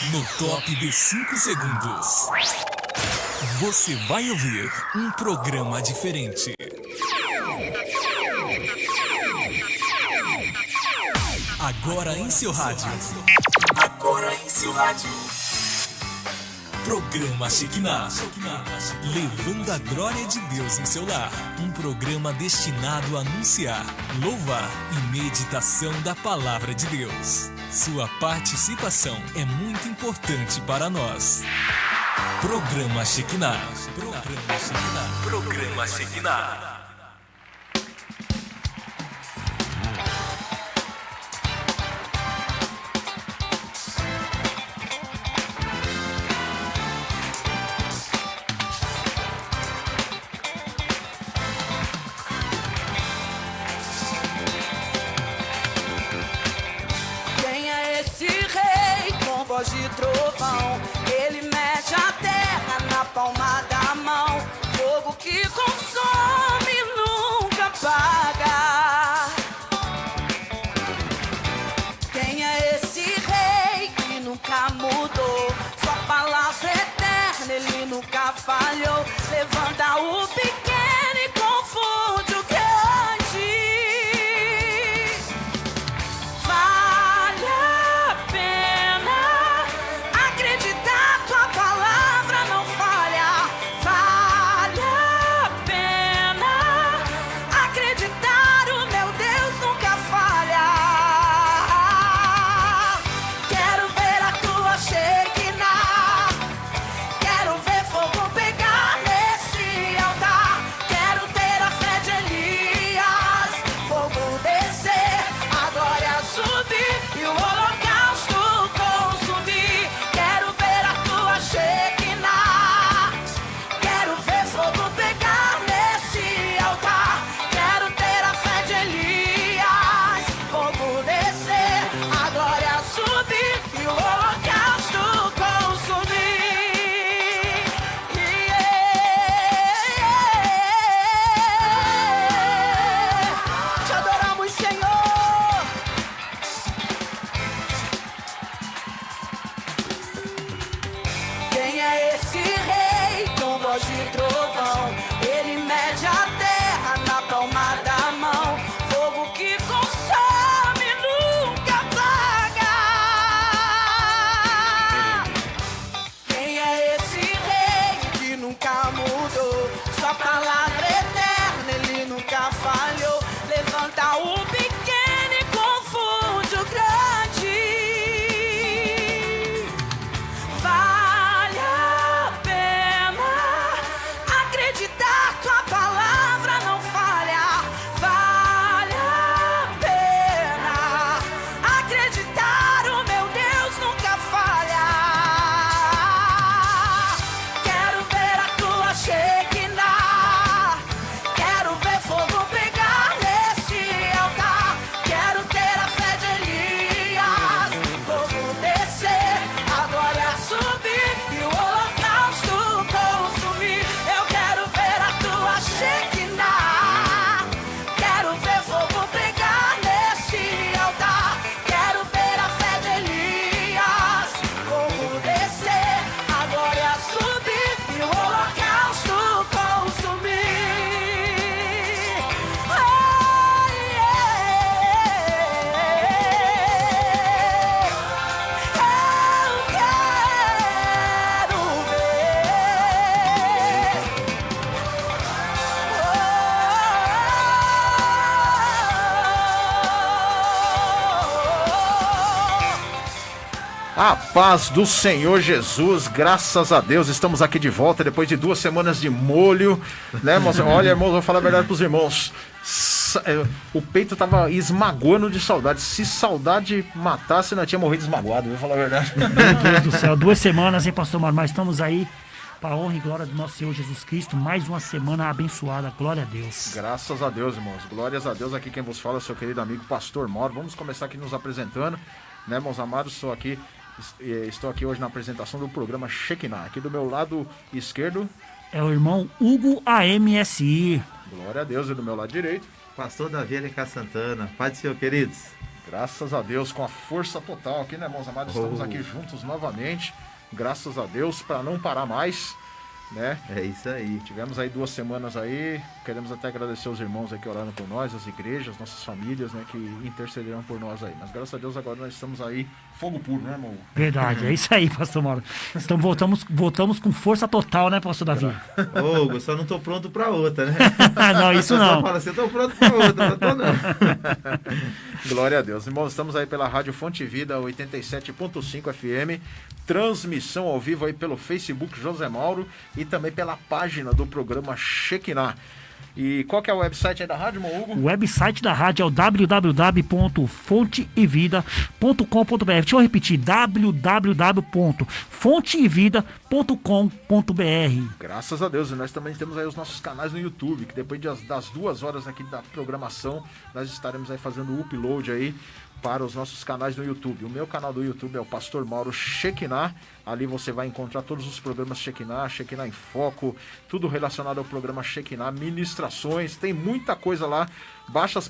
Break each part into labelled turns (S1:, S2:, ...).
S1: No top de 5 segundos, você vai ouvir um programa diferente. Agora em seu rádio. Programa Shekinah, levando a glória de Deus em seu lar. Um programa destinado a anunciar, louvar e meditação da palavra de Deus. Sua participação é muito importante para nós. Programa Shekinah. Programa Shekinah.
S2: De trovão, ele mede a terra na palma da mão. Fogo que consome nunca apaga. Quem é esse rei que nunca mudou? Sua palavra é eterna, ele nunca falhou. Levanta o pequeno e confunde o grande.
S3: A paz do Senhor Jesus, graças a Deus, estamos aqui de volta depois de 2 semanas de molho, né, irmãos? Olha, irmãos, vou falar a verdade pros irmãos, o peito tava esmagoando de saudade. Se saudade matasse, não tinha morrido esmagoado, vou falar a verdade.
S4: Meu Deus do céu, 2 semanas, hein, pastor Mário? Mas estamos aí para a honra e glória do nosso Senhor Jesus Cristo, mais uma semana abençoada, glória a Deus.
S3: Graças a Deus, irmãos, glórias a Deus. Aqui quem vos fala é o seu querido amigo pastor Mauro. Vamos começar aqui nos apresentando, né, irmãos amados? Estou aqui hoje na apresentação do programa Shekinah. Aqui do meu lado esquerdo
S4: é o irmão Hugo AMSI.
S3: Glória a Deus. E do meu lado direito,
S5: pastor Davi Alencar Santana. Paz do Senhor, queridos.
S3: Graças a Deus, com a força total aqui, né, irmãos amados? Estamos aqui juntos novamente, graças a Deus, para não parar mais, né?
S5: É isso aí.
S3: Tivemos aí 2 semanas aí, queremos até agradecer os irmãos aí que oraram por nós, as igrejas, nossas famílias, né, que intercederam por nós aí. Mas graças a Deus agora nós estamos aí, fogo puro, né, irmão?
S4: Verdade, é isso aí, pastor Mauro. Voltamos com força total, né, pastor Davi?
S5: Ô, Hugo, só não tô pronto pra outra, né?
S4: Não, isso
S5: Eu
S4: não.
S5: só falo assim, eu tô pronto pra outra, não tô não.
S3: Glória a Deus. Irmãos, estamos aí pela Rádio Fonte Vida 87.5 FM, transmissão ao vivo aí pelo Facebook José Mauro e também pela página do programa Shekinah. E qual que é o website aí da rádio, irmão Hugo?
S4: O website da rádio é o www.fonteevida.com.br. Deixa eu repetir, www.fonteevida.com.br.
S3: Graças a Deus, e nós também temos aí os nossos canais no YouTube, que depois das 2 horas aqui da programação, nós estaremos aí fazendo o upload aí para os nossos canais no YouTube. O meu canal do YouTube é o Pastor Mauro Shekinah. Ali você vai encontrar todos os programas Shekinah, Shekinah em Foco, tudo relacionado ao programa Shekinah, ministrações, tem muita coisa lá. Baixa as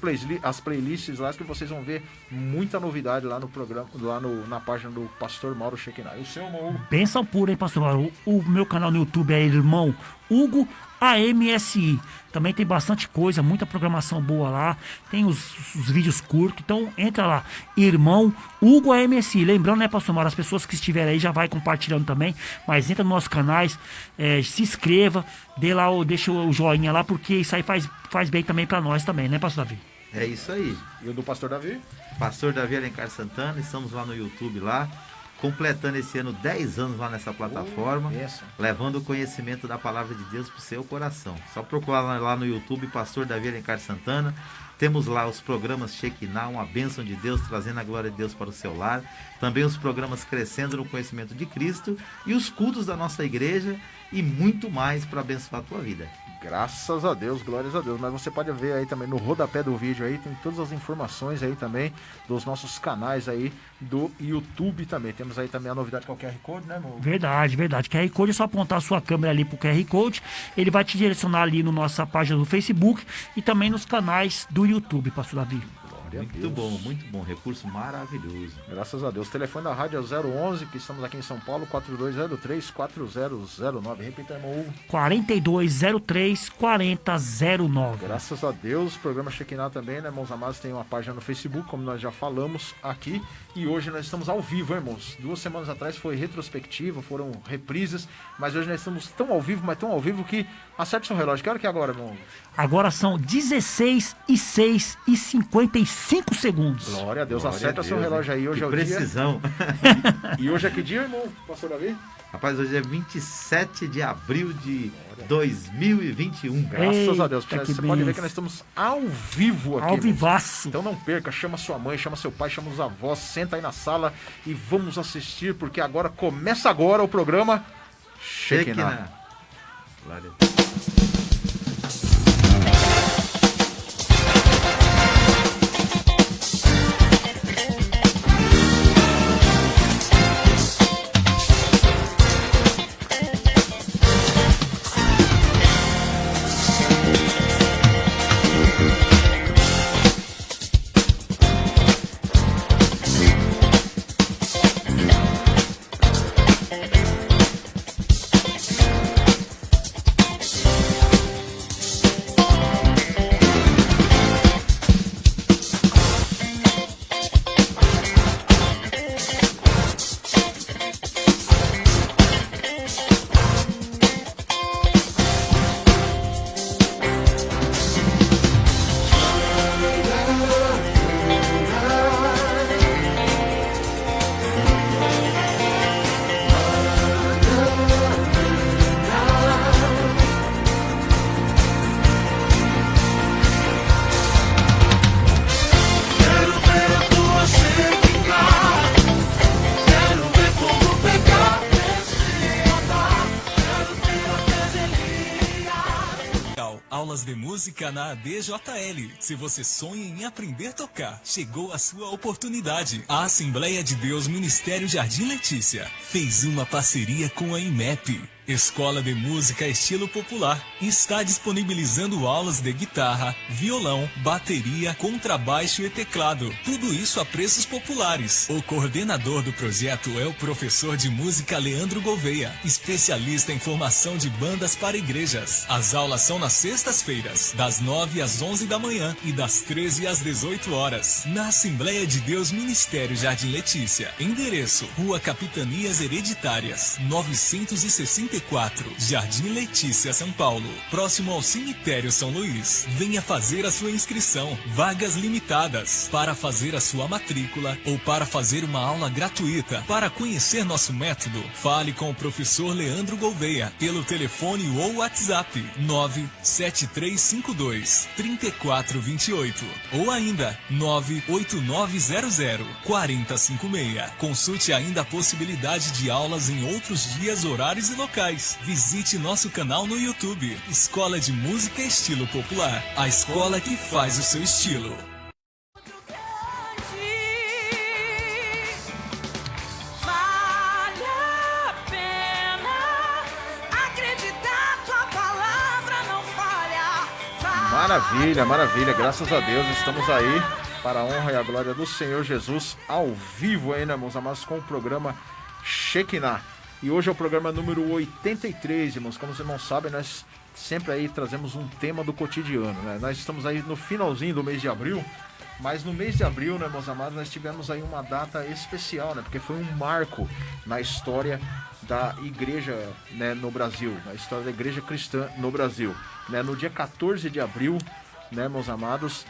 S3: playlists lá que vocês vão ver muita novidade lá no programa, lá na página do Pastor Mauro Shekinah. E o seu, irmão Hugo?
S4: Bênção pura, hein, pastor Mauro? O meu canal no YouTube é Irmão Hugo AMSI. Também tem bastante coisa, muita programação boa lá. Tem os vídeos curtos. Então entra lá, Irmão Hugo AMSI. Lembrando, né, pastor Mauro, as pessoas que estiverem aí já vai compartilhando também. Mas entra nos nossos canais, se inscreva, deixa o joinha lá, porque isso aí faz bem também pra nós também, né, pastor Davi?
S5: É isso aí.
S3: E o do Pastor Davi?
S5: Pastor Davi Alencar Santana, estamos lá no YouTube lá, completando esse ano 10 anos lá nessa plataforma, levando o conhecimento da palavra de Deus pro seu coração. Só procurar lá no YouTube, Pastor Davi Alencar Santana. Temos lá os programas Shekinah, uma bênção de Deus, trazendo a glória de Deus para o seu lar. Também os programas Crescendo no Conhecimento de Cristo e os cultos da nossa igreja e muito mais para abençoar a tua vida.
S3: Graças a Deus, glórias a Deus. Mas você pode ver aí também no rodapé do vídeo aí, tem todas as informações aí também dos nossos canais aí do YouTube também. Temos aí também a novidade com o QR Code, né, irmão?
S4: Verdade. QR Code é só apontar a sua câmera ali pro QR Code. Ele vai te direcionar ali na nossa página do Facebook e também nos canais do YouTube, pastor Davi.
S5: Muito bom, recurso maravilhoso.
S3: Graças a Deus. O telefone da rádio é 011, que estamos aqui em São Paulo, 4203-4009. Repita, irmão Hugo.
S4: 4203-4009.
S3: Graças a Deus. O programa Shekinah também, né, irmãos amados, tem uma página no Facebook, como nós já falamos aqui. E hoje nós estamos ao vivo, irmãos. 2 semanas atrás foi retrospectiva, foram reprises, mas hoje nós estamos tão ao vivo, mas tão ao vivo que acerte seu relógio. Que hora que é agora, irmão?
S4: Agora são 16h06:55 segundos.
S3: Glória a Deus.
S5: Glória
S3: Acerta
S5: a Deus,
S3: seu relógio aí. Hoje
S5: que
S3: é o
S5: precisão.
S3: dia. E hoje é que dia, irmão? Pastor Davi?
S5: Rapaz, hoje é 27 de abril de 2021.
S3: Graças a Deus.
S4: Eita,
S3: Você
S4: que
S3: pode ver
S4: benção.
S3: que nós estamos ao vivo aqui.
S4: Ao vivaço.
S3: Então não perca, chama sua mãe, chama seu pai, chama os avós, senta aí na sala e vamos assistir, porque agora começa agora o programa Shekinah.
S5: Glória a Deus.
S1: Aulas de música na ADJL. Se você sonha em aprender a tocar, chegou a sua oportunidade. A Assembleia de Deus Ministério Jardim Letícia fez uma parceria com a IMEP Escola de Música Estilo Popular está disponibilizando aulas de guitarra, violão, bateria, contrabaixo e teclado. Tudo isso a preços populares. O coordenador do projeto é o professor de música Leandro Gouveia, especialista em formação de bandas para igrejas. As aulas são nas sextas-feiras, das 9 às 11 da manhã e das 13 às 18 horas, na Assembleia de Deus Ministério Jardim Letícia. Endereço: Rua Capitanias Hereditárias, 964, Jardim Letícia, São Paulo, próximo ao Cemitério São Luís. Venha fazer a sua inscrição. Vagas limitadas. Para fazer a sua matrícula ou para fazer uma aula gratuita. Para conhecer nosso método, fale com o professor Leandro Gouveia pelo telefone ou WhatsApp 97352-3428 ou ainda 98900-4056. Consulte ainda a possibilidade de aulas em outros dias, horários e locais. Visite nosso canal no YouTube, Escola de Música Estilo Popular, a escola que faz o seu estilo.
S2: Vale a pena acreditar, tua palavra não falha.
S3: Maravilha, maravilha, graças a Deus, estamos aí para a honra e a glória do Senhor Jesus, ao vivo aí, né, meus amados, com o programa Shekinah. E hoje é o programa número 83, irmãos. Como os irmãos sabem, nós sempre aí trazemos um tema do cotidiano, né? Nós estamos aí no finalzinho do mês de abril, mas no mês de abril, né, meus amados, nós tivemos aí uma data especial, né? Porque foi um marco na história da igreja, né, no Brasil, na história da igreja cristã no Brasil, né? No dia 14 de abril, né, meus amados,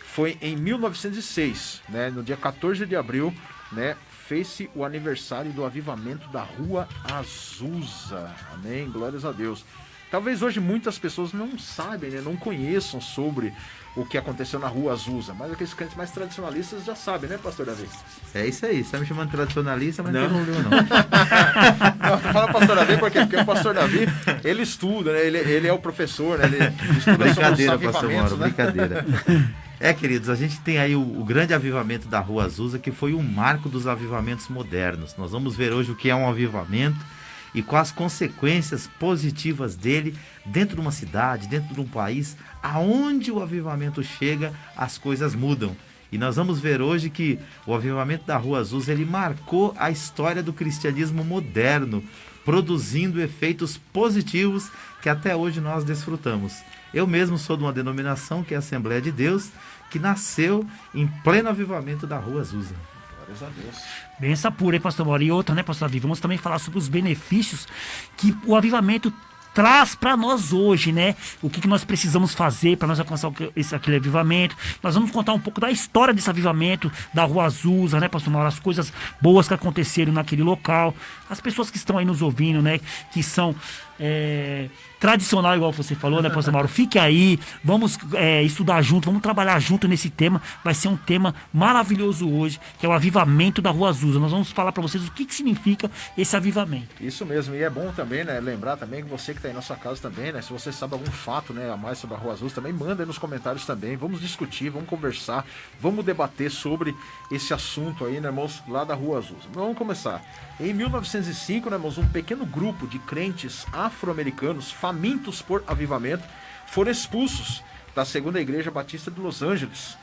S3: foi em 1906, né? No dia 14 de abril, né, fez-se o aniversário do avivamento da Rua Azusa. Amém? Glórias a Deus. Talvez hoje muitas pessoas não sabem, né, não conheçam sobre o que aconteceu na Rua Azusa, mas aqueles crentes mais tradicionalistas já sabem, né, pastor Davi?
S5: É isso aí, você tá me chamando de tradicionalista, mas não leu não.
S3: Não, tô falando pastor Davi porque o pastor Davi, ele estuda, né, ele é o professor, né, ele estuda
S5: brincadeira,
S3: sobre os
S5: pastor
S3: avivamentos,
S5: Mauro,
S3: né?
S5: brincadeira. Queridos, a gente tem aí o grande avivamento da Rua Azusa, que foi um marco dos avivamentos modernos. Nós vamos ver hoje o que é um avivamento e quais as consequências positivas dele dentro de uma cidade, dentro de um país, aonde o avivamento chega, as coisas mudam. E nós vamos ver hoje que o avivamento da Rua Azusa, ele marcou a história do cristianismo moderno, produzindo efeitos positivos que até hoje nós desfrutamos. Eu mesmo sou de uma denominação que é a Assembleia de Deus, que nasceu em pleno avivamento da Rua Azusa.
S3: Glórias a Deus.
S4: Benção pura, hein, pastor Mauro? E outra, né, pastor Davi? Vamos também falar sobre os benefícios que o avivamento traz para nós hoje, né? O que nós precisamos fazer para nós alcançar aquele avivamento. Nós vamos contar um pouco da história desse avivamento da Rua Azusa, né, pastor Mauro? As coisas boas que aconteceram naquele local. As pessoas que estão aí nos ouvindo, né, que são tradicional, igual você falou, né, pastor Mauro? Fique aí, vamos estudar junto, vamos trabalhar junto nesse tema. Vai ser um tema maravilhoso hoje, que é o avivamento da Rua Azusa. Nós vamos falar para vocês o que significa esse avivamento.
S3: Isso mesmo, e é bom também, né, lembrar também que você que está aí na sua casa também, né, se você sabe algum fato, né, a mais sobre a Rua Azusa, também manda aí nos comentários também. Vamos discutir, vamos conversar, vamos debater sobre esse assunto aí, né, irmãos, lá da Rua Azusa. Vamos começar. Em 1905, né, irmãos, um pequeno grupo de crentes afro-americanos famintos por avivamento foram expulsos da Segunda Igreja Batista de Los Angeles.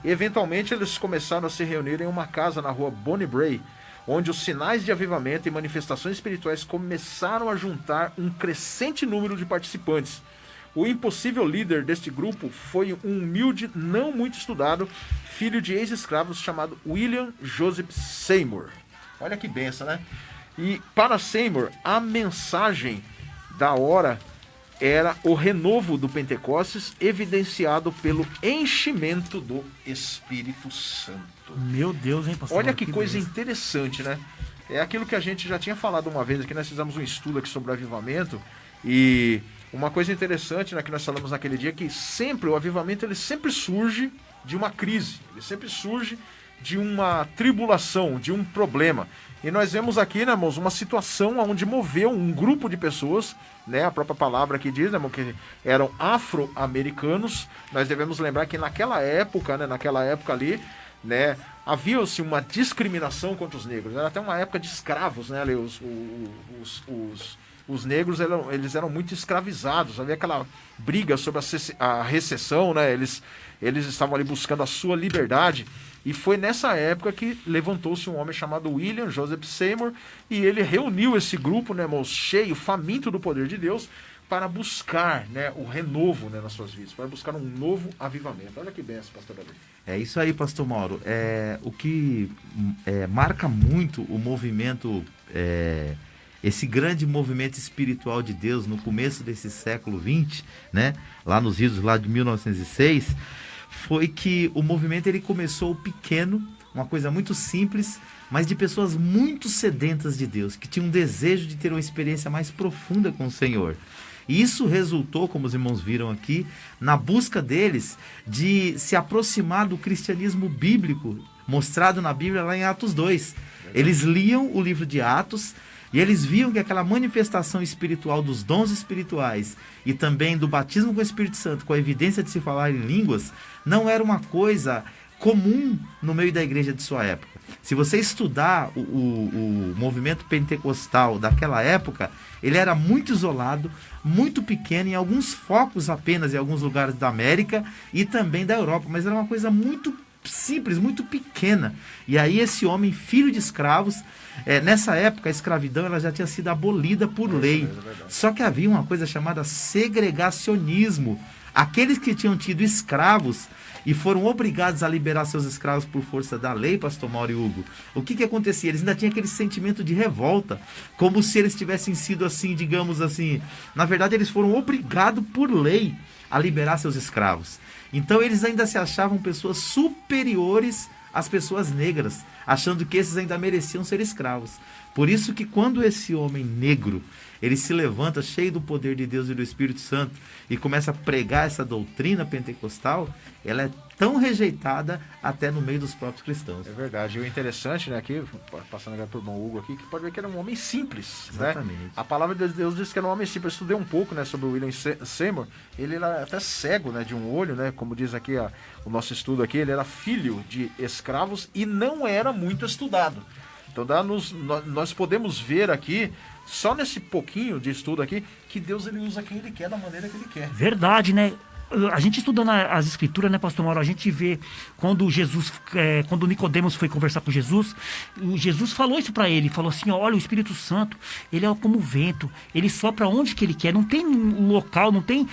S3: E, eventualmente, eles começaram a se reunir em uma casa na rua Bonnie Bray, onde os sinais de avivamento e manifestações espirituais começaram a juntar um crescente número de participantes. O impossível líder deste grupo foi um humilde, não muito estudado, filho de ex-escravos chamado William Joseph Seymour. Olha que benção, né? E para Seymour, a mensagem da hora era o renovo do Pentecostes, evidenciado pelo enchimento do Espírito Santo.
S4: Meu Deus, hein, pastor?
S3: Olha que coisa interessante, né? É aquilo que a gente já tinha falado uma vez aqui, nós fizemos um estudo aqui sobre o avivamento, e uma coisa interessante, né, que nós falamos naquele dia, que sempre o avivamento ele sempre surge de uma crise, ele sempre surge de uma tribulação, de um problema. E nós vemos aqui, né, irmãos, uma situação onde moveu um grupo de pessoas, né, a própria palavra aqui diz, né, irmão, que eram afro-americanos. Nós devemos lembrar que naquela época ali, né? Havia-se uma discriminação contra os negros. Era até uma época de escravos, né? Os negros eles eram muito escravizados. Havia aquela briga sobre a recessão, né? Eles estavam ali buscando a sua liberdade. E foi nessa época que levantou-se um homem chamado William Joseph Seymour, e ele reuniu esse grupo, né, irmãos, cheio, faminto do poder de Deus, para buscar, né, o renovo, né, nas suas vidas, para buscar um novo avivamento. Olha que benção, pastor Davi.
S5: É isso aí, pastor Mauro. O que marca muito o movimento, esse grande movimento espiritual de Deus no começo desse século XX, né, lá nos idos lá de 1906, foi que o movimento ele começou pequeno, uma coisa muito simples, mas de pessoas muito sedentas de Deus, que tinham um desejo de ter uma experiência mais profunda com o Senhor. E isso resultou, como os irmãos viram aqui, na busca deles de se aproximar do cristianismo bíblico, mostrado na Bíblia lá em Atos 2. Eles liam o livro de Atos e eles viam que aquela manifestação espiritual dos dons espirituais e também do batismo com o Espírito Santo, com a evidência de se falar em línguas, não era uma coisa comum no meio da igreja de sua época. Se você estudar o movimento pentecostal daquela época, ele era muito isolado, muito pequeno, em alguns focos apenas, em alguns lugares da América e também da Europa, mas era uma coisa muito simples, muito pequena. E aí esse homem, filho de escravos, nessa época a escravidão ela já tinha sido abolida por lei. Só que havia uma coisa chamada segregacionismo. Aqueles que tinham tido escravos e foram obrigados a liberar seus escravos por força da lei, pastor Mauro e Hugo, o que acontecia? Eles ainda tinham aquele sentimento de revolta, como se eles tivessem sido assim, digamos assim, na verdade eles foram obrigados por lei a liberar seus escravos. Então eles ainda se achavam pessoas superiores às pessoas negras, achando que esses ainda mereciam ser escravos. Por isso que quando esse homem negro, ele se levanta cheio do poder de Deus e do Espírito Santo e começa a pregar essa doutrina pentecostal, ela é tão rejeitada até no meio dos próprios cristãos.
S3: É verdade. E o interessante, né, aqui, passando agora para o irmão Hugo aqui, que pode ver que era um homem simples.
S5: Exatamente.
S3: Né? A palavra de Deus diz que era um homem simples. Eu estudei um pouco, né, sobre o William Seymour. Ele era até cego, né, de um olho, né, como diz aqui o nosso estudo aqui, ele era filho de escravos e não era muito estudado. Então nós podemos ver aqui, só nesse pouquinho de estudo aqui, que Deus ele usa quem ele quer, da maneira que ele quer.
S4: Verdade, né? A gente estudando as escrituras, né, pastor Mauro, a gente vê quando Jesus, quando Nicodemos foi conversar com Jesus, Jesus falou isso para ele, falou assim, olha, o Espírito Santo, ele é como o vento, ele sopra onde que ele quer, não tem local, não tem,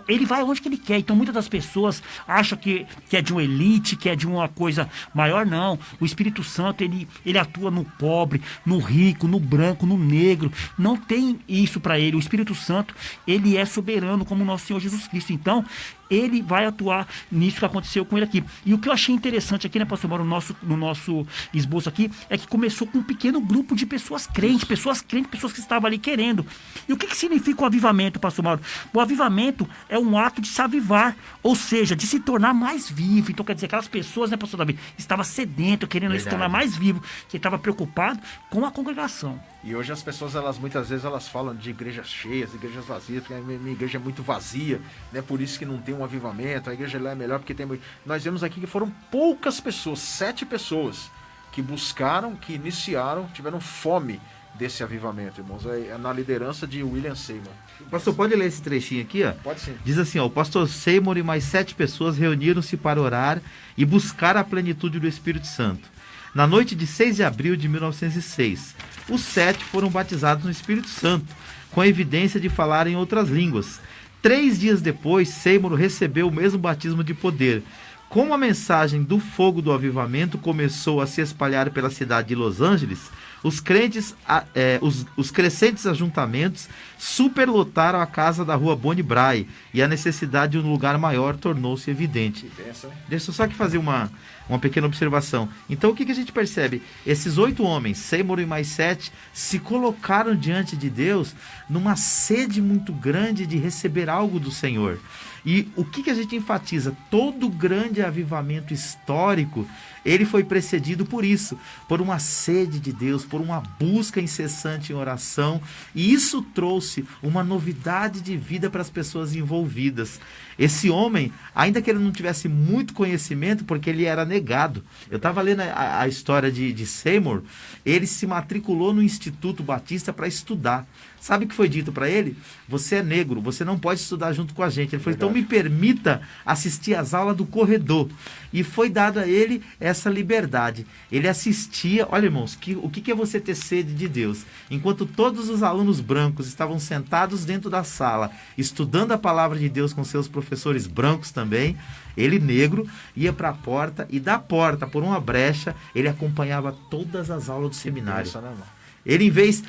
S4: ele vai onde que ele quer. Então muitas das pessoas acham que é de uma elite, que é de uma coisa maior. Não, o Espírito Santo, ele atua no pobre, no rico, no branco, no negro, não tem isso para ele. O Espírito Santo, ele é soberano como o nosso Senhor Jesus Cristo. Então ele vai atuar nisso que aconteceu com ele aqui. E o que eu achei interessante aqui, né, pastor Mauro, no nosso esboço aqui, é que começou com um pequeno grupo de pessoas crentes, pessoas que estavam ali querendo. E o que significa o avivamento, pastor Mauro? O avivamento é um ato de se avivar, ou seja, de se tornar mais vivo. Então quer dizer, aquelas pessoas, né, pastor Davi, estavam sedentas, querendo se tornar mais vivo, que estava preocupado com a congregação.
S3: E hoje as pessoas, muitas vezes elas falam de igrejas cheias, igrejas vazias, porque a minha igreja é muito vazia, né? Por isso que não tem um avivamento, a igreja lá é melhor porque tem... Nós vemos aqui que foram poucas pessoas, 7 pessoas, que buscaram, que iniciaram, tiveram fome desse avivamento, irmãos, na liderança de William Seymour.
S5: Pastor, pode ler esse trechinho aqui, ó?
S3: Pode sim.
S5: Diz assim, ó, o pastor Seymour e mais 7 pessoas reuniram-se para orar e buscar a plenitude do Espírito Santo. Na noite de 6 de abril de 1906, os 7 foram batizados no Espírito Santo, com a evidência de falar em outras línguas. 3 dias depois, Seymour recebeu o mesmo batismo de poder. Como a mensagem do fogo do avivamento começou a se espalhar pela cidade de Los Angeles, os crescentes ajuntamentos superlotaram a casa da rua Bonnie Brae e a necessidade de um lugar maior tornou-se evidente. Deixa eu só aqui fazer uma pequena observação. Então o que a gente percebe? Esses 8 homens, Seymour e mais 7, se colocaram diante de Deus numa sede muito grande de receber algo do Senhor. E o que a gente enfatiza? Todo grande avivamento histórico, ele foi precedido por isso, por uma sede de Deus, por uma busca incessante em oração, e isso trouxe uma novidade de vida para as pessoas envolvidas. Esse homem, ainda que ele não tivesse muito conhecimento, porque ele era negado. Eu estava lendo a história de Seymour, ele se matriculou no Instituto Batista para estudar. Sabe o que foi dito para ele? Você é negro, você não pode estudar junto com a gente. Ele falou, então me permita assistir às aulas do corredor. E foi dada a ele essa liberdade. Ele assistia, olha irmãos, o que é você ter sede de Deus? Enquanto todos os alunos brancos estavam sentados dentro da sala, estudando a palavra de Deus com seus professores brancos também, ele negro ia para a porta, e da porta, por uma brecha, ele acompanhava todas as aulas do seminário.
S3: Isso, né, irmão?
S5: Ele, em vez...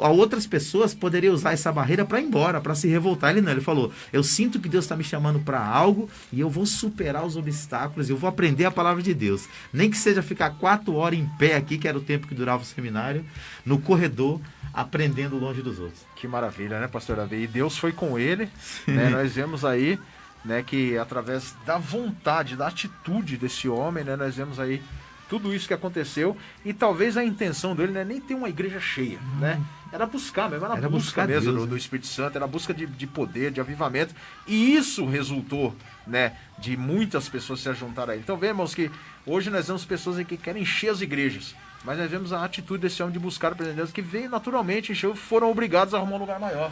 S5: outras pessoas poderiam usar essa barreira para ir embora, para se revoltar. Ele não, ele falou, eu sinto que Deus está me chamando para algo e eu vou superar os obstáculos, eu vou aprender a palavra de Deus. Nem que seja ficar 4 horas em pé aqui, que era o tempo que durava o seminário, no corredor, aprendendo longe dos outros.
S3: Que maravilha, né, pastor Davi? E Deus foi com ele, né? Nós vemos aí, né, que através da vontade, da atitude desse homem, né, nós vemos aí tudo isso que aconteceu, e talvez a intenção dele não é nem ter uma igreja cheia, né? Era buscar mesmo, era busca mesmo
S5: Deus,
S3: do Espírito Santo, era busca de poder, de avivamento, e isso resultou, né, de muitas pessoas se ajuntarem a ele. Então vemos que hoje nós vemos pessoas que querem encher as igrejas, mas nós vemos a atitude desse homem de buscar o presença de Deus, que veio naturalmente, encheu, foram obrigados a arrumar um lugar maior.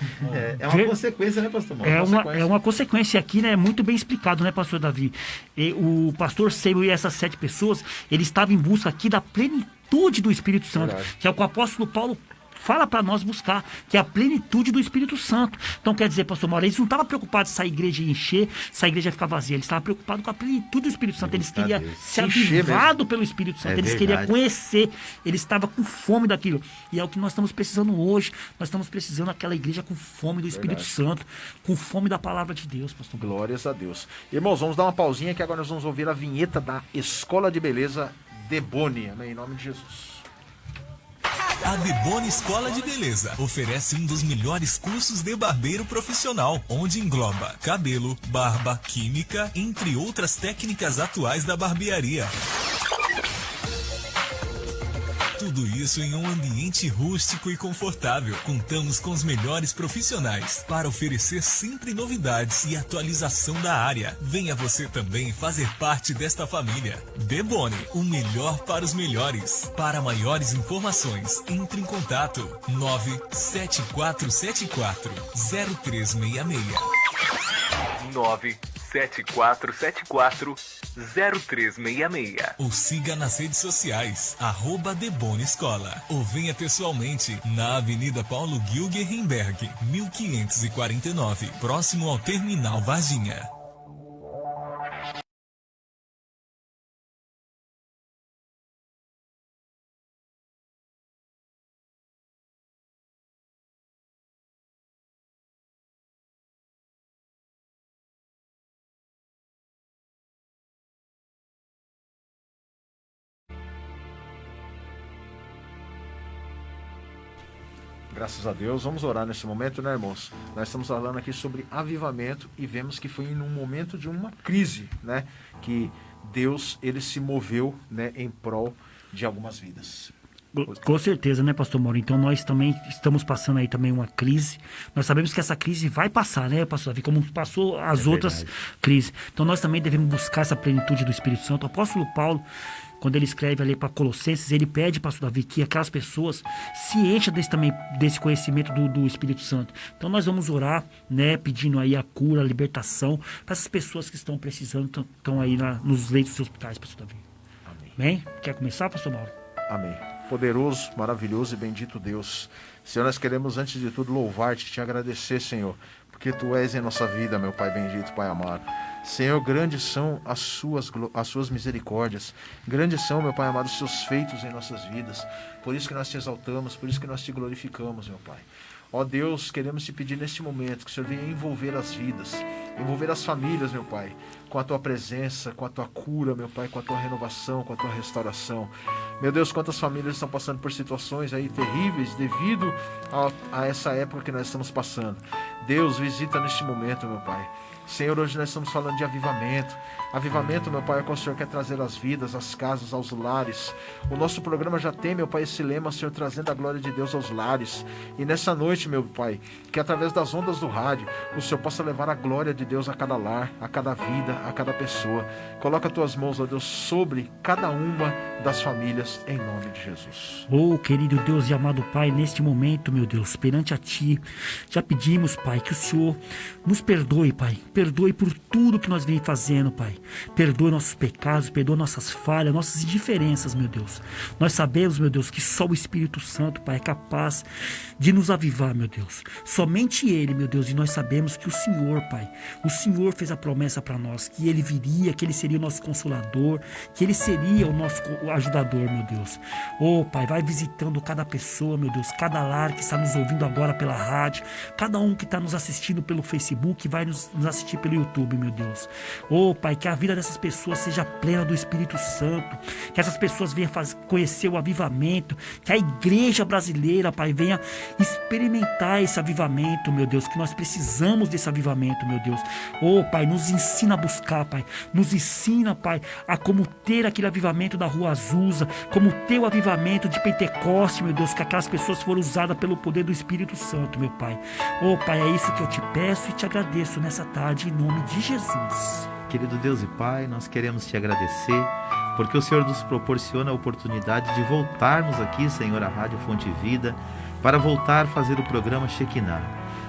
S5: É uma consequência, né, pastor Mauro?
S4: É uma consequência aqui, né? Muito bem explicado, né, pastor Davi? E o pastor Seymour e essas 7 pessoas, eles estavam em busca aqui da plenitude do Espírito Santo,
S3: Verdade.
S4: que é o que o apóstolo Paulo fala para nós buscar, que é a plenitude do Espírito Santo. Então, quer dizer, pastor Mauro, eles não estavam preocupados se a igreja ia encher, se a igreja ia ficar vazia. Eles estavam preocupados com a plenitude do Espírito Santo. Eles queriam ser avivados pelo Espírito Santo. Eles queriam conhecer. Eles estavam com fome daquilo. E é o que nós estamos precisando hoje. Nós estamos precisando daquela igreja com fome do Espírito Santo, com fome da palavra de Deus, pastor Mauro.
S3: Glórias a Deus. Irmãos, vamos dar uma pausinha que agora nós vamos ouvir a vinheta da Escola de Beleza Deboni. Amém? Em nome de Jesus.
S1: A Deboni Escola de Beleza oferece um dos melhores cursos de barbeiro profissional, onde engloba cabelo, barba, química, entre outras técnicas atuais da barbearia. Tudo isso em um ambiente rústico e confortável. Contamos com os melhores profissionais para oferecer sempre novidades e atualização da área. Venha você também fazer parte desta família. Deboni, o melhor para os melhores. Para maiores informações, entre em contato 97474-0366.
S6: 97474-0366.
S1: Ou siga nas redes sociais, @Deboni Escola. Ou venha pessoalmente na Avenida Paulo Gilgenberg, 1549, próximo ao Terminal Varginha.
S3: Graças a Deus, vamos orar nesse momento, né, irmãos? Nós estamos falando aqui sobre avivamento e vemos que foi num momento de uma crise, né? Que Deus, ele se moveu, né, em prol de algumas vidas.
S4: Com certeza, né, pastor Mauro? Então nós também estamos passando aí também uma crise. Nós sabemos que essa crise vai passar, né, pastor Davi? Como passou as outras crises. Então nós também devemos buscar essa plenitude do Espírito Santo. O apóstolo Paulo, quando ele escreve ali para Colossenses, ele pede, pastor Davi, que aquelas pessoas se enchem desse conhecimento do Espírito Santo. Então nós vamos orar, né, pedindo aí a cura, a libertação para essas pessoas que estão precisando, estão aí nos leitos dos hospitais, pastor Davi.
S3: Amém.
S4: Bem? Quer começar, pastor Mauro?
S3: Amém. Poderoso, maravilhoso e bendito Deus. Senhor, nós queremos antes de tudo louvar-te, te agradecer, Senhor, porque Tu és em nossa vida, meu Pai bendito, Pai amado. Senhor, grandes são as suas misericórdias, grandes são, meu Pai amado, os seus feitos em nossas vidas. Por isso que nós te exaltamos, por isso que nós te glorificamos, meu Pai. Ó Deus, queremos te pedir neste momento que o Senhor venha envolver as vidas, envolver as famílias, meu Pai, com a Tua presença, com a Tua cura, meu Pai, com a Tua renovação, com a Tua restauração. Meu Deus, quantas famílias estão passando por situações aí terríveis devido a essa época que nós estamos passando. Deus, visita neste momento, meu Pai. Senhor, hoje nós estamos falando de avivamento. Avivamento, meu Pai, é que o Senhor quer trazer às vidas, às casas, aos lares. O nosso programa já tem, meu Pai, esse lema, Senhor, trazendo a glória de Deus aos lares. E nessa noite, meu Pai, que através das ondas do rádio, o Senhor possa levar a glória de Deus a cada lar, a cada vida, a cada pessoa. Coloca as tuas mãos, ó Deus, sobre cada uma das famílias, em nome de Jesus.
S4: Oh, querido Deus e amado Pai, neste momento, meu Deus, perante a Ti, já pedimos, Pai, que o Senhor nos perdoe, Pai. Perdoe por tudo que nós vem fazendo, Pai. Perdoe nossos pecados, perdoe nossas falhas, nossas indiferenças, meu Deus. Nós sabemos, meu Deus, que só o Espírito Santo, Pai, é capaz de nos avivar, meu Deus. Somente Ele, meu Deus, e nós sabemos que o Senhor, Pai, o Senhor fez a promessa para nós, que Ele viria, que Ele seria o nosso consolador, que Ele seria o nosso ajudador, meu Deus. Oh, Pai, vai visitando cada pessoa, meu Deus, cada lar que está nos ouvindo agora pela rádio, cada um que está nos assistindo pelo Facebook, vai nos assistir pelo YouTube, meu Deus. Oh, Pai, que a vida dessas pessoas seja plena do Espírito Santo, que essas pessoas venham conhecer o avivamento, que a igreja brasileira, Pai, venha experimentar esse avivamento, meu Deus, que nós precisamos desse avivamento, meu Deus. Oh, Pai, nos ensina a buscar, Pai, nos ensina, Pai, a como ter aquele avivamento da Rua Azusa, como ter o avivamento de Pentecoste, meu Deus, que aquelas pessoas foram usadas pelo poder do Espírito Santo, meu Pai. Oh, Pai, é isso que eu te peço e te agradeço nessa tarde, em nome de Jesus.
S5: Querido Deus e Pai, nós queremos te agradecer, porque o Senhor nos proporciona a oportunidade de voltarmos aqui, Senhor, à Rádio Fonte Vida, para voltar a fazer o programa Shekinah.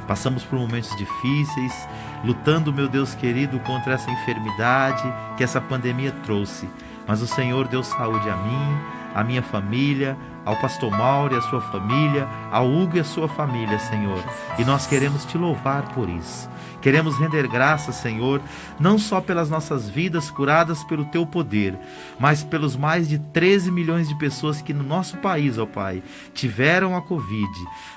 S5: Passamos por momentos difíceis, lutando, meu Deus querido, contra essa enfermidade que essa pandemia trouxe. Mas o Senhor deu saúde a mim, à minha família, ao pastor Mauro e a sua família, ao Hugo e a sua família, Senhor. E nós queremos te louvar por isso. Queremos render graças, Senhor, não só pelas nossas vidas curadas pelo Teu poder, mas pelos mais de 13 milhões de pessoas que no nosso país, ó Pai, tiveram a Covid,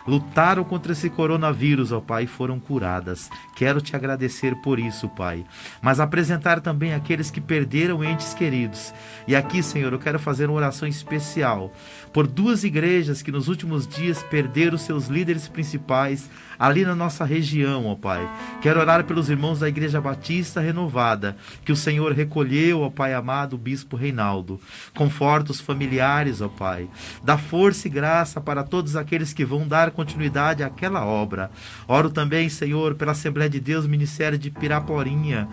S5: lutaram contra esse coronavírus, ó Pai, e foram curadas. Quero te agradecer por isso, Pai. Mas apresentar também aqueles que perderam entes queridos. E aqui, Senhor, eu quero fazer uma oração especial por 2 igrejas que nos últimos dias perderam seus líderes principais ali na nossa região, ó Pai. Quero orar pelos irmãos da Igreja Batista Renovada, que o Senhor recolheu, ó Pai amado, o Bispo Reinaldo. Conforta os familiares, ó Pai. Dá força e graça para todos aqueles que vão dar continuidade àquela obra. Oro também, Senhor, pela Assembleia de Deus, Ministério de Piraporinha.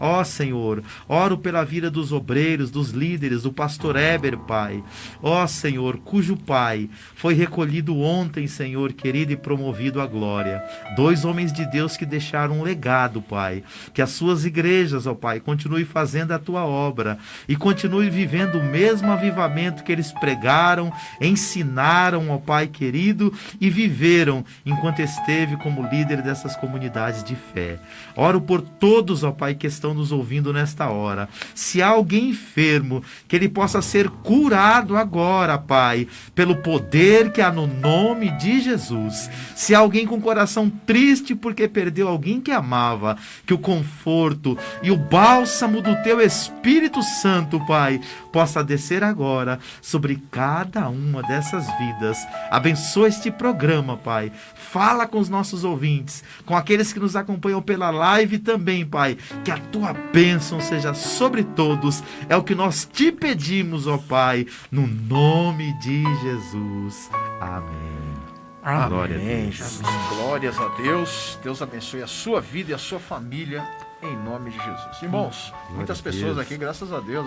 S5: Ó Senhor, oro pela vida dos obreiros, dos líderes, do pastor Éber, Pai. Ó Senhor, cujo pai foi recolhido ontem, Senhor querido, e promovido à glória. 2 homens de Deus que deixaram um legado, Pai. Que as suas igrejas, ó Pai, continuem fazendo a tua obra e continue vivendo o mesmo avivamento que eles pregaram, ensinaram, ó Pai querido, e viveram enquanto esteve como líder dessas comunidades de fé. Oro por todos, ó Pai, que estão nos ouvindo nesta hora. Se há alguém enfermo, que ele possa ser curado agora, Pai, pelo poder que há no nome de Jesus. Se há alguém com coração triste porque perdeu alguém que amava, que o conforto e o bálsamo do Teu Espírito Santo, Pai, possa descer agora sobre cada uma dessas vidas. Abençoa este programa, Pai. Fala com os nossos ouvintes, com aqueles que nos acompanham pela live também, Pai. Que a Tua bênção seja sobre todos. É o que nós te pedimos, ó Pai, no nome de Jesus. Amém.
S4: Amém.
S5: Glória a Deus.
S3: Glórias a Deus. Deus abençoe a sua vida e a sua família, em nome de Jesus. Irmãos, muitas pessoas aqui, graças a Deus,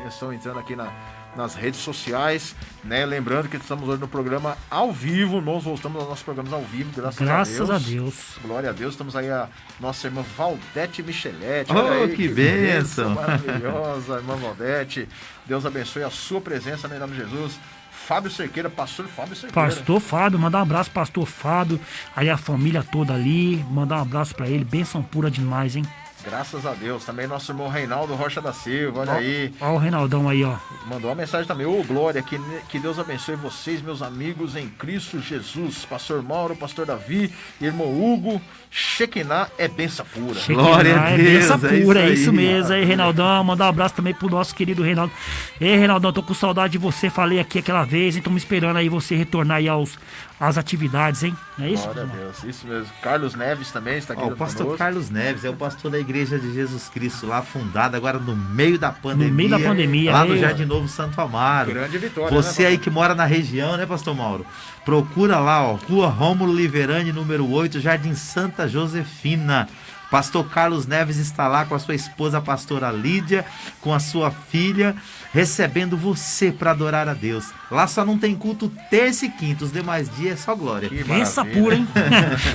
S3: estão entrando aqui nas redes sociais, né? Lembrando que estamos hoje no programa ao vivo. Nós voltamos aos nossos programas ao vivo, graças a Deus. Glória a Deus. Estamos aí a nossa irmã Valdete Michelete.
S5: Oh, que bênção!
S3: Maravilhosa, irmã Valdete. Deus abençoe a sua presença, em nome de Jesus. Fábio Cerqueira, pastor Fábio Cerqueira.
S4: Pastor Fábio, mandar um abraço, pastor Fábio, aí a família toda ali, mandar um abraço pra ele, bênção pura demais, hein?
S3: Graças a Deus. Também nosso irmão Reinaldo Rocha da Silva, olha aí.
S4: Olha o Reinaldão aí, ó.
S3: Mandou uma mensagem também. Ô, Glória, que Deus abençoe vocês, meus amigos em Cristo Jesus. Pastor Mauro, pastor Davi, irmão Hugo. Shekinah é benção pura.
S5: Glória a Deus.
S4: É benção pura, é isso mesmo. Aí, Reinaldão, mandar um abraço também pro nosso querido Reinaldo. Ei, Reinaldão, tô com saudade de você, falei aqui aquela vez, então me esperando aí você retornar aí às atividades, hein? É isso?
S3: Glória a Deus, isso mesmo. Carlos Neves também está aqui.
S5: O pastor
S3: conosco.
S5: Carlos Neves é o pastor da igreja Igreja de Jesus Cristo, lá fundada agora no meio da pandemia.
S4: No meio da pandemia.
S5: Lá no Jardim Novo Santo Amaro.
S3: Grande vitória,
S5: Você
S3: né,
S5: aí que mora na região, né, Pastor Mauro? Procura lá, ó, Rua Rômulo Liverani, número 8, Jardim Santa Josefina. Pastor Carlos Neves está lá com a sua esposa, a pastora Lídia, com a sua filha, recebendo você para adorar a Deus. Lá só não tem culto terça e quinta, os demais dias é só glória.
S4: Pensa pura, hein?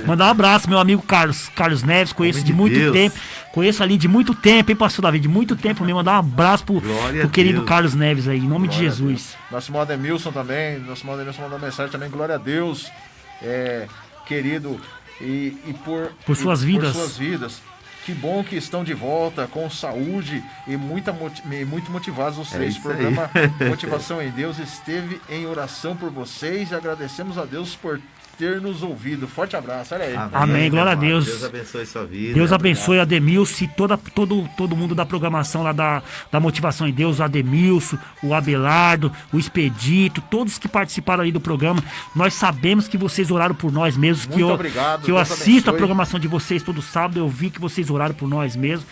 S4: Mandar um abraço, meu amigo Carlos Neves, conheço de muito tempo. Conheço ali de muito tempo, hein, pastor Davi? De muito tempo mesmo. Mandar um abraço pro querido Carlos Neves aí, em nome de Jesus.
S3: Nosso irmão Ademilson também, mandou mensagem também, glória a Deus, querido, e por suas vidas. Que bom que estão de volta com saúde e muito motivados vocês. O programa Motivação em Deus esteve em oração por vocês e agradecemos a Deus por ter nos ouvido. Forte abraço, olha aí.
S4: Amém, glória a Deus.
S5: Deus abençoe sua vida.
S4: Deus abençoe a Ademilson e todo mundo da programação lá da Motivação em Deus, o Ademilson, o Abelardo, o Expedito, todos que participaram aí do programa. Nós sabemos que vocês oraram por nós mesmos.
S3: Muito obrigado.
S4: Que eu assisto a programação de vocês todo sábado, eu vi que vocês oraram por nós mesmos.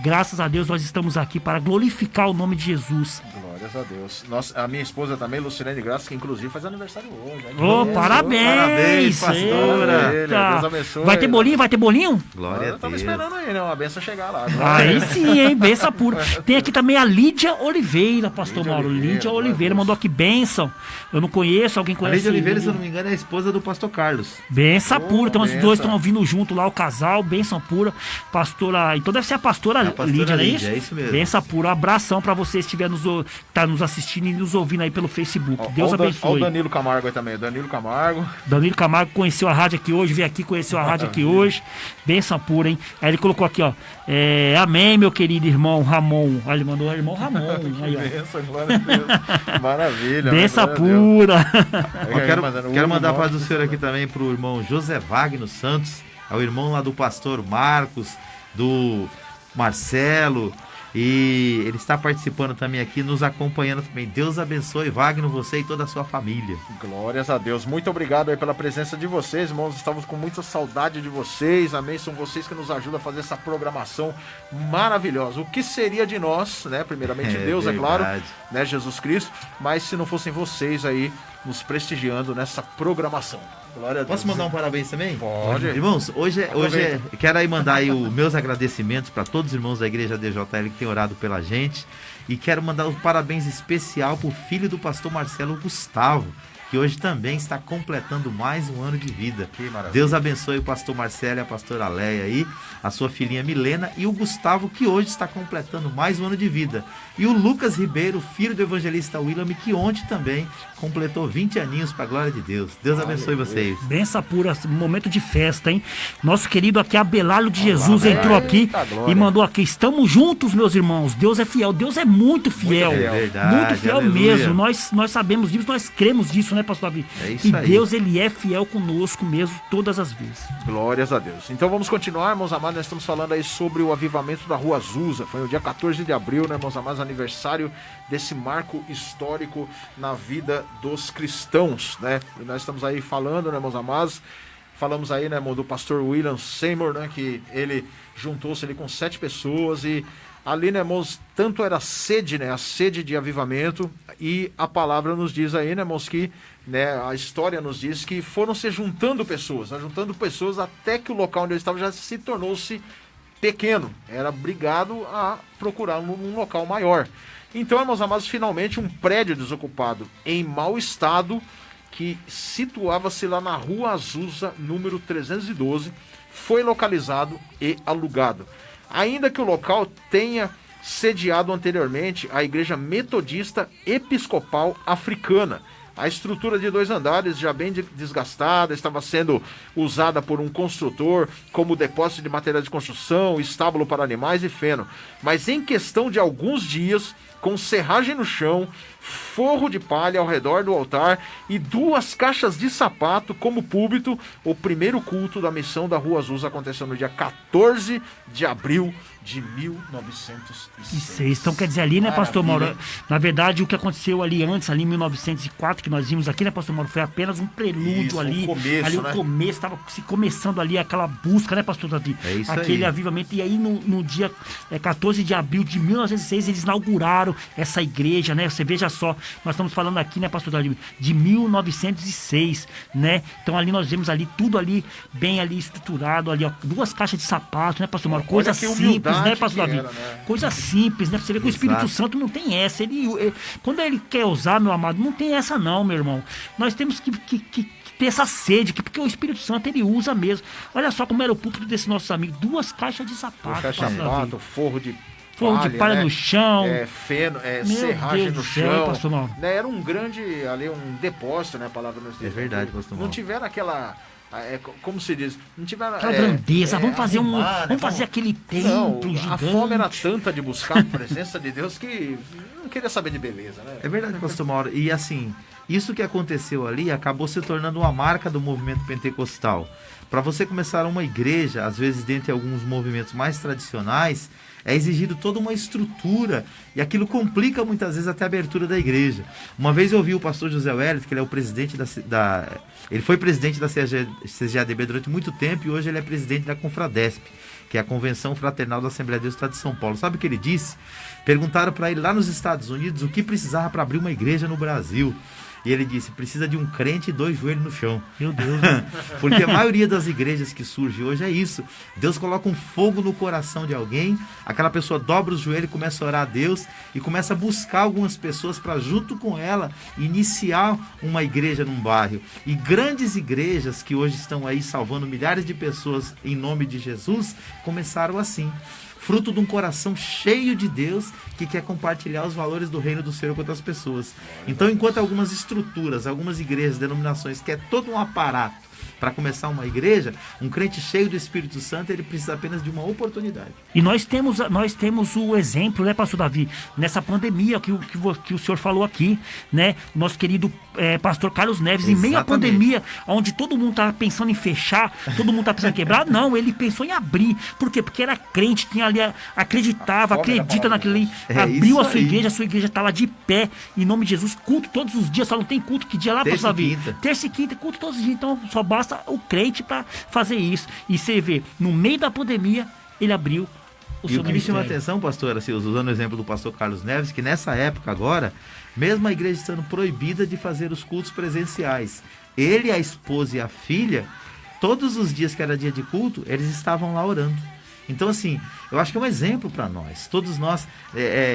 S4: Graças a Deus nós estamos aqui para glorificar o nome de Jesus.
S3: Glórias a Deus. A minha esposa também, Lucilene Graça, que inclusive faz aniversário hoje.
S4: Parabéns,
S5: pastora.
S3: Deus abençoe.
S4: Vai ter bolinho?
S5: Glória a Deus.
S3: Estamos esperando aí, né? Uma benção chegar lá.
S4: Aí sim, hein? Benção pura. Tem aqui também a Lídia Oliveira, pastor Mauro. Lídia Oliveira mandou aqui bênção. Eu não conheço, alguém conhece?
S5: A Lídia Oliveira, se eu não me engano, é a esposa do pastor Carlos.
S4: Benção pura. Então os dois estão ouvindo junto lá, o casal. Benção pura. Pastora. Então deve ser a pastora Lídia, não é isso?
S5: É isso mesmo.
S4: Benção pura. Um abração pra vocês que estiver tá nos assistindo e nos ouvindo aí pelo Facebook. Deus abençoe.
S3: Olha o Danilo Camargo aí também. Danilo
S4: Camargo conheceu a rádio aqui hoje, veio aqui, conheceu a rádio aqui hoje. Benção pura, hein? Aí ele colocou aqui, ó. Amém, meu querido irmão Ramon. Aí ele mandou o irmão Ramon. Aí, ó.
S3: Benção, glória a Deus. Maravilha.
S4: Benção pura.
S5: Quero mandar a paz do Senhor aqui também pro irmão José Wagner Santos, ao irmão lá do pastor Marcos, do Marcelo. E ele está participando também aqui, nos acompanhando também. Deus abençoe, Wagner, você e toda a sua família.
S3: Glórias a Deus. Muito obrigado aí pela presença de vocês, irmãos. Estamos com muita saudade de vocês. Amém. São vocês que nos ajudam a fazer essa programação maravilhosa. O que seria de nós, né? Primeiramente Deus,
S5: verdade.
S3: É claro, né? Jesus Cristo. Mas se não fossem vocês aí nos prestigiando nessa programação. Glória a Deus.
S5: Posso mandar um parabéns também?
S3: Pode.
S5: Irmãos, hoje quero aí mandar aí os meus agradecimentos para todos os irmãos da igreja DJL que têm orado pela gente. E quero mandar um parabéns especial para o filho do pastor Marcelo, Gustavo, que hoje também está completando mais um ano de vida.
S3: Que maravilha.
S5: Deus abençoe o pastor Marcelo e a pastora Leia aí, a sua filhinha Milena e o Gustavo, que hoje está completando mais um ano de vida. E o Lucas Ribeiro, filho do evangelista William, que ontem também completou 20 aninhos para a glória de Deus. Deus abençoe vocês.
S4: Benção pura, momento de festa, hein? Nosso querido aqui, Abelardo de Jesus, entrou aqui e mandou aqui: estamos juntos, meus irmãos. Deus é fiel, Deus é muito fiel.
S5: Verdade,
S4: muito fiel
S5: aleluia.
S4: mesmo. Nós sabemos disso, nós cremos disso, né, pastor Davi?
S5: É isso
S4: e
S5: aí.
S4: Deus, ele é fiel conosco mesmo, todas as vezes.
S3: Glórias a Deus. Então vamos continuar, irmãos amados. Nós estamos falando aí sobre o avivamento da Rua Azusa. Foi no dia 14 de abril, né, irmãos amados, aniversário desse marco histórico na vida dos cristãos, né? E nós estamos aí falando, né, irmãos amados. Falamos aí, né, irmão, do pastor William Seymour, né, que ele juntou-se ali com 7 pessoas e ali, né, irmãos, tanto era sede, né, a sede de avivamento, e a palavra nos diz aí, né, irmãos, que, né, a história nos diz que foram se juntando pessoas, né, até que o local onde eles estavam já se tornou-se pequeno, era obrigado a procurar um local maior. Então, irmãos amados, finalmente um prédio desocupado em mau estado, que situava-se lá na Rua Azusa, número 312, foi localizado e alugado. Ainda que o local tenha sediado anteriormente a Igreja Metodista Episcopal Africana. A estrutura de 2 andares, já bem desgastada, estava sendo usada por um construtor como depósito de materiais de construção, estábulo para animais e feno. Mas em questão de alguns dias, com serragem no chão, forro de palha ao redor do altar e 2 caixas de sapato como púlpito. O primeiro culto da missão da Rua Azul aconteceu no dia 14 de abril de 1906.
S4: Então quer dizer ali, né, pastor Mauro? Na verdade, o que aconteceu ali antes, ali em 1904, que nós vimos aqui, né, pastor Mauro, foi apenas um prelúdio. Isso, ali. O começo, estava se começando ali aquela busca, né, pastor Davi?
S5: É isso
S4: Aquele
S5: aí.
S4: avivamento. E aí no dia 14 de abril de 1906, eles inauguraram essa igreja, né? Você veja só, nós estamos falando aqui, né, pastor Davi, de 1906, né? Então ali nós vemos ali tudo ali, bem ali estruturado, ali, ó, 2 caixas de sapato, né, pastor Mauro? Coisa simples, né, pastor Davi? Coisa simples, né? Você vê que o Espírito Santo não tem essa. Quando ele quer usar, meu amado, não tem essa não, meu irmão. Nós temos que ter essa sede, porque o Espírito Santo ele usa mesmo. Olha só como era o púlpito desses nossos amigos. 2 caixas de sapato.
S3: 2 caixas de sapato, forro de
S4: palha, né? No chão.
S3: Feno, serragem no chão. Né? Era um grande, ali, um depósito, né? A palavra nos diz.
S5: É verdade, pastor Mauro.
S3: Não tiveram aquela... como se diz, não tiveram
S4: aquela grandeza, vamos fazer fazer aquele templo gigante.
S3: A fome era tanta de buscar a presença de Deus que não queria saber de beleza, né?
S5: É verdade, pastor Mauro. E assim, isso que aconteceu ali acabou se tornando uma marca do movimento pentecostal. Para você começar uma igreja, às vezes dentre alguns movimentos mais tradicionais, é exigido toda uma estrutura e aquilo complica muitas vezes até a abertura da igreja. Uma vez eu ouvi o pastor José Wellington, que ele é o presidente ele foi presidente da CGADB durante muito tempo e hoje ele é presidente da Confradesp, que é a Convenção Fraternal da Assembleia de Deus do Estado de São Paulo. Sabe o que ele disse? Perguntaram para ele lá nos Estados Unidos o que precisava para abrir uma igreja no Brasil. E ele disse, precisa de um crente e 2 joelhos no chão.
S4: Meu Deus.
S5: Porque a maioria das igrejas que surge hoje é isso. Deus coloca um fogo no coração de alguém, aquela pessoa dobra os joelhos e começa a orar a Deus e começa a buscar algumas pessoas para junto com ela iniciar uma igreja num bairro. E grandes igrejas que hoje estão aí salvando milhares de pessoas em nome de Jesus, começaram assim. Fruto de um coração cheio de Deus que quer compartilhar os valores do reino do Senhor com outras pessoas. Então, enquanto algumas estruturas, algumas igrejas, denominações, quer todo um aparato para começar uma igreja, um crente cheio do Espírito Santo, ele precisa apenas de uma oportunidade.
S4: E nós temos o exemplo, né, pastor Davi, nessa pandemia que o senhor falou aqui, né? Nosso querido pastor Carlos Neves, em meio à pandemia, onde todo mundo estava pensando em fechar, todo mundo estava pensando em quebrar, não, ele pensou em abrir. Por quê? Porque era crente, tinha ali, acreditava, acredita naquilo ali, abriu a sua igreja está lá de pé, em nome de Jesus, culto todos os dias, só não tem culto, que dia lá, pastor Davi? Terça e quinta, culto todos os dias, então só basta o crente para fazer isso. E você vê, no meio da pandemia, ele abriu o seu ministério. E o que me chama a atenção,
S5: pastor, assim, usando o exemplo do pastor Carlos Neves, que nessa época agora, mesmo a igreja estando proibida de fazer os cultos presenciais, ele, a esposa e a filha, todos os dias que era dia de culto, eles estavam lá orando. Então, assim, eu acho que é um exemplo para nós. Todos nós,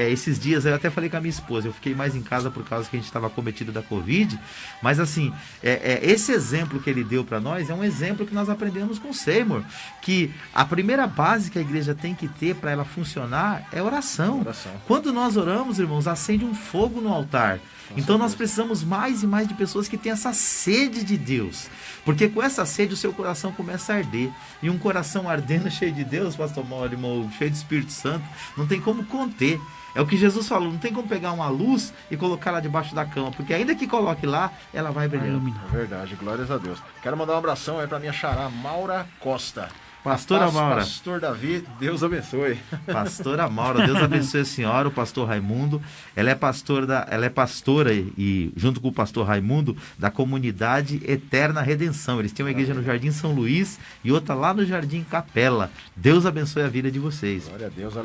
S5: esses dias, eu até falei com a minha esposa, eu fiquei mais em casa por causa que a gente estava acometido da Covid, mas assim, esse exemplo que ele deu para nós é um exemplo que nós aprendemos com o Seymour, que a primeira base que a igreja tem que ter para ela funcionar é oração. Quando nós oramos, irmãos, acende um fogo no altar. Então nós precisamos mais e mais de pessoas que têm essa sede de Deus, porque com essa sede o seu coração começa a arder, e um coração ardendo cheio de Deus, pastor Mauro, irmão, cheio de Espírito Santo, não tem como conter. É o que Jesus falou, não tem como pegar uma luz e colocar lá debaixo da cama, porque ainda que coloque lá, ela vai brilhar.
S3: É verdade, glórias a Deus. Quero mandar um abração aí para minha xará Maura Costa.
S5: Pastora Maura.
S3: Pastor Davi, Deus abençoe.
S5: Pastora Maura, Deus abençoe a senhora, o pastor Raimundo. Ela é pastora e junto com o pastor Raimundo, da Comunidade Eterna Redenção. Eles têm uma igreja no Jardim São Luís e outra lá no Jardim Capela. Deus abençoe a vida de vocês.
S3: Glória a Deus.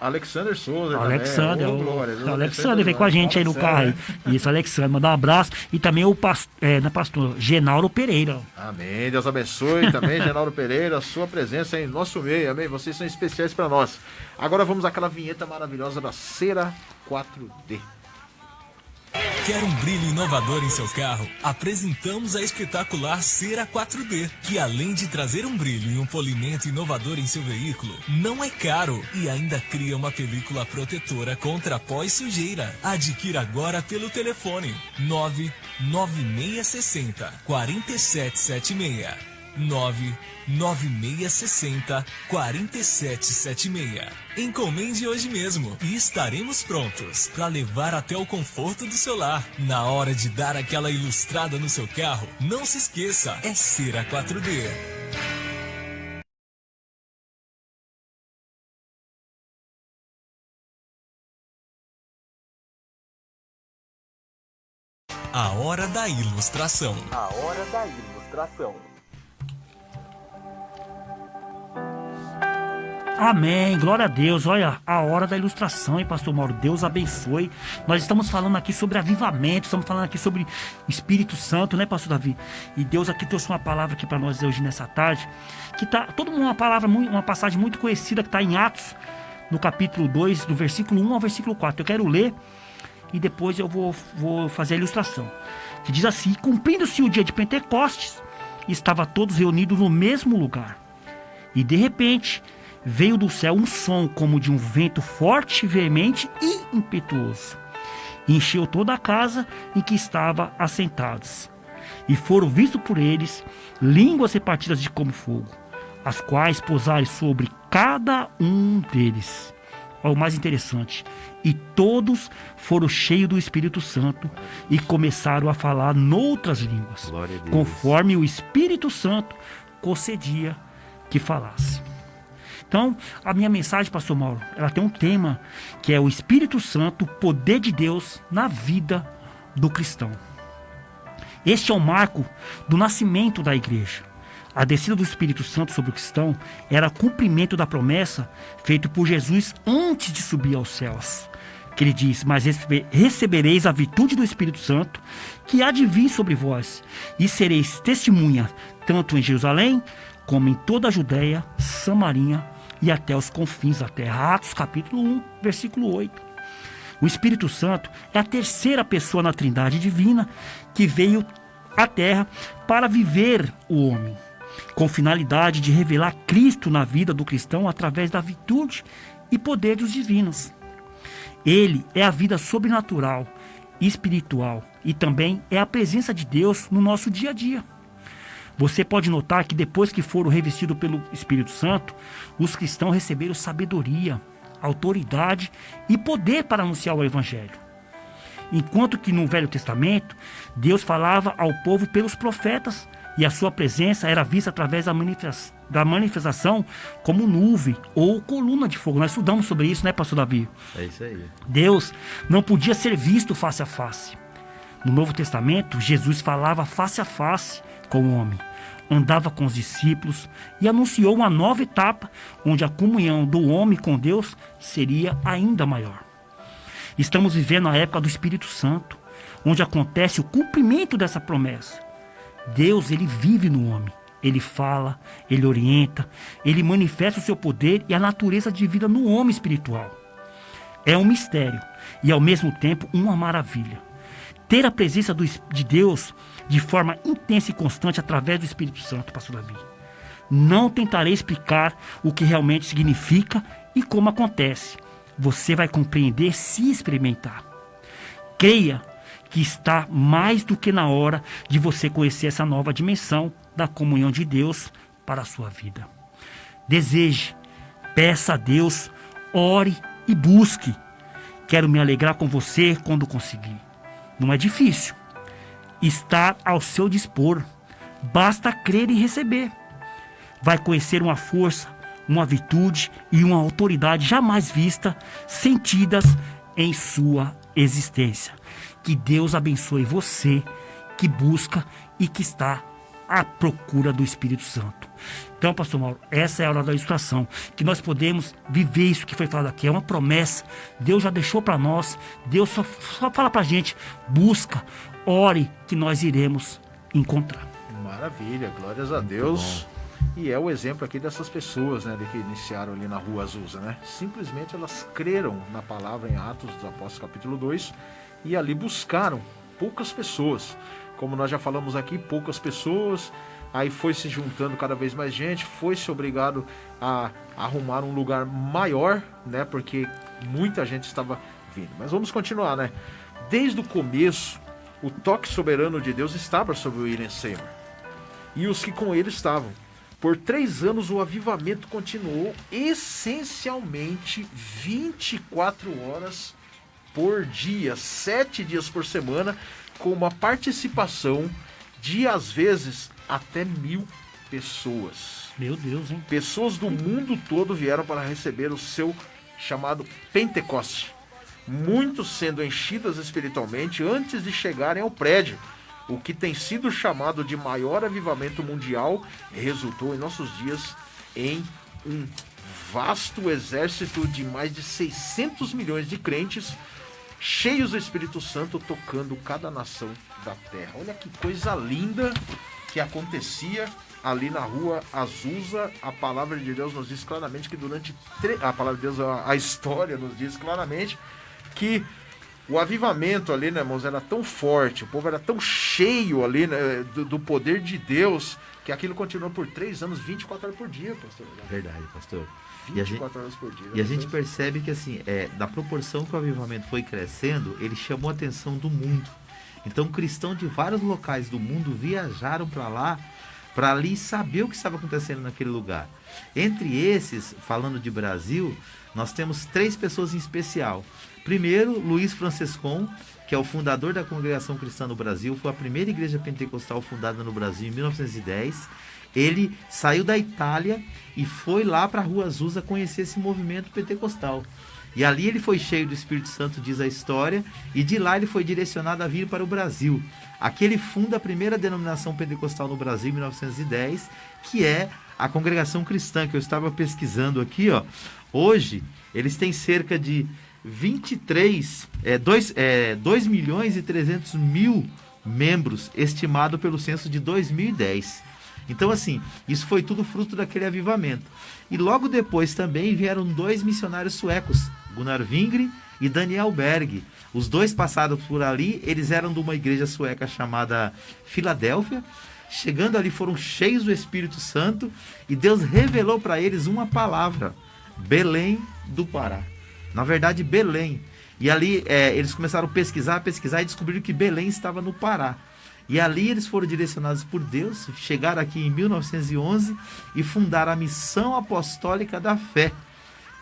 S3: Alexander Souza.
S4: Alexander vem com a gente aí no carro. Isso, Alexander, mandar um abraço. E também o pastor Genauro Pereira.
S3: Amém, Deus abençoe também, Genauro Pereira, sua presença em nosso meio, amém? Vocês são especiais para nós. Agora vamos àquela vinheta maravilhosa da Cera 4D.
S1: Quer um brilho inovador em seu carro? Apresentamos a espetacular Cera 4D, que além de trazer um brilho e um polimento inovador em seu veículo, não é caro e ainda cria uma película protetora contra pó e sujeira. Adquira agora pelo telefone 99660 4776. 99660-4776. Encomende hoje mesmo e estaremos prontos para levar até o conforto do seu lar. Na hora de dar aquela ilustrada no seu carro, não se esqueça, é Cera 4D. A hora da ilustração.
S6: A hora da ilustração.
S4: Amém, glória a Deus. Olha, a hora da ilustração, hein, pastor Mauro? Deus abençoe. Nós estamos falando aqui sobre avivamento, estamos falando aqui sobre Espírito Santo, né, pastor Davi? E Deus aqui trouxe uma palavra aqui para nós hoje nessa tarde, que tá todo mundo, uma passagem muito conhecida que está em Atos, no capítulo 2, do versículo 1 ao versículo 4. Eu quero ler e depois eu vou fazer a ilustração. Que diz assim: cumprindo-se o dia de Pentecostes, estavam todos reunidos no mesmo lugar. E de repente veio do céu um som como de um vento forte, veemente e impetuoso. E encheu toda a casa em que estavam assentados. E foram vistos por eles línguas repartidas de como fogo, as quais pousaram sobre cada um deles. Olha o mais interessante. E todos foram cheios do Espírito Santo e começaram a falar noutras línguas, conforme o Espírito Santo concedia que falasse. Então, a minha mensagem, pastor Mauro, ela tem um tema que é o Espírito Santo, o poder de Deus na vida do cristão. Este é o marco do nascimento da igreja. A descida do Espírito Santo sobre o cristão era cumprimento da promessa feita por Jesus antes de subir aos céus. Que ele diz: mas recebereis a virtude do Espírito Santo, que há de vir sobre vós, e sereis testemunha, tanto em Jerusalém, como em toda a Judéia, Samaria e até os confins da terra. Atos capítulo 1, versículo 8. O Espírito Santo é a terceira pessoa na Trindade divina que veio à terra para viver o homem, com finalidade de revelar Cristo na vida do cristão através da virtude e poder dos divinos. Ele é a vida sobrenatural, espiritual, e também é a presença de Deus no nosso dia a dia. Você pode notar que depois que foram revestidos pelo Espírito Santo, os cristãos receberam sabedoria, autoridade e poder para anunciar o Evangelho. Enquanto que no Velho Testamento, Deus falava ao povo pelos profetas, e a sua presença era vista através da manifestação como nuvem ou coluna de fogo. Nós estudamos sobre isso, né, pastor Davi?
S5: É isso aí.
S4: Deus não podia ser visto face a face. No Novo Testamento, Jesus falava face a face com o homem, andava com os discípulos e anunciou uma nova etapa onde a comunhão do homem com Deus seria ainda maior. Estamos vivendo a época do Espírito Santo, onde acontece o cumprimento dessa promessa. Deus, ele vive no homem, ele fala, ele orienta, ele manifesta o seu poder e a natureza de vida no homem espiritual. É um mistério e ao mesmo tempo uma maravilha. Ter a presença de Deus de forma intensa e constante através do Espírito Santo, pastor Davi. Não tentarei explicar o que realmente significa e como acontece. Você vai compreender se experimentar. Creia que está mais do que na hora de você conhecer essa nova dimensão da comunhão de Deus para a sua vida. Deseje, peça a Deus, ore e busque. Quero me alegrar com você quando conseguir. Não é difícil. Está ao seu dispor. Basta crer e receber. Vai conhecer uma força, uma virtude e uma autoridade jamais vista, sentidas em sua existência. Que Deus abençoe você que busca e que está à procura do Espírito Santo. Então, pastor Mauro, essa é a hora da ilustração, que nós podemos viver isso que foi falado aqui. É uma promessa, Deus já deixou para nós. Deus só fala para a gente: busca, ore, que nós iremos encontrar.
S3: Maravilha, glórias a Deus. E é o exemplo aqui dessas pessoas, né, que iniciaram ali na Rua Azusa, né? Simplesmente elas creram na palavra em Atos dos Apóstolos capítulo 2 e ali buscaram poucas pessoas. Como nós já falamos aqui, poucas pessoas, aí foi se juntando cada vez mais gente, foi se obrigado a arrumar um lugar maior, né, porque muita gente estava vindo. Mas vamos continuar, né? Desde o começo, o toque soberano de Deus estava sobre o William Seymour. e os que com ele estavam. Por 3 anos o avivamento continuou essencialmente 24 horas por dia, 7 dias por semana, com uma participação de, às vezes, até 1000 pessoas.
S4: Meu Deus, hein?
S3: Pessoas do mundo todo vieram para receber o seu chamado Pentecoste. Muitos sendo enchidas espiritualmente antes de chegarem ao prédio. O que tem sido chamado de maior avivamento mundial resultou em nossos dias em um vasto exército de mais de 600 milhões de crentes cheios do Espírito Santo tocando cada nação da terra. Olha que coisa linda que acontecia ali na rua Azusa. A palavra de Deus nos diz claramente que durante a palavra de Deus, a história nos diz claramente que o avivamento ali, né, irmãos, era tão forte, o povo era tão cheio ali, né, do poder de Deus, que aquilo continuou por 3 anos, 24 horas por dia, pastor.
S5: Verdade, pastor.
S3: 24 horas por dia.
S5: E a gente percebe que, assim, da proporção que o avivamento foi crescendo, ele chamou a atenção do mundo. Então, cristãos de vários locais do mundo viajaram para ali saber o que estava acontecendo naquele lugar. Entre esses, falando de Brasil, nós temos 3 pessoas em especial. Primeiro, Luiz Francescon, que é o fundador da Congregação Cristã no Brasil, foi a primeira igreja pentecostal fundada no Brasil em 1910. Ele saiu da Itália e foi lá para a Rua Azusa conhecer esse movimento pentecostal. E ali ele foi cheio do Espírito Santo, diz a história, e de lá ele foi direcionado a vir para o Brasil. Aqui ele funda a primeira denominação pentecostal no Brasil em 1910, que é a Congregação Cristã, que eu estava pesquisando aqui, ó. Hoje, eles têm cerca de 2 milhões e 300 mil membros, estimado pelo censo de 2010. Então, assim, isso foi tudo fruto daquele avivamento. E logo depois também vieram 2 missionários suecos, Gunnar Wingren e Daniel Berg. Os 2 passaram por ali, eles eram de uma igreja sueca chamada Filadélfia. Chegando ali foram cheios do Espírito Santo e Deus revelou para eles uma palavra: Belém do Pará. Na verdade, Belém. E ali eles começaram a pesquisar e descobriram que Belém estava no Pará. E ali eles foram direcionados por Deus, chegaram aqui em 1911 e fundaram a Missão Apostólica da Fé,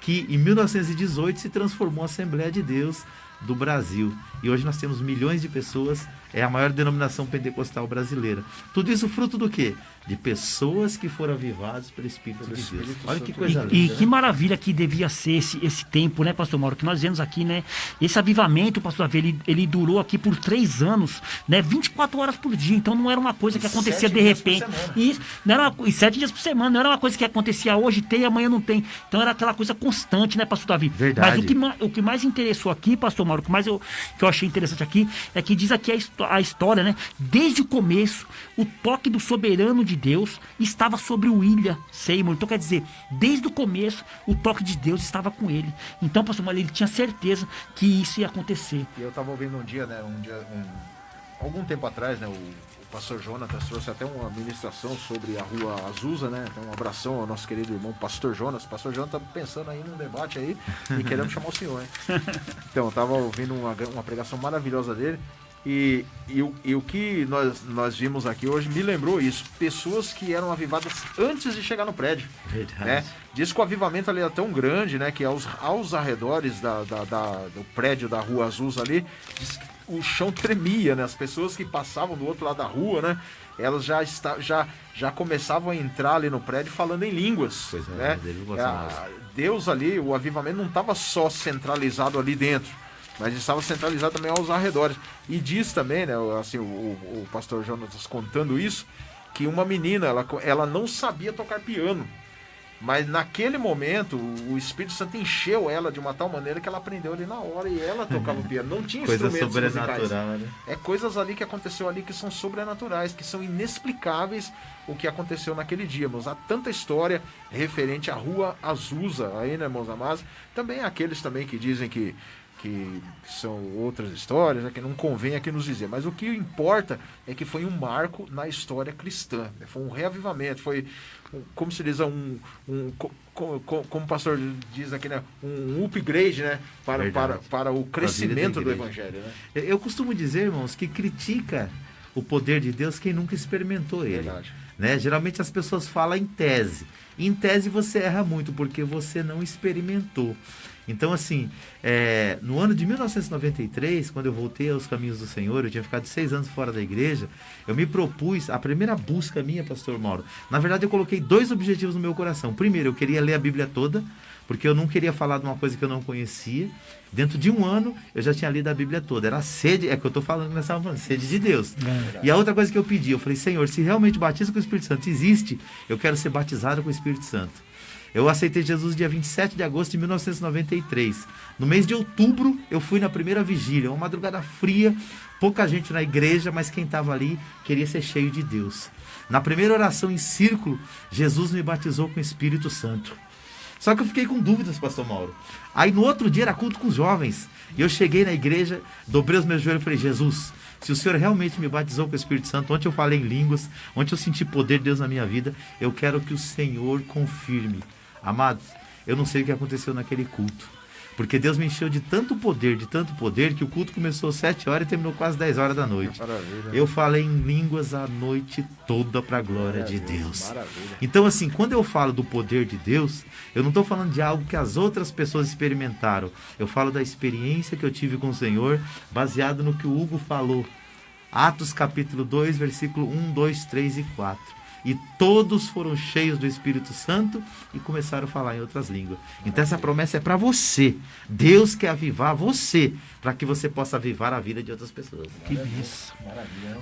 S5: que em 1918 se transformou em Assembleia de Deus do Brasil. E hoje nós temos milhões de pessoas, é a maior denominação pentecostal brasileira. Tudo isso fruto do quê? De pessoas que foram avivadas pelo Espírito de Deus. Olha que coisa linda.
S4: E que maravilha que devia ser esse tempo, né, pastor Mauro, que nós vemos aqui, né? Esse avivamento, pastor Davi, ele durou aqui por 3 anos, né? 24 horas por dia. Então não era uma coisa que acontecia de repente. E 7 dias por semana. Não era uma coisa que acontecia hoje, tem e amanhã não tem. Então era aquela coisa constante, né, pastor Davi?
S5: Verdade.
S4: Mas o que mais interessou aqui, pastor Mauro, que eu achei interessante aqui, é que diz aqui a história, né? Desde o começo, o toque do soberano de Deus estava sobre o William Seymour. Então quer dizer, desde o começo o toque de Deus estava com ele. Então, pastor Mauro, ele tinha certeza que isso ia acontecer.
S3: E eu estava ouvindo algum tempo atrás, né, o pastor Jonatas trouxe até uma ministração sobre a Rua Azusa, né? Então, um abração ao nosso querido irmão pastor Jonas. O pastor Jonas tá pensando aí num debate aí e querendo chamar o senhor, hein? Então, eu tava ouvindo uma pregação maravilhosa dele. E o que nós vimos aqui hoje me lembrou isso. Pessoas que eram avivadas antes de chegar no prédio.
S5: Verdade.
S3: Né? Diz que o avivamento ali é tão grande, né? Que aos arredores do prédio da Rua Azusa ali, diz que o chão tremia, né? As pessoas que passavam do outro lado da rua, né? Elas já começavam a entrar ali no prédio falando em línguas.
S5: Pois
S3: né? Deus ali, o avivamento não estava só centralizado ali dentro, mas estava centralizado também aos arredores. E diz também, né, assim, o pastor Jonas contando isso, que uma menina, ela não sabia tocar piano, mas naquele momento o Espírito Santo encheu ela de uma tal maneira que ela aprendeu ali na hora e ela tocava o piano. Não tinha
S5: coisa
S3: instrumentos
S5: sobrenatural,
S3: musicais.
S5: né?
S3: É coisas ali que aconteceu ali que são sobrenaturais, que são inexplicáveis o que aconteceu naquele dia, irmãos. Há tanta história referente à Rua Azusa aí, né, irmãos amados? Também há aqueles também que dizem que são outras histórias, né, que não convém aqui nos dizer. Mas o que importa é que foi um marco na história cristã. Né? Foi um reavivamento, foi, como se diz, como o pastor diz aqui, né, um upgrade, né, para o crescimento do Evangelho. Né?
S5: Eu costumo dizer, irmãos, que critica o poder de Deus quem nunca experimentou ele.
S3: Verdade.
S5: né? Geralmente as pessoas falam em tese. Em tese você erra muito, porque você não experimentou. Então, assim, no ano de 1993, quando eu voltei aos caminhos do Senhor, eu tinha ficado 6 anos fora da igreja, eu me propus, a primeira busca minha, pastor Mauro, na verdade eu coloquei 2 objetivos no meu coração. Primeiro, eu queria ler a Bíblia toda, porque eu não queria falar de uma coisa que eu não conhecia. Dentro de 1 ano, eu já tinha lido a Bíblia toda. Era sede, é que eu estou falando nessa falando, sede de Deus. E a outra coisa que eu pedi, eu falei, Senhor, se realmente o batismo com o Espírito Santo existe, eu quero ser batizado com o Espírito Santo. Eu aceitei Jesus dia 27 de agosto de 1993. No mês de outubro, eu fui na primeira vigília, uma madrugada fria, pouca gente na igreja, mas quem estava ali queria ser cheio de Deus. Na primeira oração em círculo, Jesus me batizou com o Espírito Santo. Só que eu fiquei com dúvidas, pastor Mauro. Aí no outro dia era culto com os jovens. E eu cheguei na igreja, dobrei os meus joelhos e falei, Jesus, se o Senhor realmente me batizou com o Espírito Santo, ontem eu falei em línguas, ontem eu senti poder de Deus na minha vida, eu quero que o Senhor confirme. Amados, eu não sei o que aconteceu naquele culto. Porque Deus me encheu de tanto poder, que o culto começou às 7 horas e terminou quase 10 horas da noite. Maravilha. Eu falei em línguas a noite toda para a glória de Deus. Maravilha. Então, assim, quando eu falo do poder de Deus, eu não estou falando de algo que as outras pessoas experimentaram. Eu falo da experiência que eu tive com o Senhor, baseado no que o Hugo falou. Atos capítulo 2, versículo 1, 2, 3 e 4. E todos foram cheios do Espírito Santo e começaram a falar em outras línguas. Então essa promessa é para você. Deus quer avivar você, para que você possa avivar a vida de outras pessoas.
S4: Que benção.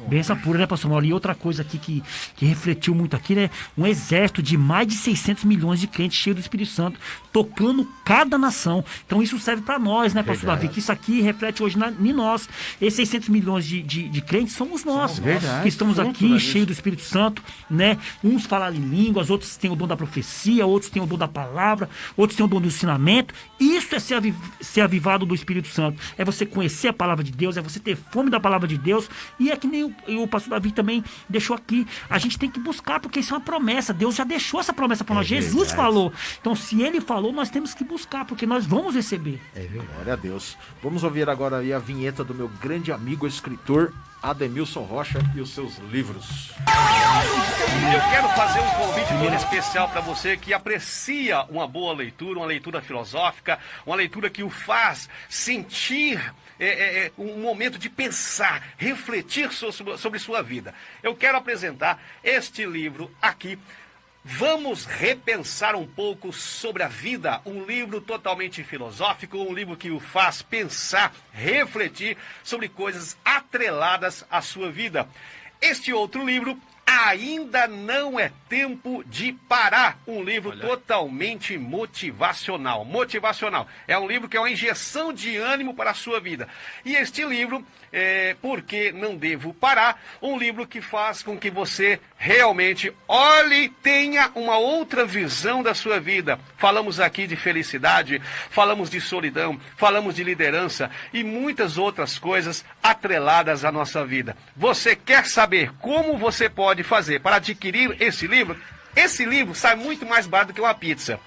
S4: Benção pura, né, pastor Mauro? E outra coisa aqui que refletiu muito aqui, né? Um exército de mais de 600 milhões de crentes cheios do Espírito Santo, tocando cada nação. Então isso serve para nós, né, pastor Davi? Que isso aqui reflete hoje em nós. Esses 600 milhões de crentes somos nós. Que estamos aqui cheios do Espírito Santo, né? Uns falam em línguas, outros têm o dom da profecia, outros têm o dom da palavra, outros têm o dom do ensinamento. Isso é ser avivado do Espírito Santo. É você conhecer a palavra de Deus, é você ter fome da palavra de Deus. E é que nem o pastor Davi também deixou aqui. A gente tem que buscar, porque isso é uma promessa. Deus já deixou essa promessa para nós. Jesus falou. Então, se ele falou, nós temos que buscar, porque nós vamos receber.
S3: É verdade. Glória a Deus. Vamos ouvir agora aí a vinheta do meu grande amigo escritor Ademilson Rocha e os seus livros.
S7: Eu quero fazer um convite todo especial para você que aprecia uma boa leitura, uma leitura filosófica, uma leitura que o faz sentir um momento de pensar, refletir sobre sua vida. Eu quero apresentar este livro aqui. Vamos repensar um pouco sobre a vida, um livro totalmente filosófico, um livro que o faz pensar, refletir sobre coisas atreladas à sua vida. Este outro livro, Ainda Não é Tempo de Parar, um livro totalmente motivacional. É um livro que é uma injeção de ânimo para a sua vida. E este livro, Por que Não Devo Parar, um livro que faz com que você realmente olhe e tenha uma outra visão da sua vida. Falamos aqui de felicidade, falamos de solidão, falamos de liderança e muitas outras coisas atreladas à nossa vida. Você quer saber como você pode fazer para adquirir esse livro? Esse livro sai muito mais barato do que uma pizza.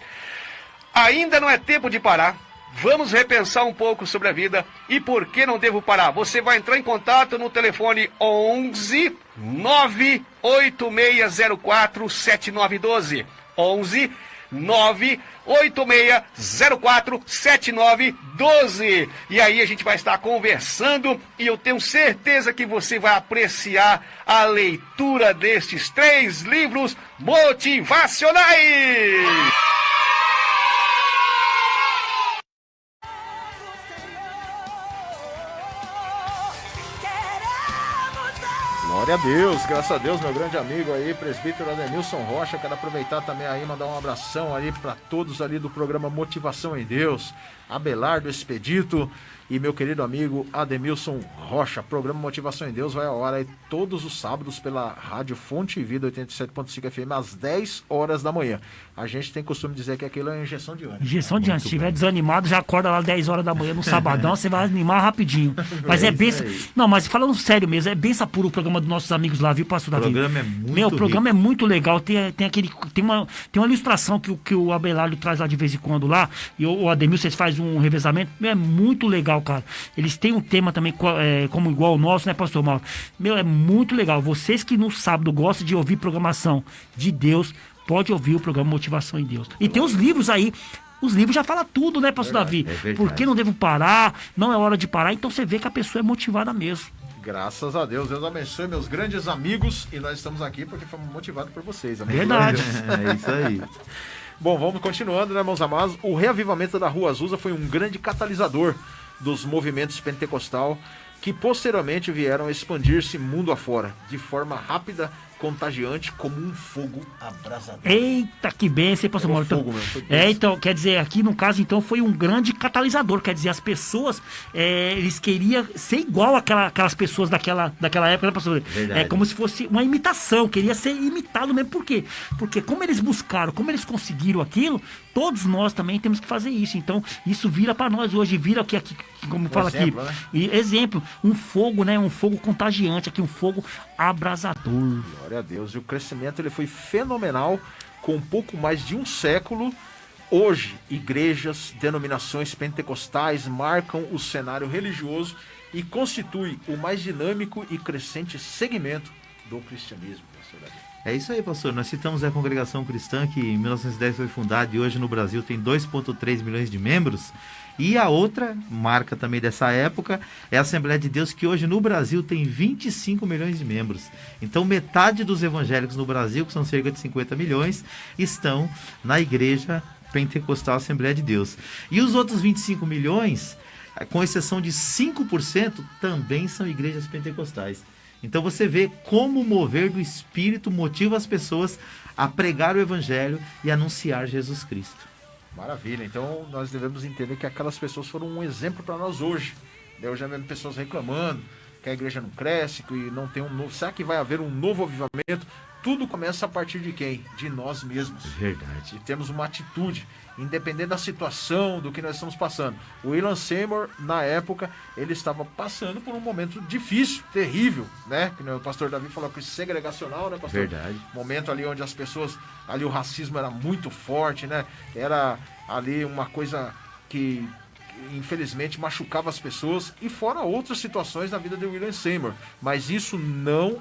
S7: Ainda não é tempo de parar. Vamos repensar um pouco sobre a vida e por que não devo parar. Você vai entrar em contato no telefone 11 98604 7912. 11 98604 7912. E aí a gente vai estar conversando e eu tenho certeza que você vai apreciar a leitura destes 3 livros motivacionais.
S3: Glória a Deus, graças a Deus, meu grande amigo aí, presbítero Ademilson Rocha. Quero aproveitar também aí, mandar um abração aí para todos ali do programa Motivação em Deus, Abelardo Expedito e meu querido amigo Ademilson Rocha. Programa Motivação em Deus vai ao ar aí todos os sábados pela Rádio Fonte e Vida 87.5 FM às 10 horas da manhã. A gente tem costume dizer que aquilo é injeção de ânimo. Injeção de ânimo. Se estiver desanimado, já acorda lá 10 horas da manhã no sabadão, você vai animar rapidinho. Mas é benção. Não, mas falando sério mesmo, é benção pura o programa do
S4: nossos amigos lá, viu, pastor Davi?
S5: O programa é muito
S4: o programa
S5: rico.
S4: é muito legal. Tem uma ilustração que o Abelardo traz lá de vez em quando lá, e o Ademir, vocês fazem um revezamento. É muito legal, cara. Eles têm um tema também como igual o nosso, né, pastor Mauro? É muito legal. Vocês que no sábado gostam de ouvir programação de Deus, pode ouvir o programa Motivação em Deus. E tem os livros aí. Os livros já falam tudo, né, pastor Davi?
S5: verdade.
S4: Por que não devo parar? Não é hora de parar. Então você vê que a pessoa é motivada mesmo.
S3: Graças a Deus. Deus abençoe meus grandes amigos. E nós estamos aqui porque fomos motivados por vocês. Amém?
S4: Verdade.
S5: É isso aí.
S3: Bom, vamos continuando, né, meus amados? O reavivamento da Rua Azusa foi um grande catalisador dos movimentos pentecostal que posteriormente vieram a expandir-se mundo afora, de forma rápida, contagiante, como um fogo abrasador.
S4: Eita, que bênção, pastor Mauro.
S3: fogo mesmo, foi
S4: Então, quer dizer, aqui no caso, então, foi um grande catalisador. Quer dizer, as pessoas, eles queriam ser igual aquelas pessoas daquela época, né, pastor?
S5: Verdade.
S4: É como se fosse uma imitação, queria ser imitado mesmo. Por quê? Porque como eles buscaram, como eles conseguiram aquilo, todos nós também temos que fazer isso. Então, isso vira para nós hoje, vira aqui como fala
S3: exemplo,
S4: aqui.
S3: né?
S4: E, exemplo, um fogo, né? Um fogo contagiante aqui, um fogo abrasador.
S3: Glória a Deus. E o crescimento ele foi fenomenal, com pouco mais de um século. Hoje, igrejas, denominações pentecostais marcam o cenário religioso e constitui o mais dinâmico e crescente segmento do cristianismo. Pastor Davi.
S5: É isso aí, pastor. Nós citamos a Congregação Cristã, que em 1910 foi fundada e hoje no Brasil tem 2,3 milhões de membros. E a outra marca também dessa época é a Assembleia de Deus, que hoje no Brasil tem 25 milhões de membros. Então metade dos evangélicos no Brasil, que são cerca de 50 milhões, estão na Igreja Pentecostal Assembleia de Deus. E os outros 25 milhões, com exceção de 5%, também são igrejas pentecostais. Então você vê como o mover do Espírito motiva as pessoas a pregar o Evangelho e anunciar Jesus Cristo.
S3: Maravilha. Então nós devemos entender que aquelas pessoas foram um exemplo para nós hoje. Eu já vejo pessoas reclamando que a igreja não cresce, que não tem um novo... Será que vai haver um novo avivamento? Tudo começa a partir de quem? De nós mesmos.
S5: Verdade.
S3: E temos uma atitude, independente da situação, do que nós estamos passando. O William Seymour, na época, ele estava passando por um momento difícil, terrível, né? Que o pastor Davi falou que segregacional, né, pastor?
S5: Verdade.
S3: Momento ali onde as pessoas, ali o racismo era muito forte, né? Era ali uma coisa que infelizmente machucava as pessoas, e fora outras situações na vida de William Seymour. Mas isso não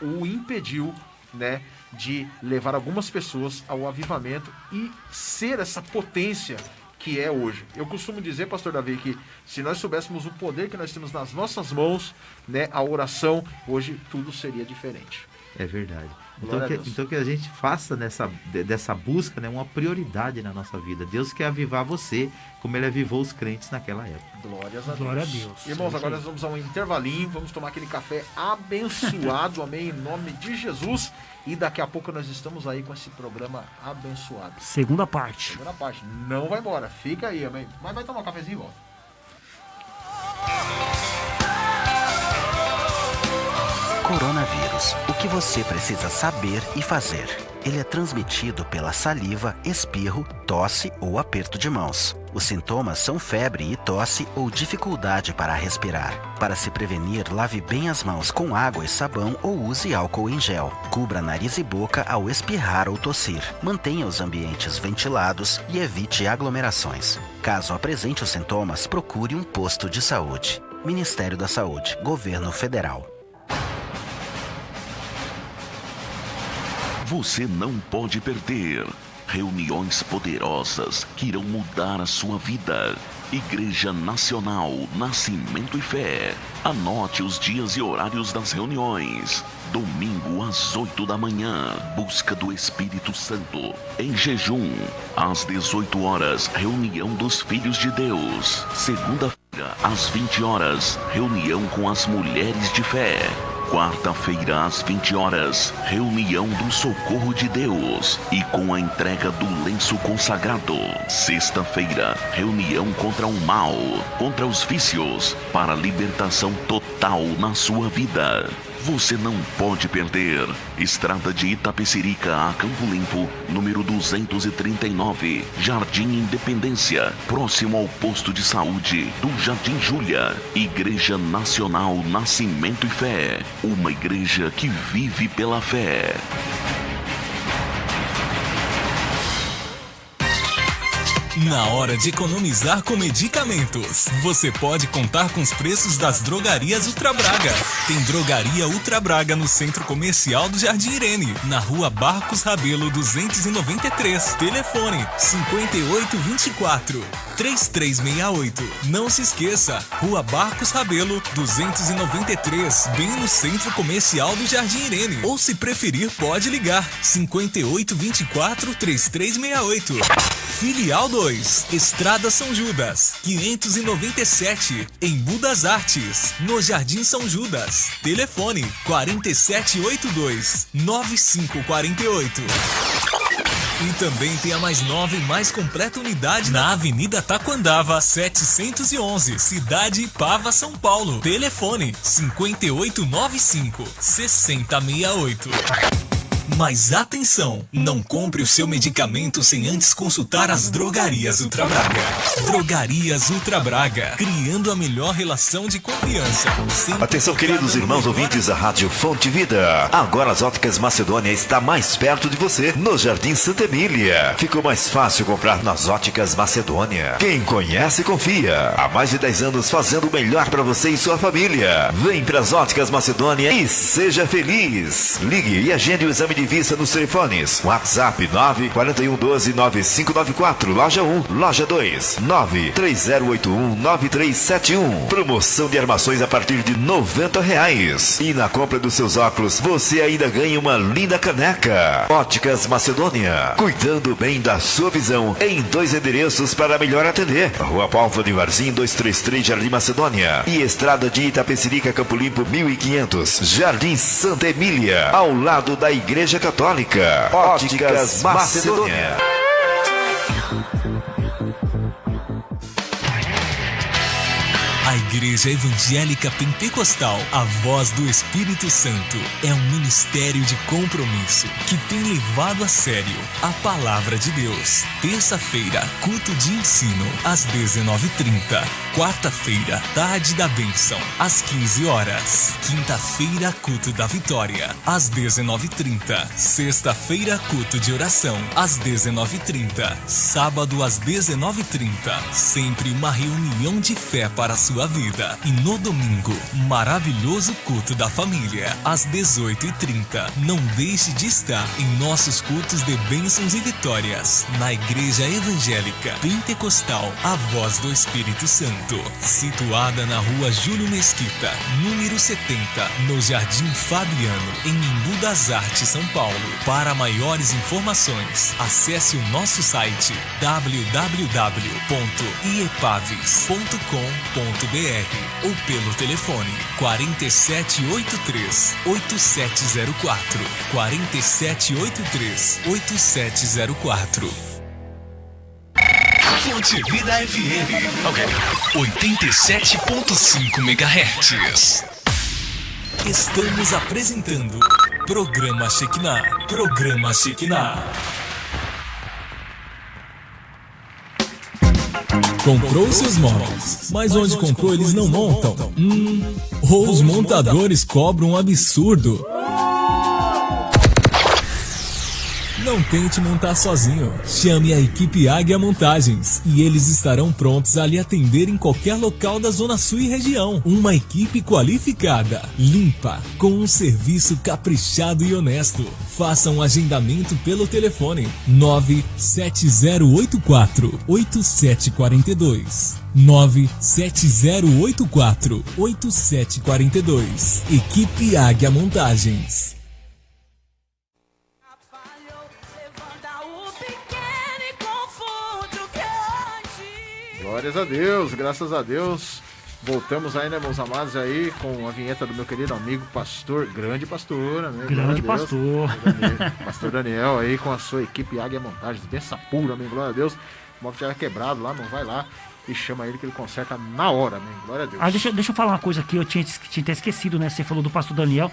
S3: o impediu, né, de levar algumas pessoas ao avivamento e ser essa potência que é hoje. Eu costumo dizer, pastor Davi, que se nós soubéssemos o poder que nós temos nas nossas mãos, né, a oração, hoje tudo seria diferente.
S5: É verdade.
S3: Glória a Deus.
S5: Então que a gente faça dessa busca, né, uma prioridade na nossa vida. Deus quer avivar você, como Ele avivou os crentes naquela época.
S4: Glória a Deus.
S3: Irmãos, agora nós vamos a um intervalinho, vamos tomar aquele café abençoado, amém, em nome de Jesus. E daqui a pouco nós estamos aí com esse programa abençoado.
S4: Segunda parte.
S3: Segunda parte, não vai embora, fica aí, amém. Mas vai tomar um cafezinho e volta.
S8: Coronavírus. O que você precisa saber e fazer? Ele é transmitido pela saliva, espirro, tosse ou aperto de mãos. Os sintomas são febre e tosse ou dificuldade para respirar. Para se prevenir, lave bem as mãos com água e sabão ou use álcool em gel. Cubra nariz e boca ao espirrar ou tossir. Mantenha os ambientes ventilados e evite aglomerações. Caso apresente os sintomas, procure um posto de saúde. Ministério da Saúde, Governo Federal.
S9: Você não pode perder reuniões poderosas que irão mudar a sua vida. Igreja Nacional Nascimento e Fé. Anote os dias e horários das reuniões. Domingo às 8 da manhã, busca do Espírito Santo. Em jejum, às 18 horas, reunião dos Filhos de Deus. Segunda-feira, às 20 horas, reunião com as Mulheres de Fé. Quarta-feira, às 20 horas, reunião do Socorro de Deus e com a entrega do lenço consagrado. Sexta-feira, reunião contra o mal, contra os vícios, para libertação total na sua vida. você não pode perder. Estrada de Itapecerica a Campo Limpo, número 239, Jardim Independência, próximo ao posto de saúde do Jardim Júlia. Igreja Nacional Nascimento e Fé, uma igreja que vive pela fé.
S1: Na hora de economizar com medicamentos, você pode contar com os preços das drogarias Ultra Braga. Tem Drogaria Ultra Braga no Centro Comercial do Jardim Irene, na Rua Barcos Rabelo 293. Telefone 5824-3368. Não se esqueça, Rua Barcos Rabelo 293, bem no Centro Comercial do Jardim Irene. Ou se preferir, pode ligar 5824-3368. Filial 2, Estrada São Judas, 597, em Budas Artes, no Jardim São Judas. Telefone 4782-9548. E também tem a mais nova e mais completa unidade na Avenida Taquandava, 711, Cidade Ipava, São Paulo. Telefone 5895-6068. Mas atenção, não compre o seu medicamento sem antes consultar as Drogarias Ultra Braga. Drogarias Ultra Braga, criando a melhor relação de confiança.
S10: Atenção, queridos irmãos ouvintes da Rádio Fonte Vida. Agora as Óticas Macedônia está mais perto de você, no Jardim Santa Emília. Ficou mais fácil comprar nas Óticas Macedônia. Quem conhece, confia. Há mais de 10 anos fazendo o melhor para você e sua família. Vem para as Óticas Macedônia e seja feliz. Ligue e agende o exame de vista nos telefones. WhatsApp 941129594, loja 1, loja 2, 930819371. Promoção de armações a partir de R$90. E na compra dos seus óculos, você ainda ganha uma linda caneca. Óticas Macedônia, cuidando bem da sua visão, em 2 endereços para melhor atender. Rua Pálvora de Varzim 233, Jardim Macedônia, e Estrada de Itapecerica, Campo Limpo 1500, Jardim Santa Emília, ao lado da Igreja Católica. Óticas Macedônia.
S1: A Igreja Evangélica Pentecostal, a Voz do Espírito Santo, é um ministério de compromisso que tem levado a sério a Palavra de Deus. Terça-feira, culto de ensino, às 19h30. Quarta-feira, tarde da bênção, às 15 horas. Quinta-feira, culto da vitória, às 19h30. Sexta-feira, culto de oração, às 19h30. Sábado, às 19h30. Sempre uma reunião de fé para a sua vida. E no domingo, maravilhoso culto da família, às 18h30. Não deixe de estar em nossos cultos de bênçãos e vitórias, na Igreja Evangélica Pentecostal, a Voz do Espírito Santo, situada na Rua Júlio Mesquita, número 70, no Jardim Fabiano, em Embu das Artes, São Paulo. Para maiores informações, acesse o nosso site www.iepaves.com.br ou pelo telefone 4783-8704, 4783-8704. Fonte Vida FM, 87.5 MHz. Estamos apresentando Programa Shekinah. Programa Shekinah. Comprou seus móveis, mas onde comprou eles não montam? Ou os montadores cobram um absurdo? Não tente montar sozinho. Chame a equipe Águia Montagens e eles estarão prontos a lhe atender em qualquer local da Zona Sul e região. Uma equipe qualificada, limpa, com um serviço caprichado e honesto. Faça um agendamento pelo telefone 97084-8742. 97084-8742. Equipe Águia Montagens.
S3: Glórias a Deus, graças a Deus. Voltamos aí, né, meus amados, aí com a vinheta do meu querido amigo pastor, grande pastor, né?
S4: Grande pastor.
S3: Pastor Daniel aí com a sua equipe Águia Montagens, benção pura, amém, glória a Deus. O móvel já é quebrado lá, não vai lá. e chama ele que ele conserta na hora, amém. Glória a Deus.
S4: Deixa eu falar uma coisa aqui, eu tinha até esquecido, né? Você falou do pastor Daniel.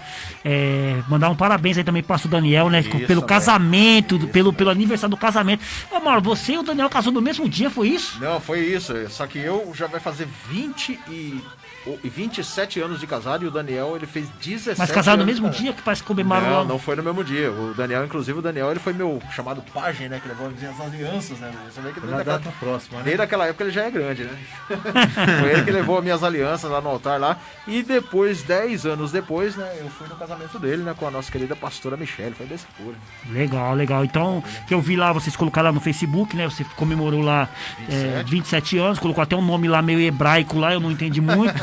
S4: Mandar um parabéns aí também pro pastor Daniel, né? Pelo casamento, pelo aniversário do casamento. Ô, Mauro, você e o Daniel casou no mesmo dia, foi isso?
S3: Não, foi isso. Só que eu já vai fazer 27 anos de casado e o Daniel, ele fez 17
S4: Mas casaram no
S3: anos,
S4: mesmo
S3: cara.
S4: dia que parece que comemoraram?
S3: Não foi no mesmo dia. O Daniel, inclusive, ele foi meu chamado pajem, né? Que levou as alianças, né? Você vê que
S5: Na data próxima, né?
S3: Desde aquela época ele já é grande, né? Foi ele que levou as minhas alianças lá no altar lá. E depois, 10 anos depois, né? Eu fui no casamento dele, né? Com a nossa querida pastora Michele. Foi desse puro.
S4: Legal. Então, que eu vi lá, vocês colocaram lá no Facebook, né? Você comemorou lá 27 anos, colocou até um nome lá meio hebraico lá, eu não entendi muito,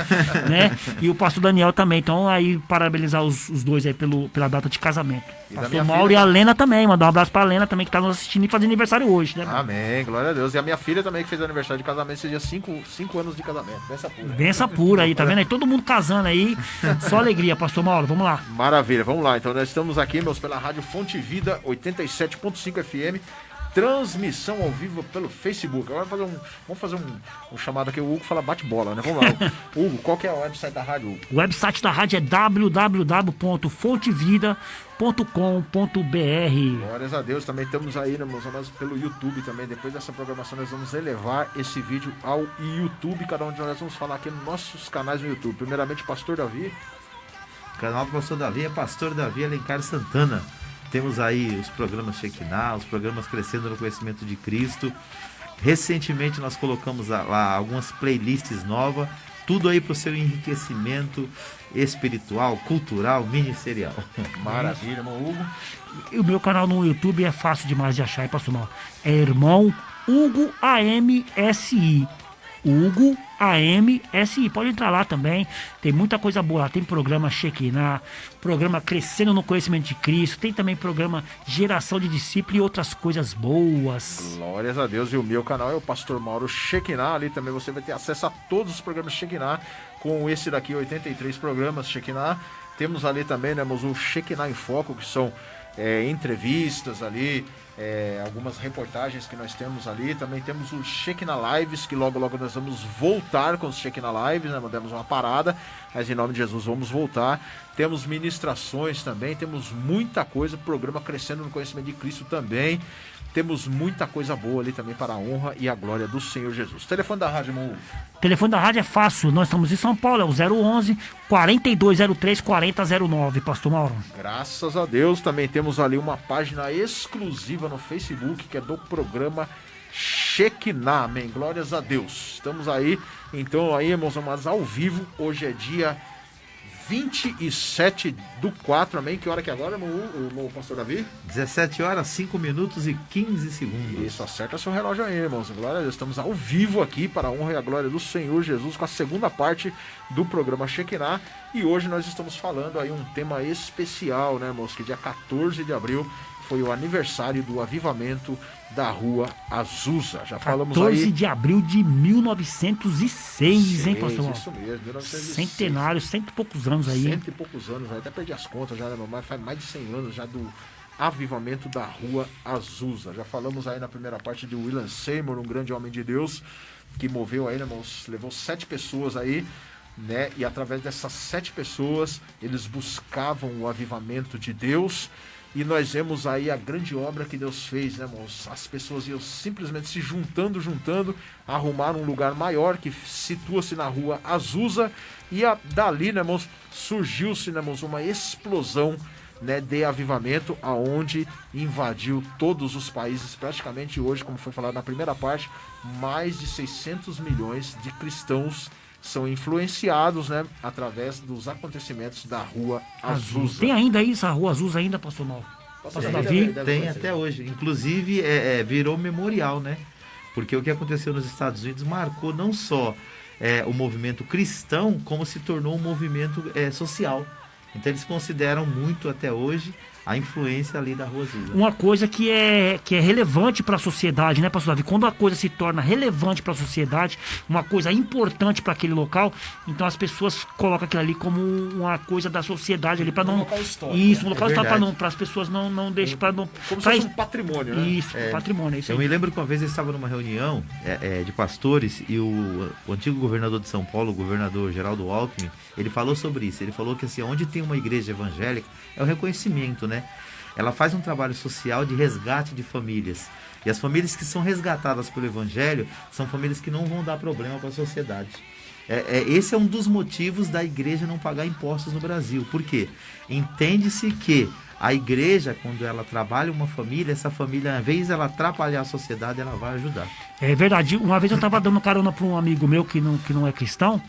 S4: né? E o pastor Daniel também. Então, aí, parabenizar os dois aí pela data de casamento. Pastor Mauro e a Lena também. Mandar um abraço pra Lena também, que tá nos assistindo e fazendo aniversário hoje, né?
S3: Amém, glória a Deus. E a minha filha também, que fez aniversário de casamento esse dia, 5 anos de casamento.
S4: Benção pura aí, tá vendo aí? Todo mundo casando aí. Só alegria, pastor Mauro. Vamos lá.
S3: Maravilha, vamos lá. Então, nós estamos aqui, meus, pela Rádio Fonte Vida 87.5 FM. Transmissão ao vivo pelo Facebook. Agora vamos fazer um chamado aqui. O Hugo fala bate-bola, né? Vamos lá. Hugo, qual que é o website da rádio, Hugo?
S4: O website da rádio é www.fontevida.com.br.
S3: Glórias a Deus. Também estamos aí, né, meus amados, pelo YouTube também. Depois dessa programação, nós vamos elevar esse vídeo ao YouTube. Cada um de nós vamos falar aqui nos nossos canais no YouTube. Primeiramente, Pastor Davi.
S5: O canal do Pastor Davi é Pastor Davi Alencar Santana. Temos aí os programas Shekinah, os programas Crescendo no Conhecimento de Cristo. Recentemente nós colocamos lá algumas playlists novas, tudo aí para o seu enriquecimento espiritual, cultural, ministerial.
S3: Maravilha, irmão Hugo.
S4: E o meu canal no YouTube é fácil demais de achar, hein, pastor Mauro? É irmão Hugo AMSI. Hugo AMSI, pode entrar lá também, tem muita coisa boa lá, tem programa Shekinah, programa Crescendo no Conhecimento de Cristo, tem também programa Geração de Discípulo e outras coisas boas.
S3: Glórias a Deus. E o meu canal é o Pastor Mauro Shekinah, ali também você vai ter acesso a todos os programas Shekinah, com esse daqui 83 programas Shekinah. Temos ali também, né, o Shekinah em Foco, que são entrevistas ali, algumas reportagens que nós temos ali. Também temos o Shekinah Lives, que logo nós vamos voltar com os Shekinah Lives, né? Demos uma parada, mas em nome de Jesus vamos voltar. Temos ministrações também, temos muita coisa, programa Crescendo no Conhecimento de Cristo também. Temos muita coisa boa ali também para a honra e a glória do Senhor Jesus. Telefone da rádio, irmão.
S4: O telefone da rádio é fácil, nós estamos em São Paulo, é o 011-4203-4009, pastor Mauro.
S3: Graças a Deus, também temos ali uma página exclusiva no Facebook, que é do programa Shekinah, amém, glórias a Deus. Estamos aí, então aí, irmãos amados, ao vivo, hoje é dia 27/4, amém, que hora que é agora, meu pastor Davi?
S5: 17 horas, 5 minutos e 15 segundos.
S3: Isso, acerta seu relógio aí, irmãos, glória a Deus, estamos ao vivo aqui para a honra e a glória do Senhor Jesus, com a segunda parte do programa Shekinah, e hoje nós estamos falando aí um tema especial, né, irmãos, que dia 14 de abril foi o aniversário do avivamento da Rua Azusa. Já falamos
S4: 14
S3: aí...
S4: de abril de 1906, hein, pastor Mauro?
S3: Isso mesmo, 1906.
S4: Centenário, cento e poucos anos aí.
S3: Cento e poucos anos, até perdi as contas já, né, mas faz mais de 100 anos já do avivamento da Rua Azusa. Já falamos aí na primeira parte de William Seymour, um grande homem de Deus, que moveu aí, né, irmãos, levou 7 pessoas aí, né, e através dessas 7 pessoas, eles buscavam o avivamento de Deus. E nós vemos aí a grande obra que Deus fez, né, irmãos? As pessoas iam simplesmente se juntando, arrumaram um lugar maior que situa-se na Rua Azusa. E dali, né, irmãos, surgiu-se, né, irmãos, uma explosão, né, de avivamento, aonde invadiu todos os países. Praticamente hoje, como foi falado na primeira parte, mais de 600 milhões de cristãos são influenciados, né, através dos acontecimentos da Rua Azusa.
S4: Tem ainda isso, a Rua Azusa ainda, pastor Mauro?
S5: Pastor Davi? Tem até hoje. Inclusive, virou memorial, né? Porque o que aconteceu nos Estados Unidos marcou não só o movimento cristão, como se tornou um movimento social. Então, eles consideram muito até hoje a influência ali da Rua Azusa.
S4: Uma coisa que é relevante para a sociedade, né, pastor Davi? Quando a coisa se torna relevante para a sociedade, uma coisa importante para aquele local, então as pessoas colocam aquilo ali como uma coisa da sociedade ali para não.
S3: local histórico.
S4: Isso, um local histórico para as pessoas não deixem para não.
S3: Como se fosse um patrimônio, né?
S4: Isso, patrimônio, é isso
S5: Eu
S4: aí.
S5: me lembro que uma vez eu estava numa reunião de pastores e o antigo governador de São Paulo, o governador Geraldo Alckmin, ele falou sobre isso. Ele falou que assim, onde tem uma igreja evangélica é o reconhecimento, né? Ela faz um trabalho social de resgate de famílias. E as famílias que são resgatadas pelo evangelho são famílias que não vão dar problema para a sociedade. Esse é um dos motivos da igreja não pagar impostos no Brasil. Por quê? Entende-se que a igreja, quando ela trabalha uma família, essa família, ao invés de ela atrapalhar a sociedade, ela vai ajudar.
S4: É verdade. Uma vez eu estava dando carona para um amigo meu que não é cristão,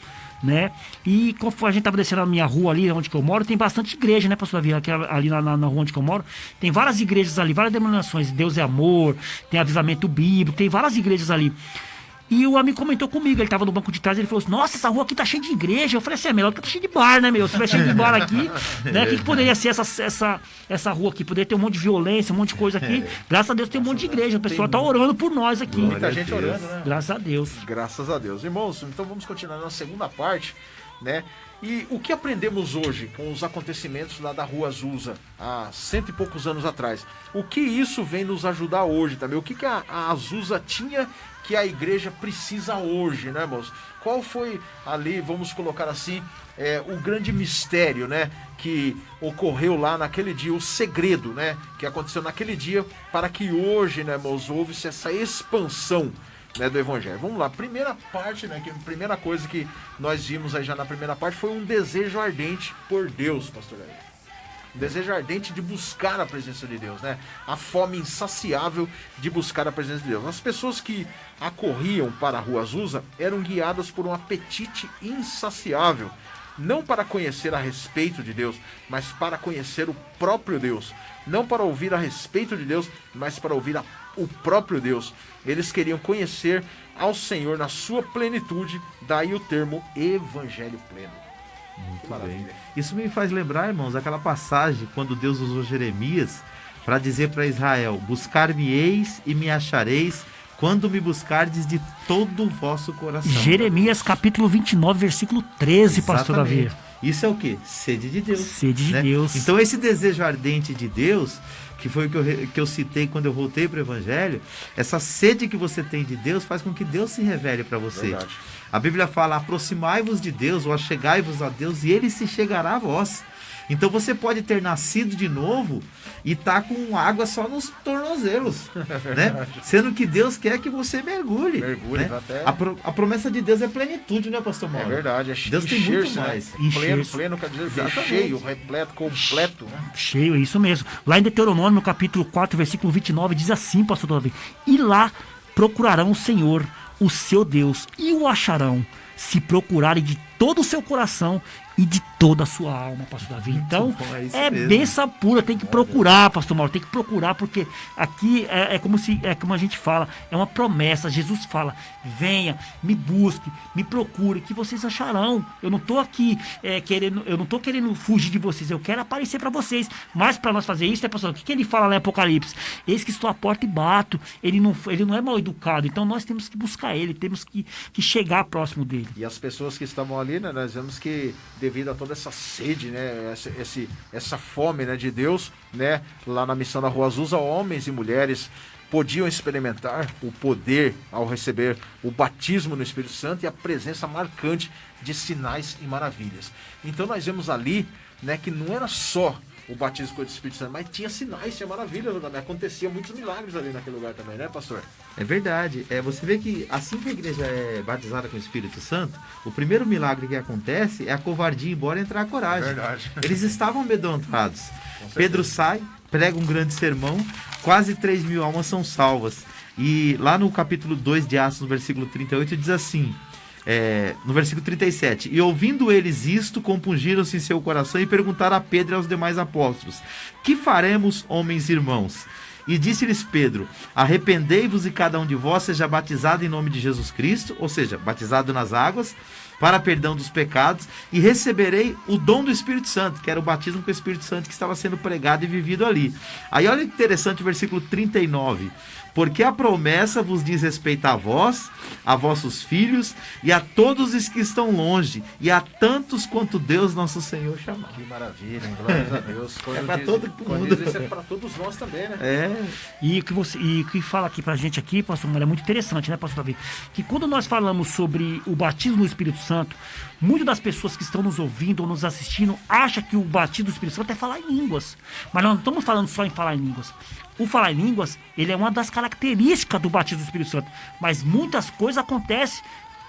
S4: né? E a gente tava descendo a minha rua ali, onde que eu moro, tem bastante igreja, né, pastor Davi? Ali na rua onde que eu moro, tem várias igrejas ali, várias denominações, Deus é Amor, tem Avivamento Bíblico, tem várias igrejas ali. E o amigo comentou comigo, ele tava no banco de trás, ele falou assim, nossa, essa rua aqui tá cheia de igreja. Eu falei assim, é melhor que tá cheia de bar, né, meu? Se tiver cheio de bar aqui, né? O que poderia ser essa rua aqui? Poderia ter um monte de violência, um monte de coisa aqui. Graças a Deus tem um monte de igreja, o pessoal tá orando por nós aqui.
S3: Muita gente orando, né?
S4: Graças a Deus.
S3: Graças a Deus. Irmãos, então vamos continuar na segunda parte, né? E o que aprendemos hoje com os acontecimentos lá da Rua Azusa, há 100 e poucos anos atrás? O que isso vem nos ajudar hoje também? O que a Azusa tinha que a igreja precisa hoje, né, irmãos? Qual foi ali, vamos colocar assim, o grande mistério, né, que ocorreu lá naquele dia, o segredo, né, que aconteceu naquele dia, para que hoje, né, irmãos, houve-se essa expansão, né, do evangelho. Vamos lá, primeira parte, né, que a primeira coisa que nós vimos aí já na primeira parte foi um desejo ardente por Deus, pastor Davi. Um desejo ardente de buscar a presença de Deus, né? A fome insaciável de buscar a presença de Deus. As pessoas que acorriam para a Rua Azusa eram guiadas por um apetite insaciável, não para conhecer a respeito de Deus, mas para conhecer o próprio Deus. Não para ouvir a respeito de Deus, mas para ouvir o próprio Deus. Eles queriam conhecer ao Senhor na sua plenitude, daí o termo evangelho pleno.
S5: Muito bem. Isso me faz lembrar, irmãos, aquela passagem quando Deus usou Jeremias para dizer para Israel: buscar-me-eis e me achareis quando me buscardes de todo o vosso coração.
S4: Jeremias capítulo 29, versículo 13, pastor Davi.
S5: Isso é o quê? Sede de Deus.
S4: Sede de Deus.
S5: Então esse desejo ardente de Deus, que foi o que eu citei quando eu voltei para o Evangelho, essa sede que você tem de Deus faz com que Deus se revele para você.
S3: Verdade.
S5: A Bíblia fala, aproximai-vos de Deus, ou achegai-vos a Deus, e Ele se chegará a vós. Então você pode ter nascido de novo e tá com água só nos tornozelos, né? Sendo que Deus quer que você mergulhe.
S3: Mergulhe,
S5: né?
S3: até...
S5: A promessa de Deus é plenitude, né, pastor Mauro?
S3: É verdade,
S5: Deus tem muito mais.
S3: Né? Pleno quer dizer cheio, repleto, completo. Né?
S4: Cheio, é isso mesmo. Lá em Deuteronômio, capítulo 4, versículo 29, diz assim, pastor Davi: e lá procurarão o Senhor, o seu Deus, e o acharão, se procurarem de todo o seu coração e de toda a sua alma, pastor Davi. Então, é bênção pura, tem que procurar, pastor Mauro, tem que procurar, porque aqui é como a gente fala, é uma promessa. Jesus fala: venha, me busque, me procure, que vocês acharão. Eu não tô aqui querendo fugir de vocês, eu quero aparecer para vocês. Mas para nós fazer isso, né, pastor, o que ele fala lá em Apocalipse? Eis que estou à porta e bato. Ele não é mal educado, então nós temos que buscar ele, temos que chegar próximo dele.
S3: E as pessoas que estavam ali, né, nós vemos que devido a toda essa sede, né, essa fome, né, de Deus, né, lá na missão da Rua Azusa, homens e mulheres podiam experimentar o poder ao receber o batismo no Espírito Santo e a presença marcante de sinais e maravilhas. Então nós vemos ali, né, que não era só o batismo com o Espírito Santo, mas tinha sinais, tinha maravilhas também. Acontecia muitos milagres ali naquele lugar também, né, pastor?
S5: É verdade. Você vê que assim que a igreja é batizada com o Espírito Santo, o primeiro milagre que acontece é a covardia ir embora e entrar a coragem.
S3: É verdade.
S5: Eles estavam amedrontados. Pedro sai, prega um grande sermão, quase 3.000 almas são salvas. E lá no capítulo 2 de Atos, no versículo 38, diz assim... no versículo 37, e ouvindo eles isto, compungiram-se em seu coração e perguntaram a Pedro e aos demais apóstolos: que faremos, homens e irmãos? E disse-lhes Pedro: arrependei-vos e cada um de vós seja batizado em nome de Jesus Cristo, ou seja, batizado nas águas, para perdão dos pecados e receberei o dom do Espírito Santo, que era o batismo com o Espírito Santo que estava sendo pregado e vivido ali. Aí olha que interessante o versículo 39. Porque a promessa vos diz respeito a vós, a vossos filhos e a todos os que estão longe, e a tantos quanto Deus nosso Senhor chamar.
S3: Que maravilha, hein? Glórias a Deus.
S5: É para todo mundo.
S3: Isso é para todos nós também, né?
S5: É.
S4: E o que fala aqui pra gente aqui, pastor Mário, é muito interessante, né, pastor Davi? Que quando nós falamos sobre o batismo no Espírito Santo, muitas das pessoas que estão nos ouvindo ou nos assistindo acham que o batismo do Espírito Santo é falar em línguas. Mas nós não estamos falando só em falar em línguas. O falar em línguas, ele é uma das características do batismo do Espírito Santo. Mas muitas coisas acontecem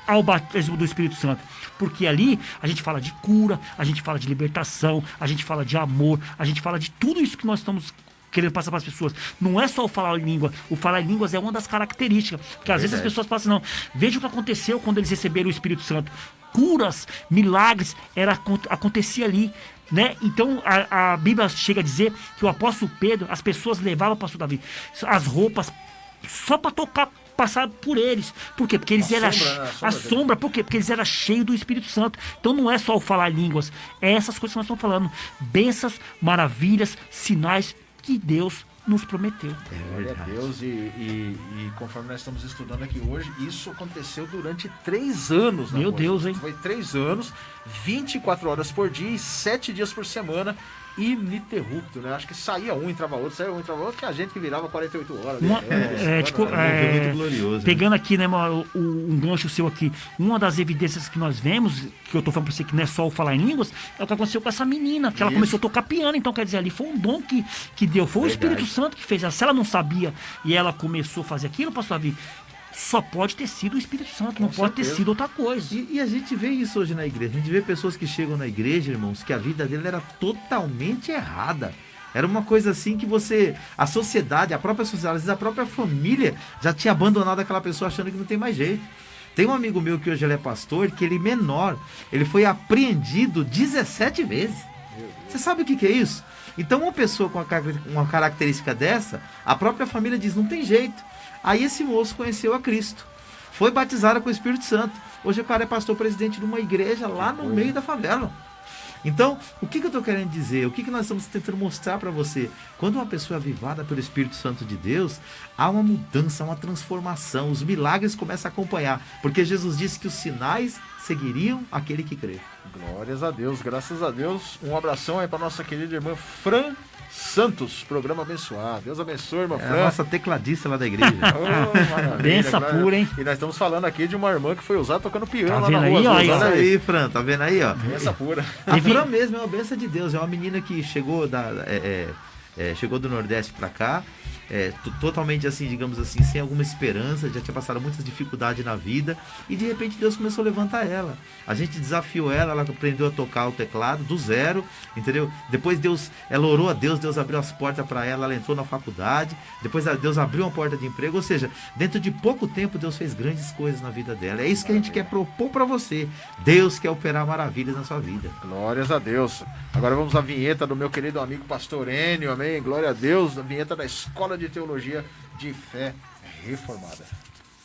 S4: ao batismo do Espírito Santo. Porque ali a gente fala de cura, a gente fala de libertação, a gente fala de amor, a gente fala de tudo isso que nós estamos querendo passar para as pessoas. Não é só o falar em língua. O falar em línguas é uma das características. Porque às vezes as pessoas passam, não. Veja o que aconteceu quando eles receberam o Espírito Santo. Curas, milagres, acontecia ali. Né? Então a Bíblia chega a dizer que o apóstolo Pedro, as pessoas levavam para o pastor Davi as roupas só para tocar, passar por eles. Por quê? Porque eles eram a sombra, por quê? Porque eles eram cheios do Espírito Santo. Então não é só o falar línguas, é essas coisas que nós estamos falando, bênçãos, maravilhas, sinais que Deus nos prometeu.
S3: Glória a Deus, e conforme nós estamos estudando aqui hoje, isso aconteceu durante 3 anos.
S4: Meu Deus, hein?
S3: Foi 3 anos, 24 horas por dia e 7 dias por semana, ininterrupto, né? Acho que saía um, entrava outro, saía um, entrava outro, que a gente que virava 48 horas.
S5: Muito glorioso.
S4: Pegando aqui, né, um gancho seu aqui, uma das evidências que nós vemos, que eu tô falando pra você que não é só o falar em línguas, é o que aconteceu com essa menina, que ela começou a tocar piano. Então, quer dizer, ali foi um dom que deu, foi o Espírito Santo que fez ela. Se ela não sabia e ela começou a fazer aquilo, pastor Davi, só pode ter sido o Espírito Santo, não pode ter sido outra coisa.
S5: E a gente vê isso hoje na igreja. A gente vê pessoas que chegam na igreja, irmãos, que a vida dele era totalmente errada. Era uma coisa assim que a sociedade, a própria sociedade, às vezes a própria família já tinha abandonado aquela pessoa achando que não tem mais jeito. Tem um amigo meu que hoje ele é pastor, que ele menor, ele foi apreendido 17 vezes. Você sabe o que é isso? Então uma pessoa com uma característica dessa, a própria família diz, não tem jeito. Aí esse moço conheceu a Cristo, foi batizado com o Espírito Santo. Hoje o cara é pastor presidente de uma igreja lá no meio da favela. Então, o que eu estou querendo dizer? O que nós estamos tentando mostrar para você? Quando uma pessoa é avivada pelo Espírito Santo de Deus, há uma mudança, uma transformação. Os milagres começam a acompanhar. Porque Jesus disse que os sinais seguiriam aquele que crê.
S3: Glórias a Deus, graças a Deus. Um abração aí para nossa querida irmã Fran Santos, programa abençoado. Deus abençoe, irmã Fran.
S5: É a nossa tecladista lá da igreja.
S4: Benção pura, hein?
S3: E nós estamos falando aqui de uma irmã que foi usada tocando piano
S4: tá
S3: lá na rua.
S5: Olha aí, Fran, tá vendo aí, ó?
S3: Benção pura.
S5: A Fran mesmo é uma benção de Deus. É uma menina que chegou chegou do Nordeste pra cá, totalmente assim, digamos assim, sem alguma esperança, já tinha passado muitas dificuldades na vida, e de repente Deus começou a levantar ela. A gente desafiou ela aprendeu a tocar o teclado do zero, entendeu? Depois ela orou a Deus, Deus abriu as portas para ela entrou na faculdade, depois Deus abriu uma porta de emprego, ou seja, dentro de pouco tempo Deus fez grandes coisas na vida dela. É isso que a gente quer propor para você. Deus quer operar maravilhas na sua vida.
S3: Glórias a Deus. Agora vamos à vinheta do meu querido amigo pastor Enio, amém? Glória a Deus, a vinheta da Escola de Teologia de Fé Reformada.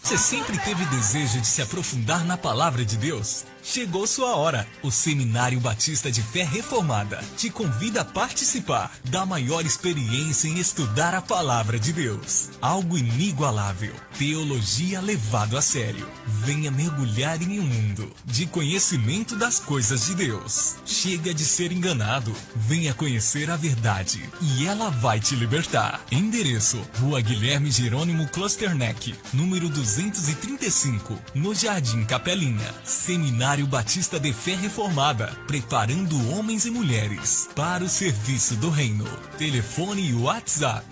S1: Você sempre teve desejo de se aprofundar na palavra de Deus? Chegou sua hora. O Seminário Batista de Fé Reformada te convida a participar da maior experiência em estudar a palavra de Deus. Algo inigualável. Teologia levado a sério. Venha mergulhar em um mundo de conhecimento das coisas de Deus. Chega de ser enganado. Venha conhecer a verdade e ela vai te libertar. Endereço: Rua Guilherme Jerônimo Klosterneck, número 235, no Jardim Capelinha. Seminário Batista de Fé Reformada, preparando homens e mulheres para o serviço do reino. Telefone e WhatsApp: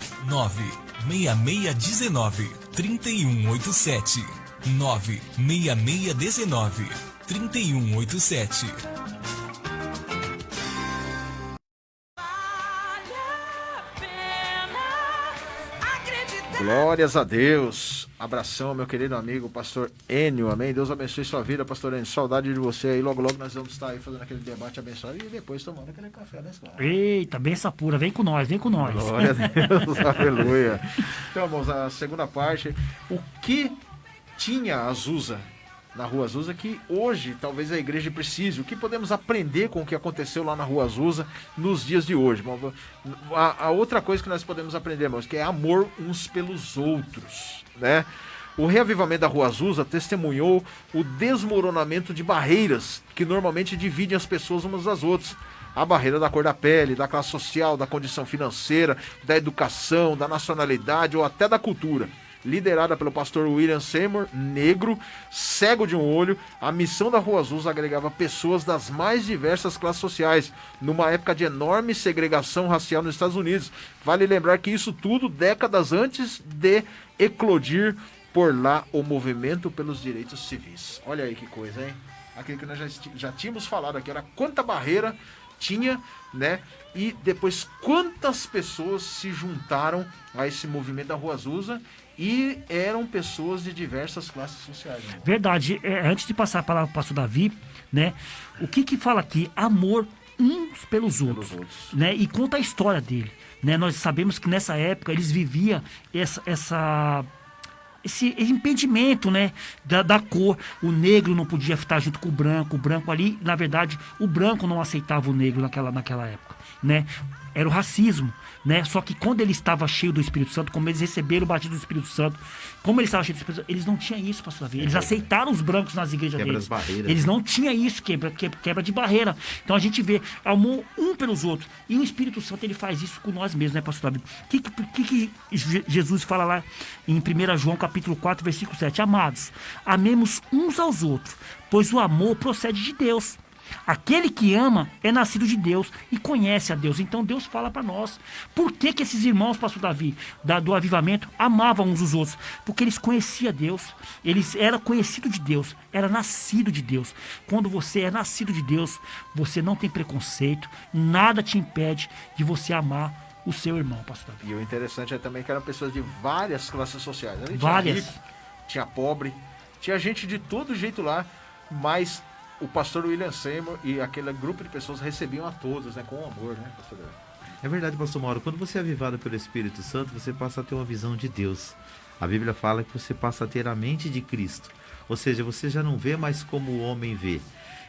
S1: 96619-3187. 96619-3187.
S3: Glórias a Deus. Abração, meu querido amigo, pastor Enio, amém? Deus abençoe sua vida, pastor Enio. Saudade de você aí. Logo, logo nós vamos estar aí fazendo aquele debate abençoado e depois tomando aquele café na escola.
S4: Eita, benção pura. Vem com nós, vem com nós.
S3: Glória a Deus, aleluia. Então, vamos à segunda parte. O que tinha Azusa na Rua Azusa que hoje talvez a igreja precise. O que podemos aprender com o que aconteceu lá na Rua Azusa nos dias de hoje? A outra coisa que nós podemos aprender, irmãos, que é amor uns pelos outros, né? O reavivamento da Rua Azusa testemunhou o desmoronamento de barreiras que normalmente dividem as pessoas umas das outras. A barreira da cor da pele, da classe social, da condição financeira, da educação, da nacionalidade ou até da cultura. Liderada pelo pastor William Seymour, negro, cego de um olho, a missão da Rua Azusa agregava pessoas das mais diversas classes sociais, numa época de enorme segregação racial nos Estados Unidos. Vale lembrar que isso tudo décadas antes de eclodir por lá o movimento pelos direitos civis. Olha aí que coisa, hein? Aquilo que nós já tínhamos falado aqui, era quanta barreira tinha, né? E depois quantas pessoas se juntaram a esse movimento da Rua Azusa e eram pessoas de diversas classes sociais. Né?
S4: Verdade. Antes de passar a palavra para o pastor Davi, né? O que fala aqui? Amor uns pelos outros. Né? E conta a história dele. Né? Nós sabemos que nessa época eles viviam esse impedimento, né, da cor. O negro não podia estar junto com o branco ali, na verdade, o branco não aceitava o negro naquela época, né? Era o racismo, né? Só que quando ele estava cheio do Espírito Santo, como eles receberam o batismo do Espírito Santo, como eles estavam cheios do Espírito Santo, eles não tinham isso, pastor Davi. Eles aceitaram os brancos nas igrejas deles. Eles não tinham isso, quebra de barreira. Então a gente vê amor um pelos outros. E o Espírito Santo, ele faz isso com nós mesmos, né, pastor Davi? O que Jesus fala lá em 1 João capítulo 4, versículo 7? Amados, amemos uns aos outros, pois o amor procede de Deus. Aquele que ama é nascido de Deus e conhece a Deus. Então Deus fala para nós. Por que esses irmãos, pastor Davi, do avivamento, amavam uns os outros? Porque eles conheciam Deus. Eles eram conhecidos de Deus. Era nascido de Deus. Quando você é nascido de Deus, você não tem preconceito. Nada te impede de você amar o seu irmão, pastor Davi.
S3: E o interessante é também que eram pessoas de várias classes sociais.
S4: Várias.
S3: Tinha rico, tinha pobre, tinha gente de todo jeito lá, mas o pastor William Seymour e aquele grupo de pessoas recebiam a todos, né, com amor, né, pastor?
S5: É verdade, pastor Mauro. Quando você é avivado pelo Espírito Santo, você passa a ter uma visão de Deus. A Bíblia fala que você passa a ter a mente de Cristo. Ou seja, você já não vê mais como o homem vê.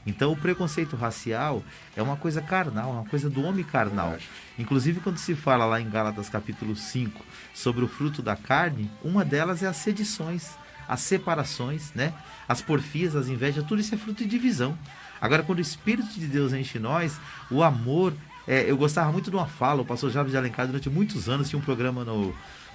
S5: Então, o preconceito racial é uma coisa carnal, uma coisa do homem carnal. Inclusive, quando se fala lá em Gálatas capítulo 5 sobre o fruto da carne, uma delas é as sedições, as separações, né? As porfias, as invejas, tudo isso é fruto de divisão. Agora, quando o Espírito de Deus enche nós, o amor... eu gostava muito de uma fala, o pastor Jabes de Alencar, durante muitos anos, tinha um programa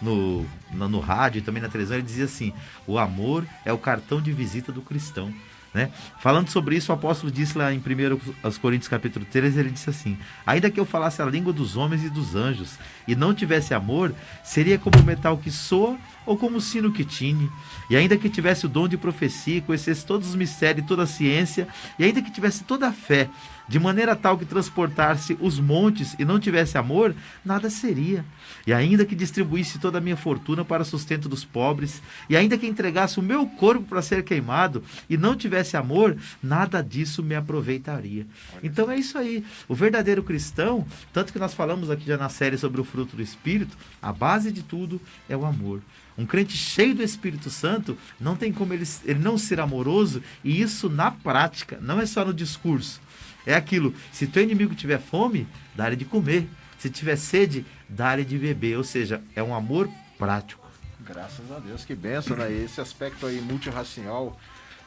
S5: no rádio e também na televisão, ele dizia assim: o amor é o cartão de visita do cristão. Né? Falando sobre isso, o apóstolo disse lá em 1 Coríntios capítulo 13, ele disse assim: ainda que eu falasse a língua dos homens e dos anjos e não tivesse amor, seria como o metal que soa ou como o sino que tine. E ainda que tivesse o dom de profecia, conhecesse todos os mistérios e toda a ciência, e ainda que tivesse toda a fé, de maneira tal que transportasse os montes e não tivesse amor, nada seria. E ainda que distribuísse toda a minha fortuna para o sustento dos pobres, e ainda que entregasse o meu corpo para ser queimado e não tivesse amor, nada disso me aproveitaria. Então é isso aí. O verdadeiro cristão, tanto que nós falamos aqui já na série sobre o fruto do Espírito, a base de tudo é o amor. Um crente cheio do Espírito Santo não tem como ele não ser amoroso, e isso na prática, não é só no discurso. É aquilo: se teu inimigo tiver fome, dá-lhe de comer. Se tiver sede, dá-lhe de beber. Ou seja, é um amor prático.
S3: Graças a Deus, que benção, né? Esse aspecto aí multirracial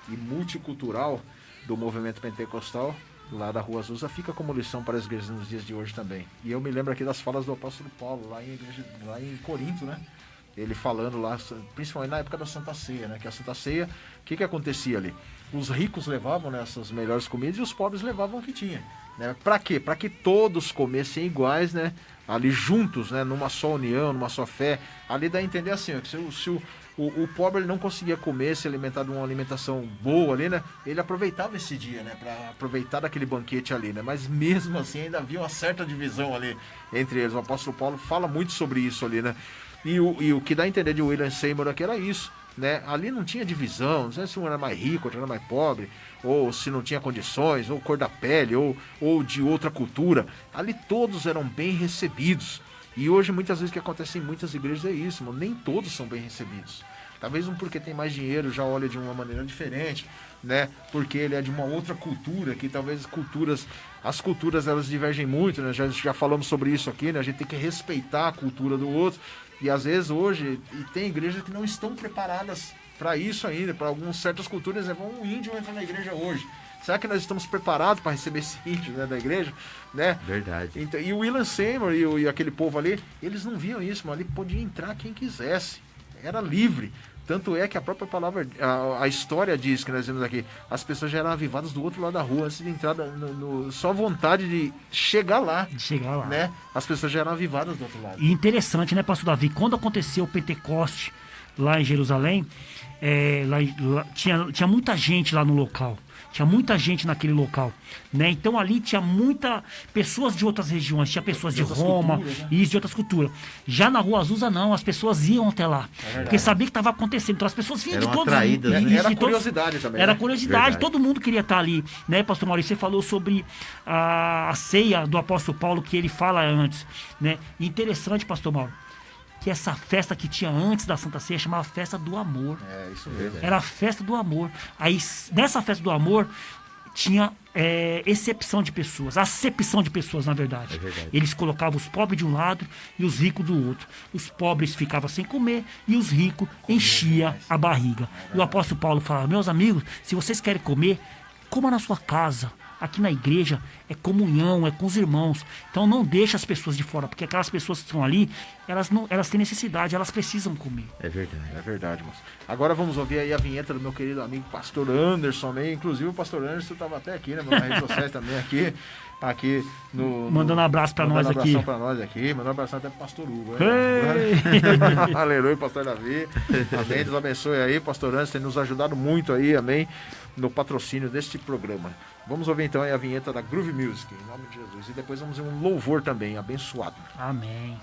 S3: e multicultural do movimento pentecostal lá da Rua Azusa fica como lição para as igrejas nos dias de hoje também. E eu me lembro aqui das falas do apóstolo Paulo lá em Corinto, né? Ele falando lá, principalmente na época da Santa Ceia, né? Que a Santa Ceia, o que acontecia ali? Os ricos levavam, né, essas melhores comidas e os pobres levavam o que tinha. Né? Para quê? Para que todos comessem iguais, né? Ali juntos, né? Numa só união, numa só fé. Ali dá a entender assim, ó, que se o pobre ele não conseguia comer, se alimentar de uma alimentação boa ali, né? Ele aproveitava esse dia, né? Para aproveitar daquele banquete ali, né? Mas mesmo assim ainda havia uma certa divisão ali entre eles. O apóstolo Paulo fala muito sobre isso ali, né? E o que dá a entender de William Seymour aqui era isso, né? Ali não tinha divisão, não sei se um era mais rico, outro era mais pobre, ou se não tinha condições, ou cor da pele, ou de outra cultura. Ali todos eram bem recebidos. E hoje muitas vezes o que acontece em muitas igrejas é isso, mano, nem todos são bem recebidos. Talvez um porque tem mais dinheiro já olha de uma maneira diferente, né? Porque ele é de uma outra cultura, que talvez as culturas elas divergem muito, né? Já falamos sobre isso aqui, né? A gente tem que respeitar a cultura do outro. E às vezes hoje tem igrejas que não estão preparadas para isso ainda, para algumas certas culturas. Um índio entra na igreja hoje. Será que nós estamos preparados para receber esse índio, né, da igreja? Né?
S5: Verdade.
S3: Então, e o William Seymour e aquele povo ali, eles não viam isso, mas ali podia entrar quem quisesse. Era livre. Tanto é que a própria palavra, a história diz, que nós vemos aqui, as pessoas já eram avivadas do outro lado da rua, antes de entrar, só vontade de chegar lá. Né? As pessoas já eram avivadas do outro lado.
S4: E interessante, né, pastor Davi? Quando aconteceu o Pentecoste lá em Jerusalém, tinha muita gente lá no local. Tinha muita gente naquele local, né? Então ali tinha pessoas de outras regiões, tinha pessoas de Roma e de outras culturas. Já na Rua Azusa não, as pessoas iam até lá, porque sabia que estava acontecendo. Então as pessoas vinham de todos.
S3: Era curiosidade também.
S4: Era curiosidade, todo mundo queria estar ali, né, pastor Maurício? Você falou sobre a ceia do apóstolo Paulo, que ele fala antes, né? E interessante, pastor Mauro, que essa festa que tinha antes da Santa Ceia chamava Festa do Amor.
S3: Isso mesmo.
S4: Era a Festa do Amor. Aí, nessa Festa do Amor, tinha acepção de pessoas, na verdade. Eles colocavam os pobres de um lado e os ricos do outro. Os pobres ficavam sem comer e os ricos enchiam a barriga. E o apóstolo Paulo falava: meus amigos, se vocês querem comer, coma na sua casa. Aqui na igreja é comunhão, é com os irmãos. Então não deixa as pessoas de fora, porque aquelas pessoas que estão ali, elas têm necessidade, elas precisam comer.
S3: É verdade, moço. Agora vamos ouvir aí a vinheta do meu querido amigo pastor Anderson, né? Inclusive o pastor Anderson estava até aqui, né? Nas redes sociais também aqui
S4: mandando um abraço para nós aqui.
S3: Mandando um abração até pro pastor Hugo. Aleluia, pastor Davi. Amém, Deus abençoe aí, pastor Anderson, tem nos ajudado muito aí, amém, no patrocínio deste programa. Vamos ouvir então aí a vinheta da Groove Music, em nome de Jesus. E depois vamos ver um louvor também, abençoado.
S4: Amém.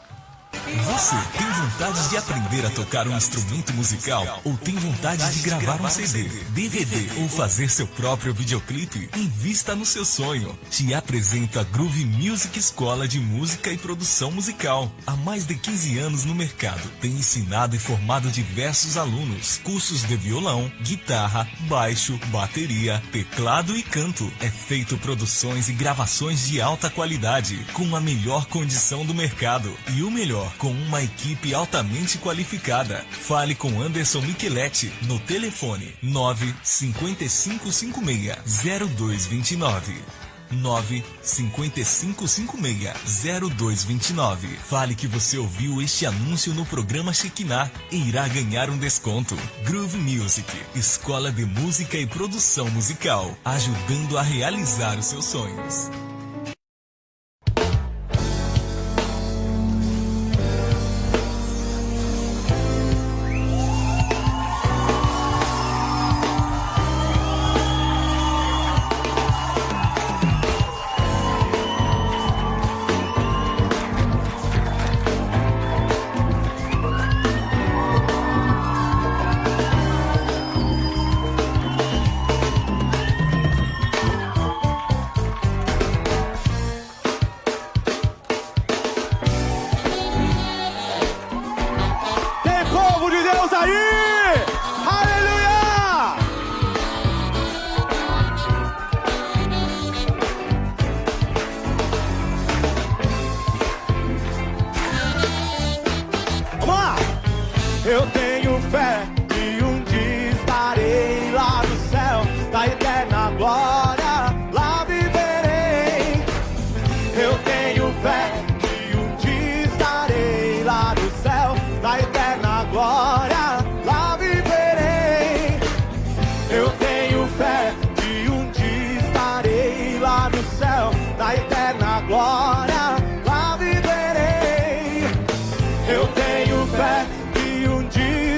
S1: Você tem vontade de aprender a tocar um instrumento musical? Ou tem vontade de gravar um CD, DVD ou fazer seu próprio videoclipe? Invista no seu sonho. Te apresento a Groove Music Escola de Música e Produção Musical. Há mais de 15 anos no mercado, tem ensinado e formado diversos alunos. Cursos de violão, guitarra, baixo, bateria, teclado e canto. É feito produções e gravações de alta qualidade, com a melhor condição do mercado. E o melhor, com uma equipe altamente qualificada. Fale com Anderson Micheletti no telefone 95556-0229. 95556-0229. Fale que você ouviu este anúncio no programa Shekinah e irá ganhar um desconto. Groove Music, escola de música e produção musical, ajudando a realizar os seus sonhos.
S11: Eu tenho fé que um dia estarei lá no céu, na eterna glória, lá viverei. Eu tenho fé que um dia estarei lá no céu, na eterna glória, lá viverei. Eu tenho fé que um dia estarei lá no céu, na eterna glória, lá viverei. Eu tenho fé que um dia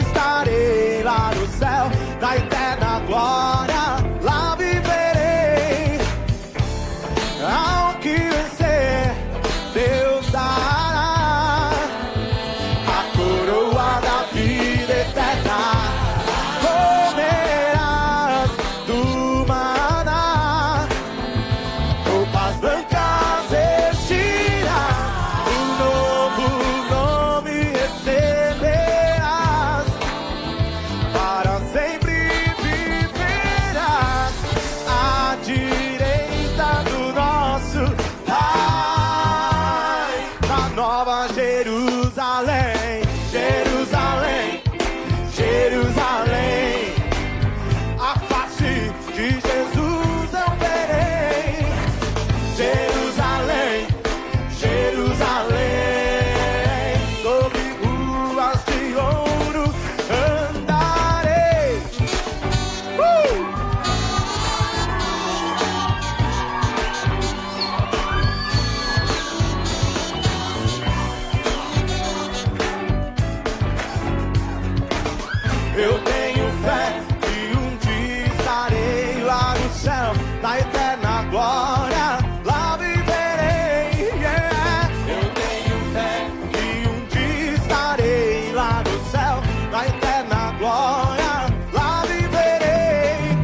S11: Eu tenho fé que um dia estarei lá no céu, na eterna glória, lá viverei. Yeah. Eu tenho fé que um dia estarei lá no céu, na eterna glória, lá viverei.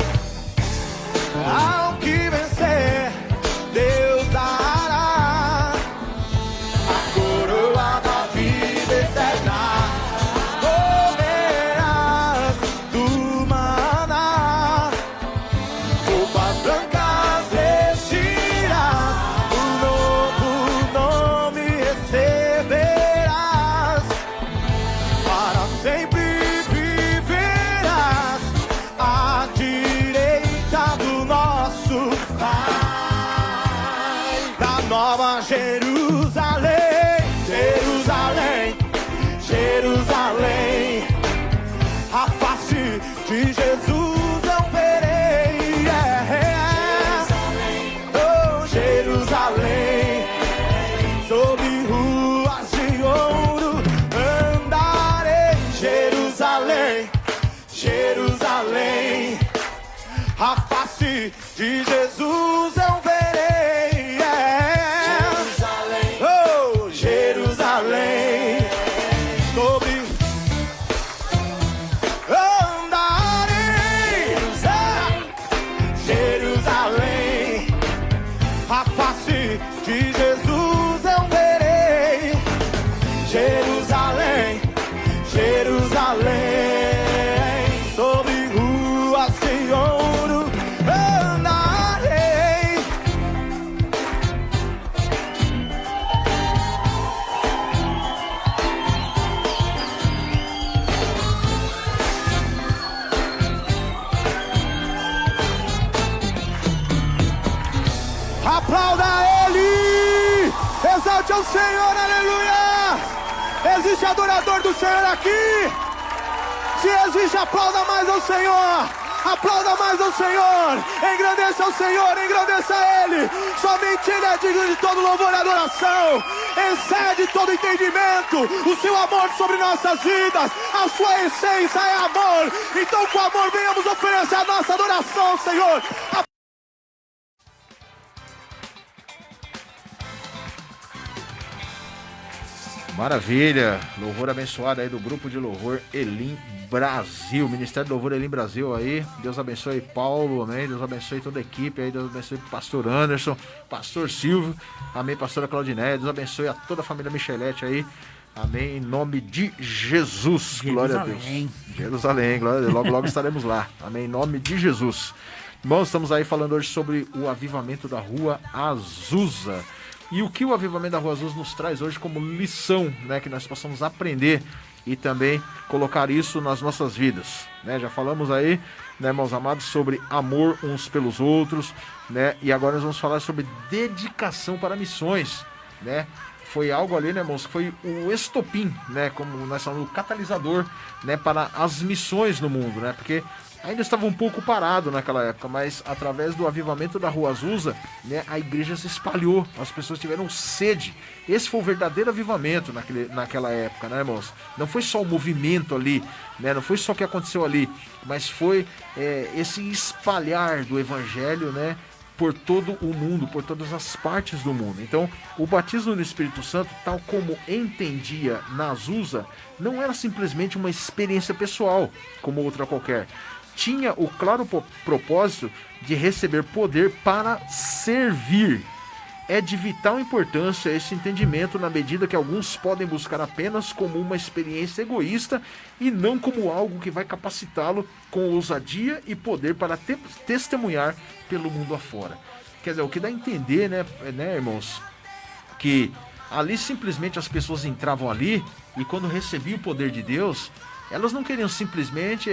S11: Ao que vencer, Deus dará a coroa da vida eterna. Comerás do maná, roupas brancas vestirás, um novo nome receberás, para sempre viverás à direita do nosso Pai. Da nova Jerusalém, Jerusalém, Jerusalém, a face de Jesus eu verei. Yeah. Oh, Jerusalém, sobre ruas de ouro andarei. Jerusalém, Jerusalém, a face de Jesus eu verei. Yeah. Oh, Jerusalém, sobre andarei. Jerusalém, a face de Jesus eu verei. Jerusalém, Jerusalém, sobre ruas de ouro andarei. Aplauda Ele! Exalte ao Senhor, aleluia! Existe adorador do Senhor aqui? Se existe, aplauda mais ao Senhor! Aplauda mais ao Senhor! Engrandeça ao Senhor, engrandeça a Ele! Somente Ele é digno de todo louvor e adoração! Excede todo entendimento! O seu amor sobre nossas vidas! A sua essência é amor! Então com amor venhamos oferecer a nossa adoração ao Senhor!
S3: Maravilha, louvor abençoado aí do grupo de louvor Elim Brasil, Ministério do Louvor Elim Brasil aí, Deus abençoe Paulo, amém, Deus abençoe toda a equipe aí, Deus abençoe pastor Anderson, pastor Silvio, amém, pastora Claudinéia, Deus abençoe a toda a família Michelete aí, amém, em nome de Jesus, glória a Deus. Jerusalém, glória a Deus, logo estaremos lá, amém, em nome de Jesus. Irmãos, estamos aí falando hoje sobre o avivamento da Rua Azusa. E o que o avivamento da Rua Azusa nos traz hoje como lição, né, que nós possamos aprender e também colocar isso nas nossas vidas, né? Já falamos aí, né, meus amados, sobre amor uns pelos outros, né? E agora nós vamos falar sobre dedicação para missões, né? Foi algo ali, né, irmãos, que foi o estopim, né, como nós falamos, o catalisador, né, para as missões no mundo, né? Porque ainda estava um pouco parado naquela época, mas através do avivamento da Rua Azusa, né, a igreja se espalhou, as pessoas tiveram sede. Esse foi o verdadeiro avivamento naquela época, né, irmãos? Não foi só o movimento ali, né, não foi só o que aconteceu ali, mas foi esse espalhar do evangelho, né, por todo o mundo, por todas as partes do mundo. Então, o batismo no Espírito Santo, tal como entendia na Azusa, não era simplesmente uma experiência pessoal, como outra qualquer. Tinha o claro propósito de receber poder para servir. É de vital importância esse entendimento na medida que alguns podem buscar apenas como uma experiência egoísta e não como algo que vai capacitá-lo com ousadia e poder para testemunhar pelo mundo afora. Quer dizer, o que dá a entender, né, irmãos, que ali simplesmente as pessoas entravam ali e quando recebiam o poder de Deus, elas não queriam simplesmente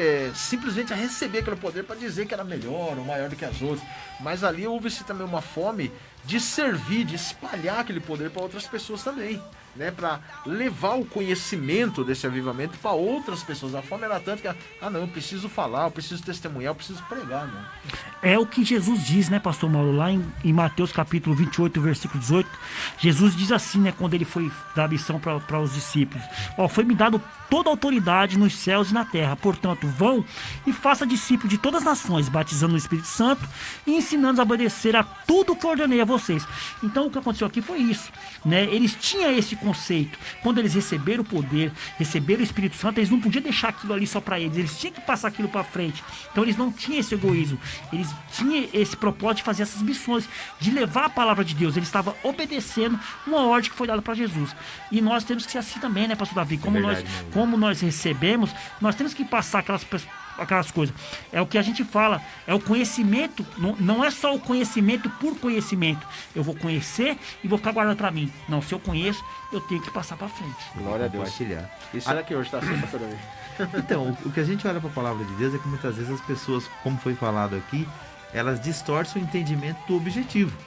S3: receber aquele poder para dizer que era melhor ou maior do que as outras, mas ali houve-se também uma fome de servir, de espalhar aquele poder para outras pessoas também, né? Para levar o conhecimento desse avivamento para outras pessoas. A fome era tanto que, não, eu preciso falar, eu preciso testemunhar, eu preciso pregar, né?
S4: É o que Jesus diz, né, pastor Mauro, lá em Mateus capítulo 28, versículo 18, Jesus diz assim, né, quando ele foi dar a missão para os discípulos: foi-me dado toda a autoridade nos céus e na terra, portanto, vão e faça discípulos de todas as nações, batizando no Espírito Santo e ensinando a obedecer a tudo que eu ordenei a vocês. Então, o que aconteceu aqui foi isso, né? Eles tinham esse conceito. Quando eles receberam o poder, receberam o Espírito Santo, eles não podiam deixar aquilo ali só para eles tinham que passar aquilo para frente. Então, eles não tinham esse egoísmo, eles tinham esse propósito de fazer essas missões, de levar a palavra de Deus. Eles estavam obedecendo uma ordem que foi dada para Jesus. E nós temos que ser assim também, né, pastor Davi? Como nós recebemos, nós temos que passar aquelas coisas. É o que a gente fala, é o conhecimento, não é só o conhecimento por conhecimento. Eu vou conhecer e vou ficar guardando para mim. Não, se eu conheço, eu tenho que passar para frente.
S3: Glória a Deus. E será que hoje está assim, pastor Davi?
S5: Então, o que a gente olha para a palavra de Deus é que muitas vezes as pessoas, como foi falado aqui, elas distorcem o entendimento do objetivo.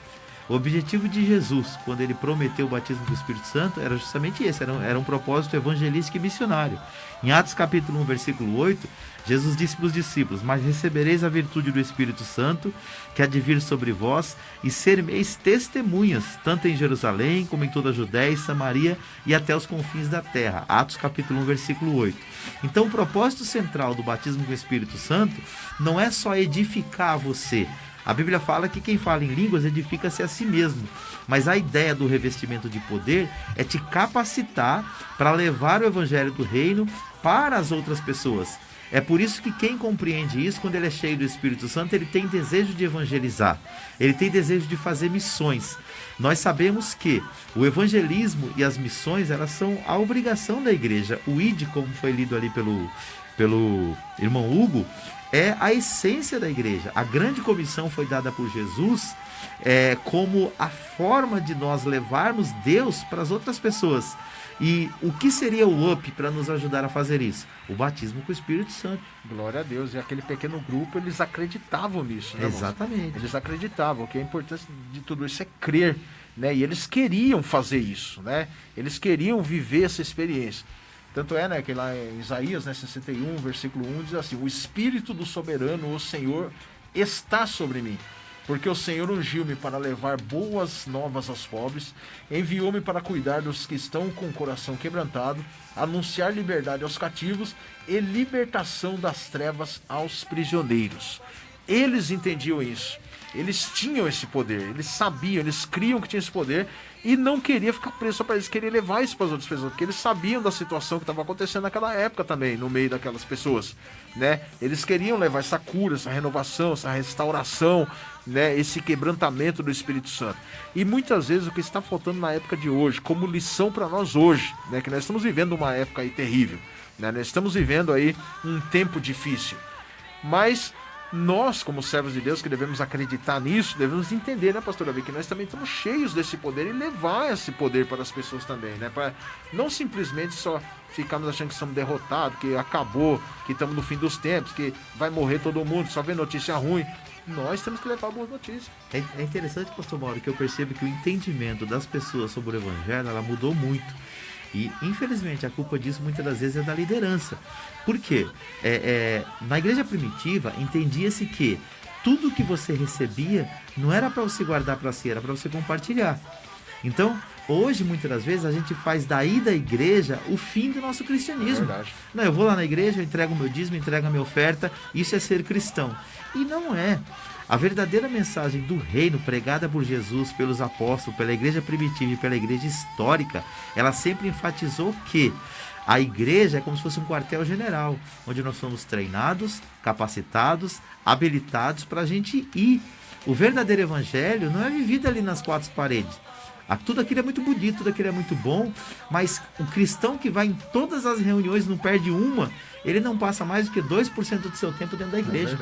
S5: O objetivo de Jesus, quando ele prometeu o batismo do Espírito Santo, era justamente esse, era um propósito evangelístico e missionário. Em Atos capítulo 1, versículo 8, Jesus disse para os discípulos: mas recebereis a virtude do Espírito Santo, que há de vir sobre vós, e sereis testemunhas, tanto em Jerusalém, como em toda a Judéia e Samaria, e até os confins da terra. Atos capítulo 1, versículo 8. Então, o propósito central do batismo com o Espírito Santo não é só edificar você. A Bíblia fala que quem fala em línguas edifica-se a si mesmo. Mas a ideia do revestimento de poder é te capacitar para levar o evangelho do reino para as outras pessoas. É por isso que quem compreende isso, quando ele é cheio do Espírito Santo, ele tem desejo de evangelizar. Ele tem desejo de fazer missões. Nós sabemos que o evangelismo e as missões, elas são a obrigação da igreja. O ID, como foi lido ali pelo irmão Hugo, é a essência da igreja. A grande comissão foi dada por Jesus como a forma de nós levarmos Deus para as outras pessoas. E o que seria o up para nos ajudar a fazer isso? O batismo com o Espírito Santo.
S3: Glória a Deus. E aquele pequeno grupo, eles acreditavam nisso, né,
S5: exatamente.
S3: Irmãos? Eles acreditavam. Que a importância de tudo isso é crer, né? E eles queriam fazer isso, né? Eles queriam viver essa experiência. Tanto é, né, que lá em Isaías, né, 61, versículo 1, diz assim: o Espírito do Soberano, o Senhor, está sobre mim, porque o Senhor ungiu-me para levar boas novas aos pobres, enviou-me para cuidar dos que estão com o coração quebrantado, anunciar liberdade aos cativos e libertação das trevas aos prisioneiros. Eles entendiam isso. Eles tinham esse poder, eles sabiam, eles criam que tinha esse poder e não queria ficar preso só para eles, queriam levar isso para as outras pessoas, porque eles sabiam da situação que estava acontecendo naquela época também, no meio daquelas pessoas, né? Eles queriam levar essa cura, essa renovação, essa restauração, né? Esse quebrantamento do Espírito Santo. E muitas vezes o que está faltando na época de hoje, como lição para nós hoje, né? Que nós estamos vivendo uma época aí terrível, né? Nós estamos vivendo aí um tempo difícil, mas nós, como servos de Deus, que devemos acreditar nisso, devemos entender, né, pastor Davi, que nós também estamos cheios desse poder e levar esse poder para as pessoas também, né, para não simplesmente só ficarmos achando que estamos derrotados, que acabou, que estamos no fim dos tempos, que vai morrer todo mundo, só vê notícia ruim. Nós temos que levar boas notícias.
S5: É interessante, pastor Mauro, que eu percebo que o entendimento das pessoas sobre o evangelho, ela mudou muito. E, infelizmente, a culpa disso muitas das vezes é da liderança. Por quê? Na igreja primitiva, entendia-se que tudo que você recebia não era para você guardar para si, era para você compartilhar. Então, hoje, muitas das vezes, a gente faz daí da igreja o fim do nosso cristianismo. Não, eu vou lá na igreja, eu entrego o meu dízimo, entrego a minha oferta, isso é ser cristão. E não é. A verdadeira mensagem do reino pregada por Jesus, pelos apóstolos, pela igreja primitiva e pela igreja histórica, ela sempre enfatizou que a igreja é como se fosse um quartel-general, onde nós somos treinados, capacitados, habilitados para a gente ir. O verdadeiro evangelho não é vivido ali nas quatro paredes. Tudo aquilo é muito bonito, tudo aquilo é muito bom, mas o cristão que vai em todas as reuniões, não perde uma, ele não passa mais do que 2% do seu tempo dentro da igreja.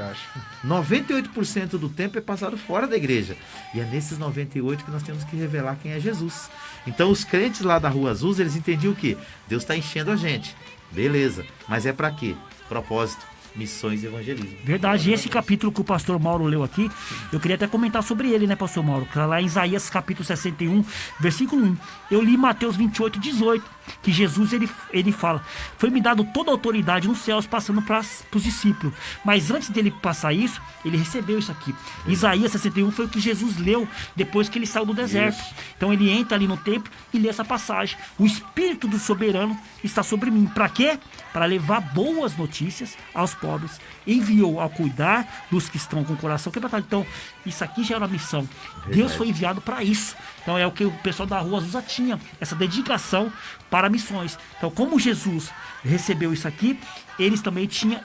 S5: 98% do tempo é passado fora da igreja. E é nesses 98% que nós temos que revelar quem é Jesus. Então os crentes lá da Rua Azul, eles entendiam o quê? Deus está enchendo a gente. Beleza, mas é para quê? Propósito. missões e evangelismo.
S4: Verdade, e esse capítulo que o pastor Mauro leu aqui, eu queria até comentar sobre ele, né, pastor Mauro? Que lá em Isaías capítulo 61, versículo 1. Eu li Mateus 28, 18, que Jesus, ele fala: foi-me dado toda a autoridade nos céus, passando para os discípulos. Mas antes dele passar isso, ele recebeu isso aqui. Isaías 61 foi o que Jesus leu depois que ele saiu do deserto. Então ele entra ali no templo e lê essa passagem. O Espírito do Soberano está sobre mim. Para quê? Para levar boas notícias aos pobres. Enviou a cuidar dos que estão com o coração quebrantado. Então, isso aqui já era uma missão. Verdade. Deus foi enviado para isso. Então é o que o pessoal da Rua Azusa tinha, essa dedicação para missões. Então, como Jesus recebeu isso aqui, eles também tinham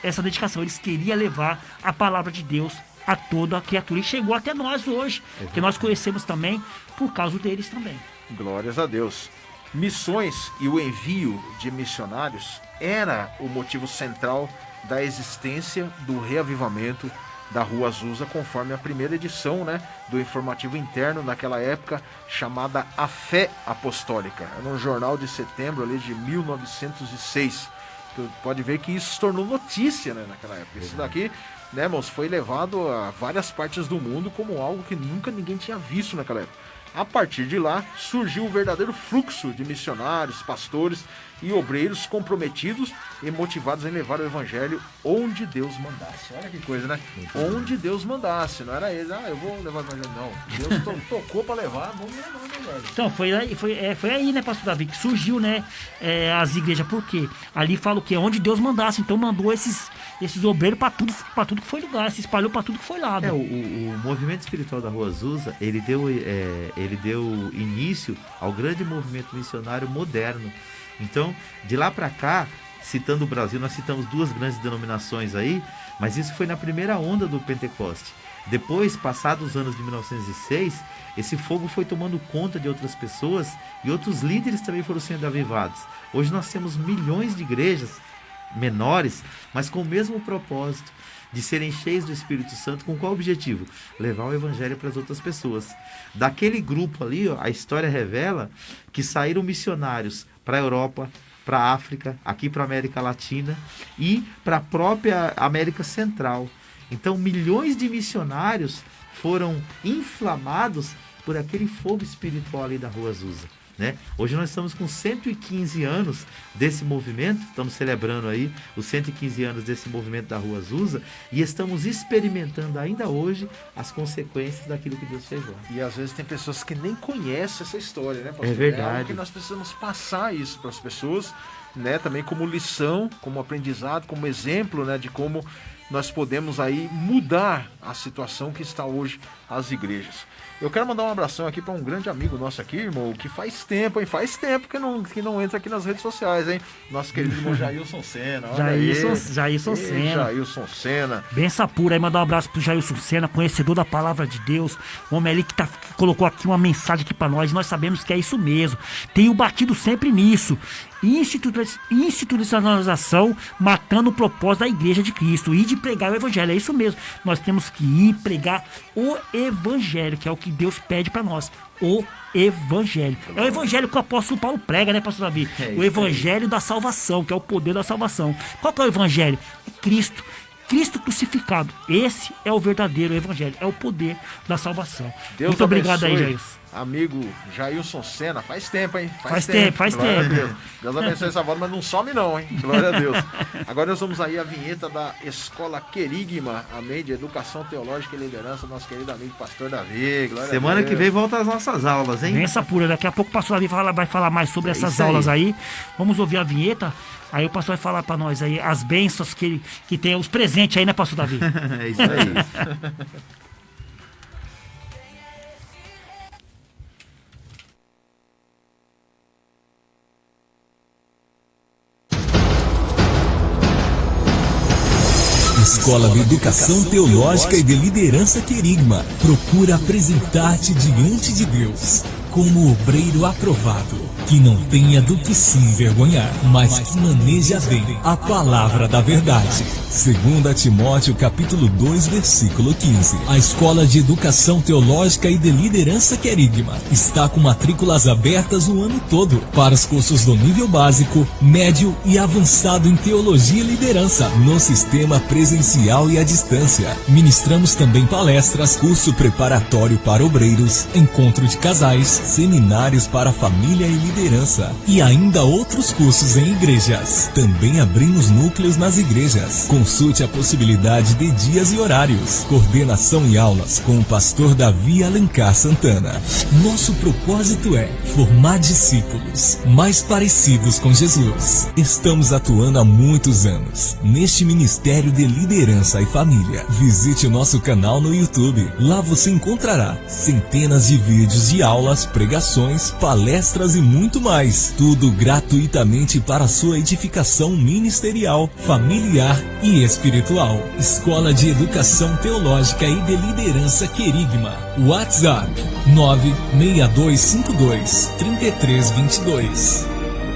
S4: essa dedicação. Eles queriam levar a palavra de Deus a toda a criatura. E chegou até nós hoje, que nós conhecemos também por causa deles também.
S3: Glórias a Deus. Missões e o envio de missionários era o motivo central da existência do reavivamento da Rua Azusa, conforme a primeira edição, né, do informativo interno naquela época, chamada A Fé Apostólica. Era um jornal de setembro ali de 1906. Tu pode ver que isso se tornou notícia, né, naquela época. Isso daqui, né, irmãos, foi levado a várias partes do mundo como algo que nunca ninguém tinha visto naquela época. A partir de lá, surgiu o verdadeiro fluxo de missionários, pastores e obreiros comprometidos e motivados em levar o evangelho onde Deus mandasse. Olha que coisa, né? Onde Deus mandasse. Não era ele, eu vou levar o evangelho. Não, Deus tocou para levar, vamos levar o evangelho.
S4: Então, foi aí, né, pastor Davi, que surgiu, né, as igrejas. Por quê? Ali fala o quê? Onde Deus mandasse. Então, mandou esses obreiros para tudo que foi lugar, se espalhou para tudo que foi lado.
S5: O movimento espiritual da Rua Azusa, ele deu início ao grande movimento missionário moderno. Então, de lá para cá, citando o Brasil, nós citamos duas grandes denominações aí, mas isso foi na primeira onda do Pentecoste. Depois, passados os anos de 1906, esse fogo foi tomando conta de outras pessoas e outros líderes também foram sendo avivados. Hoje nós temos milhões de igrejas menores, mas com o mesmo propósito de serem cheios do Espírito Santo. Com qual objetivo? Levar o evangelho para as outras pessoas. Daquele grupo ali, a história revela que saíram missionários para a Europa, para a África, aqui para a América Latina e para a própria América Central. Então, milhões de missionários foram inflamados por aquele fogo espiritual ali da Rua Azusa, né? Hoje nós estamos com 115 anos desse movimento, estamos celebrando aí os 115 anos desse movimento da Rua Azusa e estamos experimentando ainda hoje as consequências daquilo que Deus fez lá.
S3: E às vezes tem pessoas que nem conhecem essa história, né, pastor?
S5: É verdade.
S3: É algo que nós precisamos passar isso para as pessoas, né, também como lição, como aprendizado, como exemplo, né, de como nós podemos aí mudar a situação que está hoje as igrejas. Eu quero mandar um abração aqui para um grande amigo nosso aqui, irmão, que faz tempo que não entra aqui nas redes sociais, hein? Nosso querido irmão Jailson Sena.
S4: Jailson Sena.
S3: Jailson Sena.
S4: Benção pura aí, mandar um abraço pro Jailson Sena, conhecedor da palavra de Deus. O homem ali que colocou aqui uma mensagem aqui para nós, nós sabemos que é isso mesmo. Tenho batido sempre nisso. Institucionalização matando o propósito da igreja de Cristo e de pregar o evangelho. É isso mesmo. Nós temos que ir pregar o evangelho, que é o que Deus pede para nós. O evangelho. É o evangelho que o apóstolo Paulo prega, né, pastor Davi? O evangelho da salvação, que é o poder da salvação. Qual que é o evangelho? É Cristo. Cristo crucificado. Esse é o verdadeiro evangelho. É o poder da salvação.
S3: Deus
S4: muito obrigado
S3: abençoe,
S4: aí, Jailson.
S3: Amigo Jailson Sena. Faz tempo, hein?
S4: Faz tempo.
S3: Deus abençoe essa voz, mas não some não, hein? Glória a Deus. Agora nós vamos aí a vinheta da Escola Querigma, amém, de Educação Teológica e Liderança, nosso querido amigo pastor Davi. Glória
S5: Semana
S3: a Deus.
S5: que vem volta às nossas aulas, hein?
S4: Benção pura. Daqui a pouco o pastor Davi vai falar mais sobre essas aulas aí. Vamos ouvir a vinheta. Aí o pastor vai falar pra nós aí as bênçãos que tem, os presentes aí, né, pastor Davi?
S5: É isso aí.
S1: Escola de Educação Teológica e de Liderança Querigma procura apresentar-te diante de Deus como obreiro aprovado, que não tenha do que se envergonhar, mas que maneja bem a palavra da verdade. 2 Timóteo capítulo 2, versículo 15. A Escola de Educação Teológica e de Liderança Querigma está com matrículas abertas o ano todo para os cursos do nível básico, médio e avançado em Teologia e Liderança, no sistema presencial e à distância. Ministramos também palestras, curso preparatório para obreiros, encontro de casais, seminários para família e liderança e ainda outros cursos em igrejas. Também abrimos núcleos nas igrejas. Consulte a possibilidade de dias e horários. Coordenação e aulas com o pastor Davi Alencar Santana. Nosso propósito é formar discípulos mais parecidos com Jesus. Estamos atuando há muitos anos neste Ministério de Liderança e Família. Visite o nosso canal no YouTube. Lá você encontrará centenas de vídeos de aulas, pregações, palestras e muito mais. Tudo gratuitamente para sua edificação ministerial, familiar e espiritual. Escola de Educação Teológica e de Liderança Querigma. WhatsApp 96252-3322.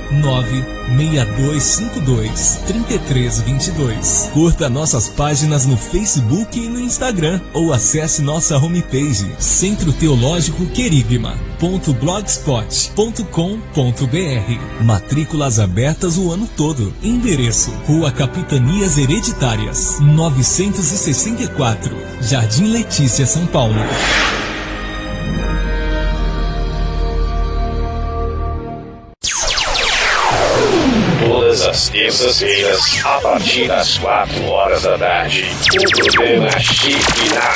S1: 96252-3322. Curta nossas páginas no Facebook e no Instagram ou acesse nossa homepage Centro Teológico Querigma.blogspot.com.br. Matrículas abertas o ano todo. Endereço: Rua Capitanias Hereditárias, 964, Jardim Letícia, São Paulo.
S12: Todas as terças-feiras, a partir das 4 horas da tarde, o programa Shekinah,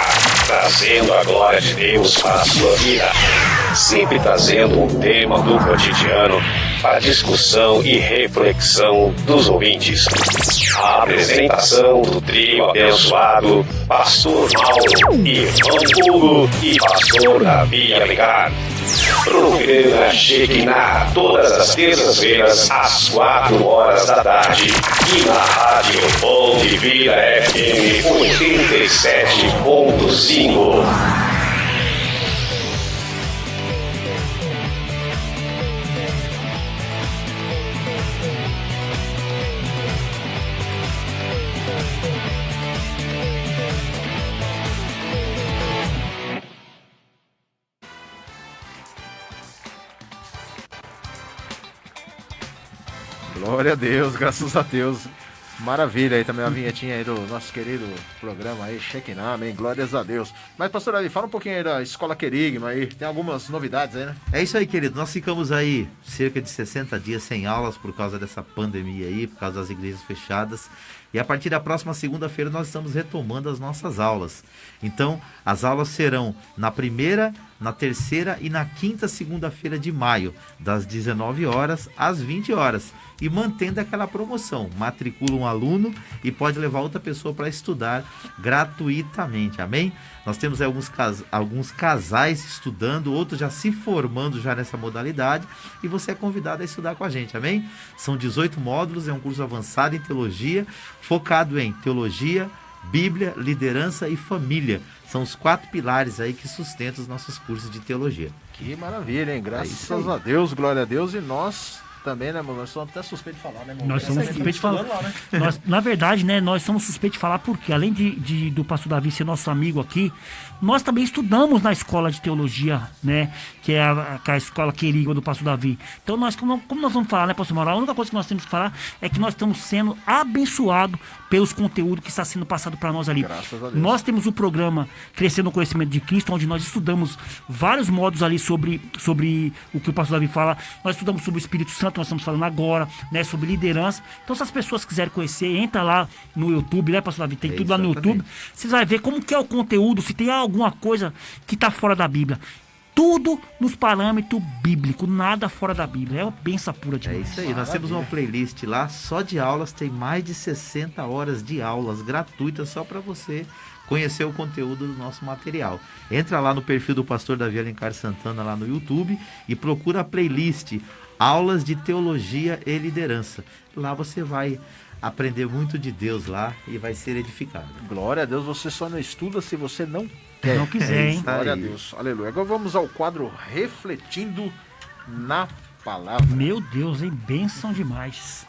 S12: trazendo a glória de Deus para a sua vida. Sempre trazendo um tema do cotidiano para discussão e reflexão dos ouvintes. A apresentação do trio abençoado, Pastor Mauro, Irmão Hugo e Pastor Davi Alencar. Programa Shekinah, todas as terças-feiras, às 4 horas da tarde, e na Rádio Bom de Vida FM 87.5.
S3: Glória a Deus, graças a Deus. Maravilha, aí também a vinhetinha aí do nosso querido programa aí, Shekinah, amém, glórias a Deus. Mas, pastor Davi, fala um pouquinho aí da Escola Querigma aí, tem algumas novidades aí, né?
S5: É isso aí, querido, nós ficamos aí cerca de 60 dias sem aulas por causa dessa pandemia aí, por causa das igrejas fechadas. E a partir da próxima segunda-feira nós estamos retomando as nossas aulas. Então, as aulas serão na primeira, na terceira e na quinta segunda-feira de maio, das 19 horas às 20 horas. E mantendo aquela promoção, matricula um aluno e pode levar outra pessoa para estudar gratuitamente, amém? Nós temos aí alguns casais estudando, outros já se formando já nessa modalidade, e você é convidado a estudar com a gente, amém? São 18 módulos, é um curso avançado em teologia, focado em teologia, Bíblia, liderança e família. São os 4 pilares aí que sustentam os nossos cursos de teologia.
S3: Que maravilha, hein? Graças a Deus, glória a Deus, e nós também, né, irmão? Nós somos até suspeitos de falar, né, irmão?
S4: Nós somos suspeitos de falar. Lá, né? Na verdade, né, nós somos suspeitos de falar porque, além do pastor Davi ser nosso amigo aqui, nós também estudamos na escola de teologia, né, que é a escola Querigma do pastor Davi. Então, como nós vamos falar, né, pastor Mauro? A única coisa que nós temos que falar é que nós estamos sendo abençoados pelos conteúdos que está sendo passado para nós ali.
S3: Graças a Deus.
S4: Nós temos o programa Crescendo no Conhecimento de Cristo, onde nós estudamos vários modos ali sobre o que o pastor Davi fala. Nós estudamos sobre o Espírito Santo, nós estamos falando agora, né, sobre liderança. Então, se as pessoas quiserem conhecer, entra lá no YouTube, né, pastor Davi? Tem tudo lá no YouTube. Vocês vão ver como que é o conteúdo, se tem alguma coisa que está fora da Bíblia. Tudo nos parâmetros bíblicos, nada fora da Bíblia. É uma benção pura demais.
S5: É isso aí, nós temos uma playlist lá só de aulas, tem mais de 60 horas de aulas gratuitas só para você conhecer o conteúdo do nosso material. Entra lá no perfil do pastor Davi Alencar Santana lá no YouTube e procura a playlist Aulas de Teologia e Liderança. Lá você vai aprender muito de Deus lá e vai ser edificado.
S3: Glória a Deus, você só não estuda se você não
S4: Quem não quiser, hein?
S3: Glória a Deus. Aleluia. Agora vamos ao quadro Refletindo na Palavra.
S4: Meu Deus, hein? Bênção demais.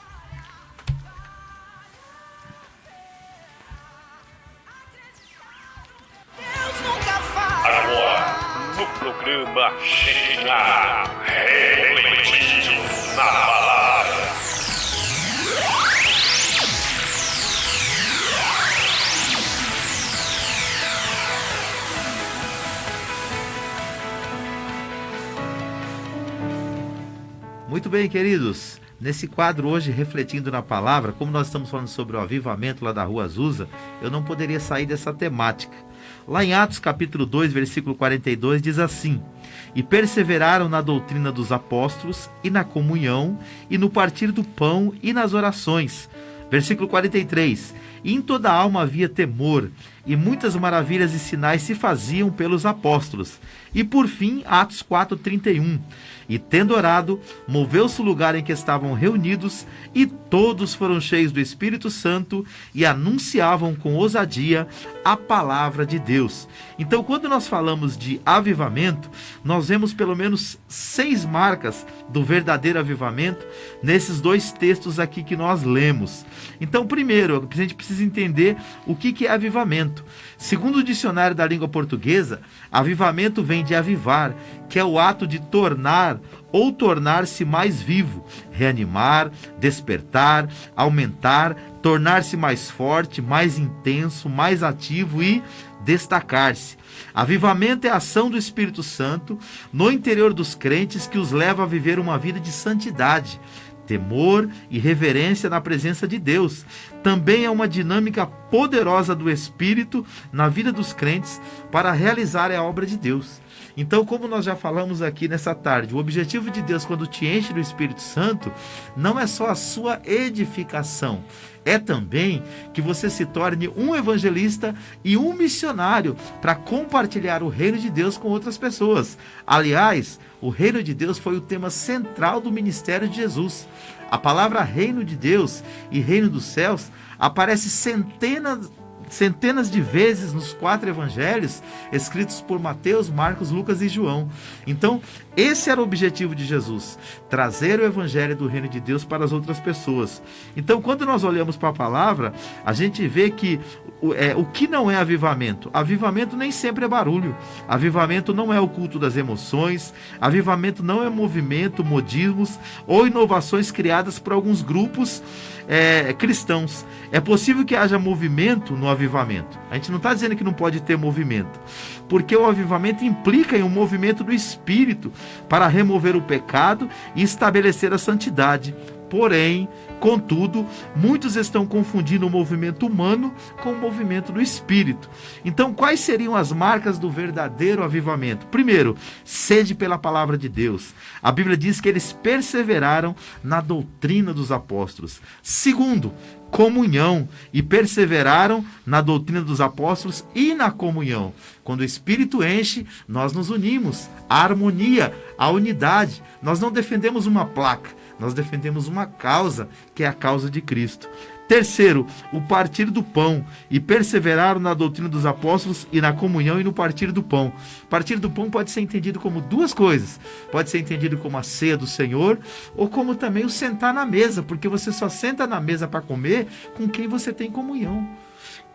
S12: Agora, no programa Shekinah, refletindo na palavra.
S5: Muito bem, queridos. Nesse quadro hoje, refletindo na palavra, como nós estamos falando sobre o avivamento lá da Rua Azusa, eu não poderia sair dessa temática. Lá em Atos capítulo 2, versículo 42, diz assim: E perseveraram na doutrina dos apóstolos, e na comunhão, e no partir do pão, e nas orações. Versículo 43, E em toda a alma havia temor, e muitas maravilhas e sinais se faziam pelos apóstolos. E por fim, Atos 4:31, E tendo orado, moveu-se o lugar em que estavam reunidos, e todos foram cheios do Espírito Santo, e anunciavam com ousadia a palavra de Deus. Então, quando nós falamos de avivamento, nós vemos pelo menos 6 marcas do verdadeiro avivamento nesses 2 textos aqui que nós lemos. Então, primeiro, a gente precisa entender o que é avivamento. Segundo o dicionário da língua portuguesa, avivamento vem de avivar, que é o ato de tornar ou tornar-se mais vivo, reanimar, despertar, aumentar, tornar-se mais forte, mais intenso, mais ativo e destacar-se. Avivamento é a ação do Espírito Santo no interior dos crentes que os leva a viver uma vida de santidade, temor e reverência na presença de Deus. Também é uma dinâmica poderosa do Espírito na vida dos crentes para realizar a obra de Deus. Então, como nós já falamos aqui nessa tarde, o objetivo de Deus quando te enche do Espírito Santo não é só a sua edificação, é também que você se torne um evangelista e um missionário para compartilhar o reino de Deus com outras pessoas. Aliás, o reino de Deus foi o tema central do ministério de Jesus. A palavra reino de Deus e reino dos céus aparece centenas de vezes nos 4 evangelhos escritos por Mateus, Marcos, Lucas e João. Então, esse era o objetivo de Jesus, trazer o evangelho do reino de Deus para as outras pessoas. Então, quando nós olhamos para a palavra, a gente vê que o que não é avivamento? Avivamento nem sempre é barulho. Avivamento não é o culto das emoções. Avivamento não é movimento, modismos ou inovações criadas por alguns grupos cristãos. É possível que haja movimento no avivamento. A gente não está dizendo que não pode ter movimento, porque o avivamento implica em um movimento do Espírito para remover o pecado e estabelecer a santidade. Porém, contudo, muitos estão confundindo o movimento humano com o movimento do Espírito. Então, quais seriam as marcas do verdadeiro avivamento? Primeiro, sede pela palavra de Deus. A Bíblia diz que eles perseveraram na doutrina dos apóstolos. Segundo, comunhão, e perseveraram na doutrina dos apóstolos e na comunhão. Quando o Espírito enche, nós nos unimos. A harmonia, a unidade. Nós não defendemos uma placa, nós defendemos uma causa, que é a causa de Cristo. Terceiro, o partir do pão, e perseveraram na doutrina dos apóstolos e na comunhão e no partir do pão. Partir do pão pode ser entendido como 2 coisas. Pode ser entendido como a ceia do Senhor, ou como também o sentar na mesa, porque você só senta na mesa para comer com quem você tem comunhão.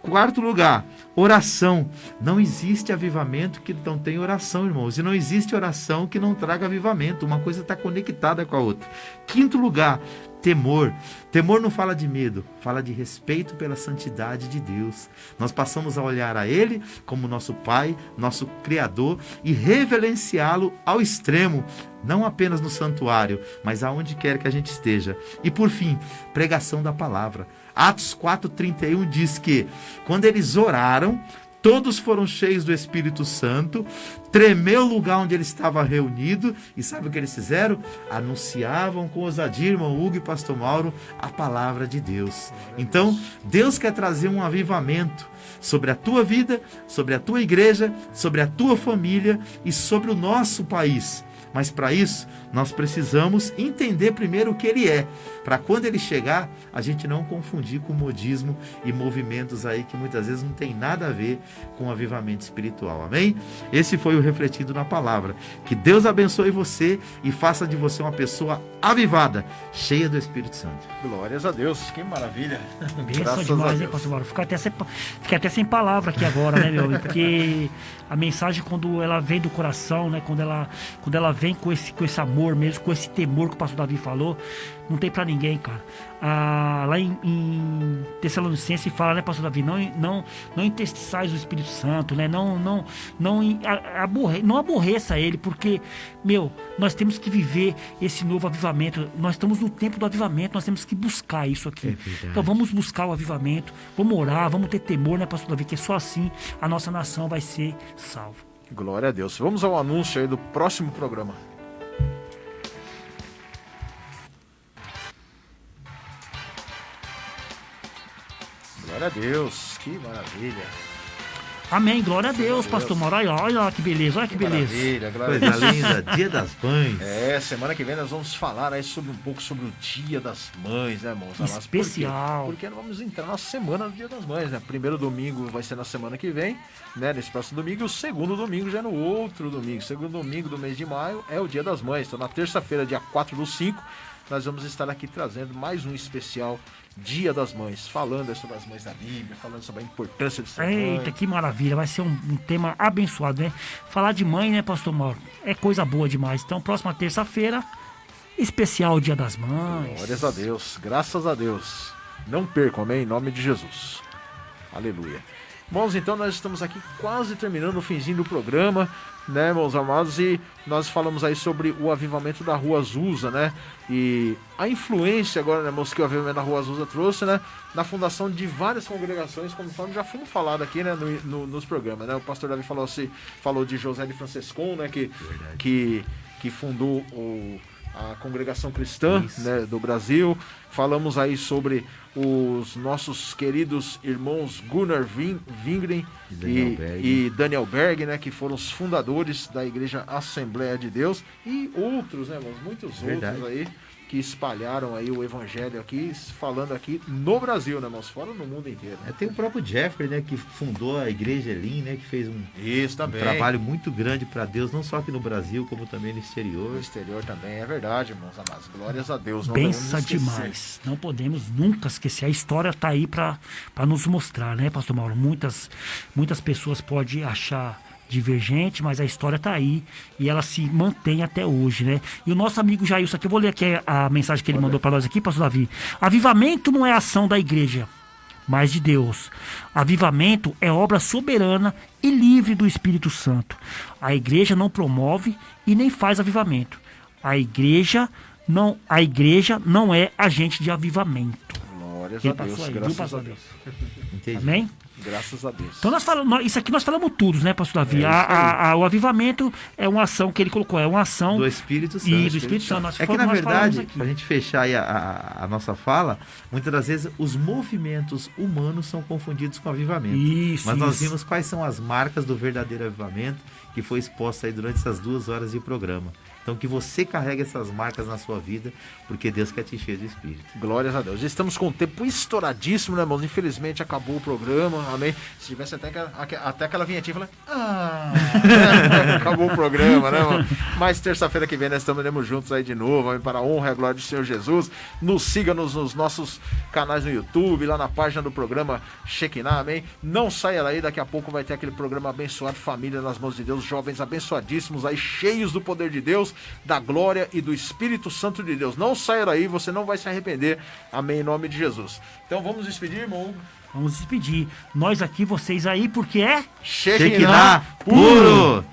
S5: Quarto lugar, oração. Não existe avivamento que não tenha oração, irmãos. E não existe oração que não traga avivamento. Uma coisa está conectada com a outra. Quinto lugar, temor. Temor não fala de medo, fala de respeito pela santidade de Deus. Nós passamos a olhar a Ele como nosso Pai, nosso Criador, e reverenciá-lo ao extremo, não apenas no santuário, mas aonde quer que a gente esteja. E por fim, pregação da palavra. Atos 4:31 diz que quando eles oraram, todos foram cheios do Espírito Santo, tremeu o lugar onde ele estava reunido, e sabe o que eles fizeram? Anunciavam com ousadia, irmão Hugo e pastor Mauro, a palavra de Deus. Então, Deus quer trazer um avivamento sobre a tua vida, sobre a tua igreja, sobre a tua família e sobre o nosso país. Mas para isso, nós precisamos entender primeiro o que ele é, para quando ele chegar, a gente não confundir com modismo e movimentos aí que muitas vezes não tem nada a ver com o avivamento espiritual, amém? Esse foi o refletido na palavra. Que Deus abençoe você e faça de você uma pessoa avivada, cheia do Espírito Santo.
S3: Glórias a Deus, que maravilha.
S4: Benção demais, hein, pastor Mauro? Fiquei até sem palavra aqui agora, né, meu? Porque a mensagem, quando ela vem do coração, né? Quando ela vem com esse amor mesmo, com esse temor que o pastor Davi falou, não tem pra ninguém, cara. Lá em Tessalonicenses fala, né, pastor Davi, não entristeçais o Espírito Santo, né? Não aborreça ele, porque, meu, nós temos que viver esse novo avivamento. Nós estamos no tempo do avivamento, nós temos que buscar isso aqui. Então vamos buscar o avivamento, vamos orar, vamos ter temor, né, pastor Davi, que só assim a nossa nação vai ser salva.
S3: Glória a Deus. Vamos ao anúncio aí do próximo programa. Glória a Deus, que maravilha.
S4: Amém, glória a Deus, pastor Mauro. Olha que beleza, olha que beleza.
S3: Maravilha,
S5: coisa linda, Dia das Mães.
S3: Semana que vem nós vamos falar aí um pouco sobre o Dia das Mães, né, irmãos?
S4: Especial.
S3: Porque nós vamos entrar na semana do Dia das Mães, né? Primeiro domingo vai ser na semana que vem, né? Nesse próximo domingo, e o segundo domingo já é no outro domingo. Segundo domingo do mês de maio é o Dia das Mães. Então, na terça-feira, dia 4/5, nós vamos estar aqui trazendo mais um especial Dia das Mães, falando sobre as mães da Bíblia, falando sobre a importância de ser mãe.
S4: Eita, que maravilha, vai ser um tema abençoado, né? Falar de mãe, né, pastor Mauro? É coisa boa demais. Então, próxima terça-feira, especial Dia das Mães.
S3: Glórias a Deus, graças a Deus. Não percam, amém? Em nome de Jesus. Aleluia. Bom, então nós estamos aqui quase terminando o finzinho do programa, né, meus amados, e nós falamos aí sobre o avivamento da Rua Azusa, né, e a influência agora, né, irmãos, que o avivamento da Rua Azusa trouxe, né, na fundação de várias congregações, como já foi falado aqui, né, nos programas, né, o pastor Davi falou de José de Francescon, né, que fundou a congregação cristã, né, do Brasil. Falamos aí sobre os nossos queridos irmãos Gunnar Wingren e Daniel Berg, né, que foram os fundadores da Igreja Assembleia de Deus, e outros, né, irmãos, muitos outros aí que espalharam aí o evangelho aqui, falando aqui no Brasil, né, irmãos, fora no mundo inteiro.
S5: Tem o próprio Jeffrey, né, que fundou a Igreja Elim, né, que fez um trabalho muito grande para Deus, não só aqui no Brasil, como também no exterior.
S3: No exterior também, é verdade, irmãos amados. Glórias a Deus.
S4: Benção demais. Não podemos nunca esquecer. A história está aí para nos mostrar, né, pastor Mauro? Muitas pessoas podem achar divergente, mas a história tá aí e ela se mantém até hoje, né? E o nosso amigo Jailson aqui, eu vou ler aqui a mensagem que ele mandou para nós aqui, pastor Davi. Avivamento não é ação da igreja, mas de Deus. Avivamento é obra soberana e livre do Espírito Santo. A igreja não promove e nem faz avivamento. A igreja não é agente de avivamento.
S3: Glórias a Deus, graças a Deus.
S4: Amém?
S3: Graças a Deus.
S4: Então isso aqui nós falamos todos, né, pastor Davi? O avivamento é uma ação que ele colocou, é uma ação
S5: do Espírito Santo.
S4: E do Espírito Santo.
S5: Que na verdade, pra gente fechar aí a nossa fala, muitas das vezes os movimentos humanos são confundidos com avivamento. Mas nós vimos quais são as marcas do verdadeiro avivamento que foi exposto aí durante essas 2 horas de programa. Então que você carregue essas marcas na sua vida, porque Deus quer te encher do Espírito.
S3: Glórias a Deus. Estamos com o tempo estouradíssimo, né, irmãos? Infelizmente acabou o programa, amém? Se tivesse até aquela vinhetinha, eu falei, acabou o programa, né, mano? Mas terça-feira que vem nós estaremos juntos aí de novo, amém? Para a honra e a glória do Senhor Jesus. Nos siga nos nossos canais no YouTube, lá na página do programa Shekinah, amém? Não saia daí, daqui a pouco vai ter aquele programa abençoado, Família nas Mãos de Deus, jovens abençoadíssimos aí, cheios do poder de Deus, da glória e do Espírito Santo de Deus. Não saia daí, você não vai se arrepender, amém, em nome de Jesus. Então vamos despedir, irmão.
S4: Vamos despedir. Nós aqui, vocês aí, porque é
S5: Shekinah puro!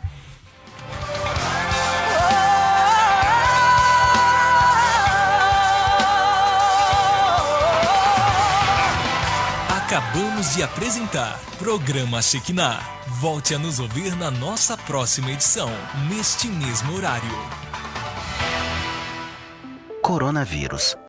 S1: Acabamos de apresentar Programa Shekinah. Volte a nos ouvir na nossa próxima edição, neste mesmo horário.
S8: Coronavírus.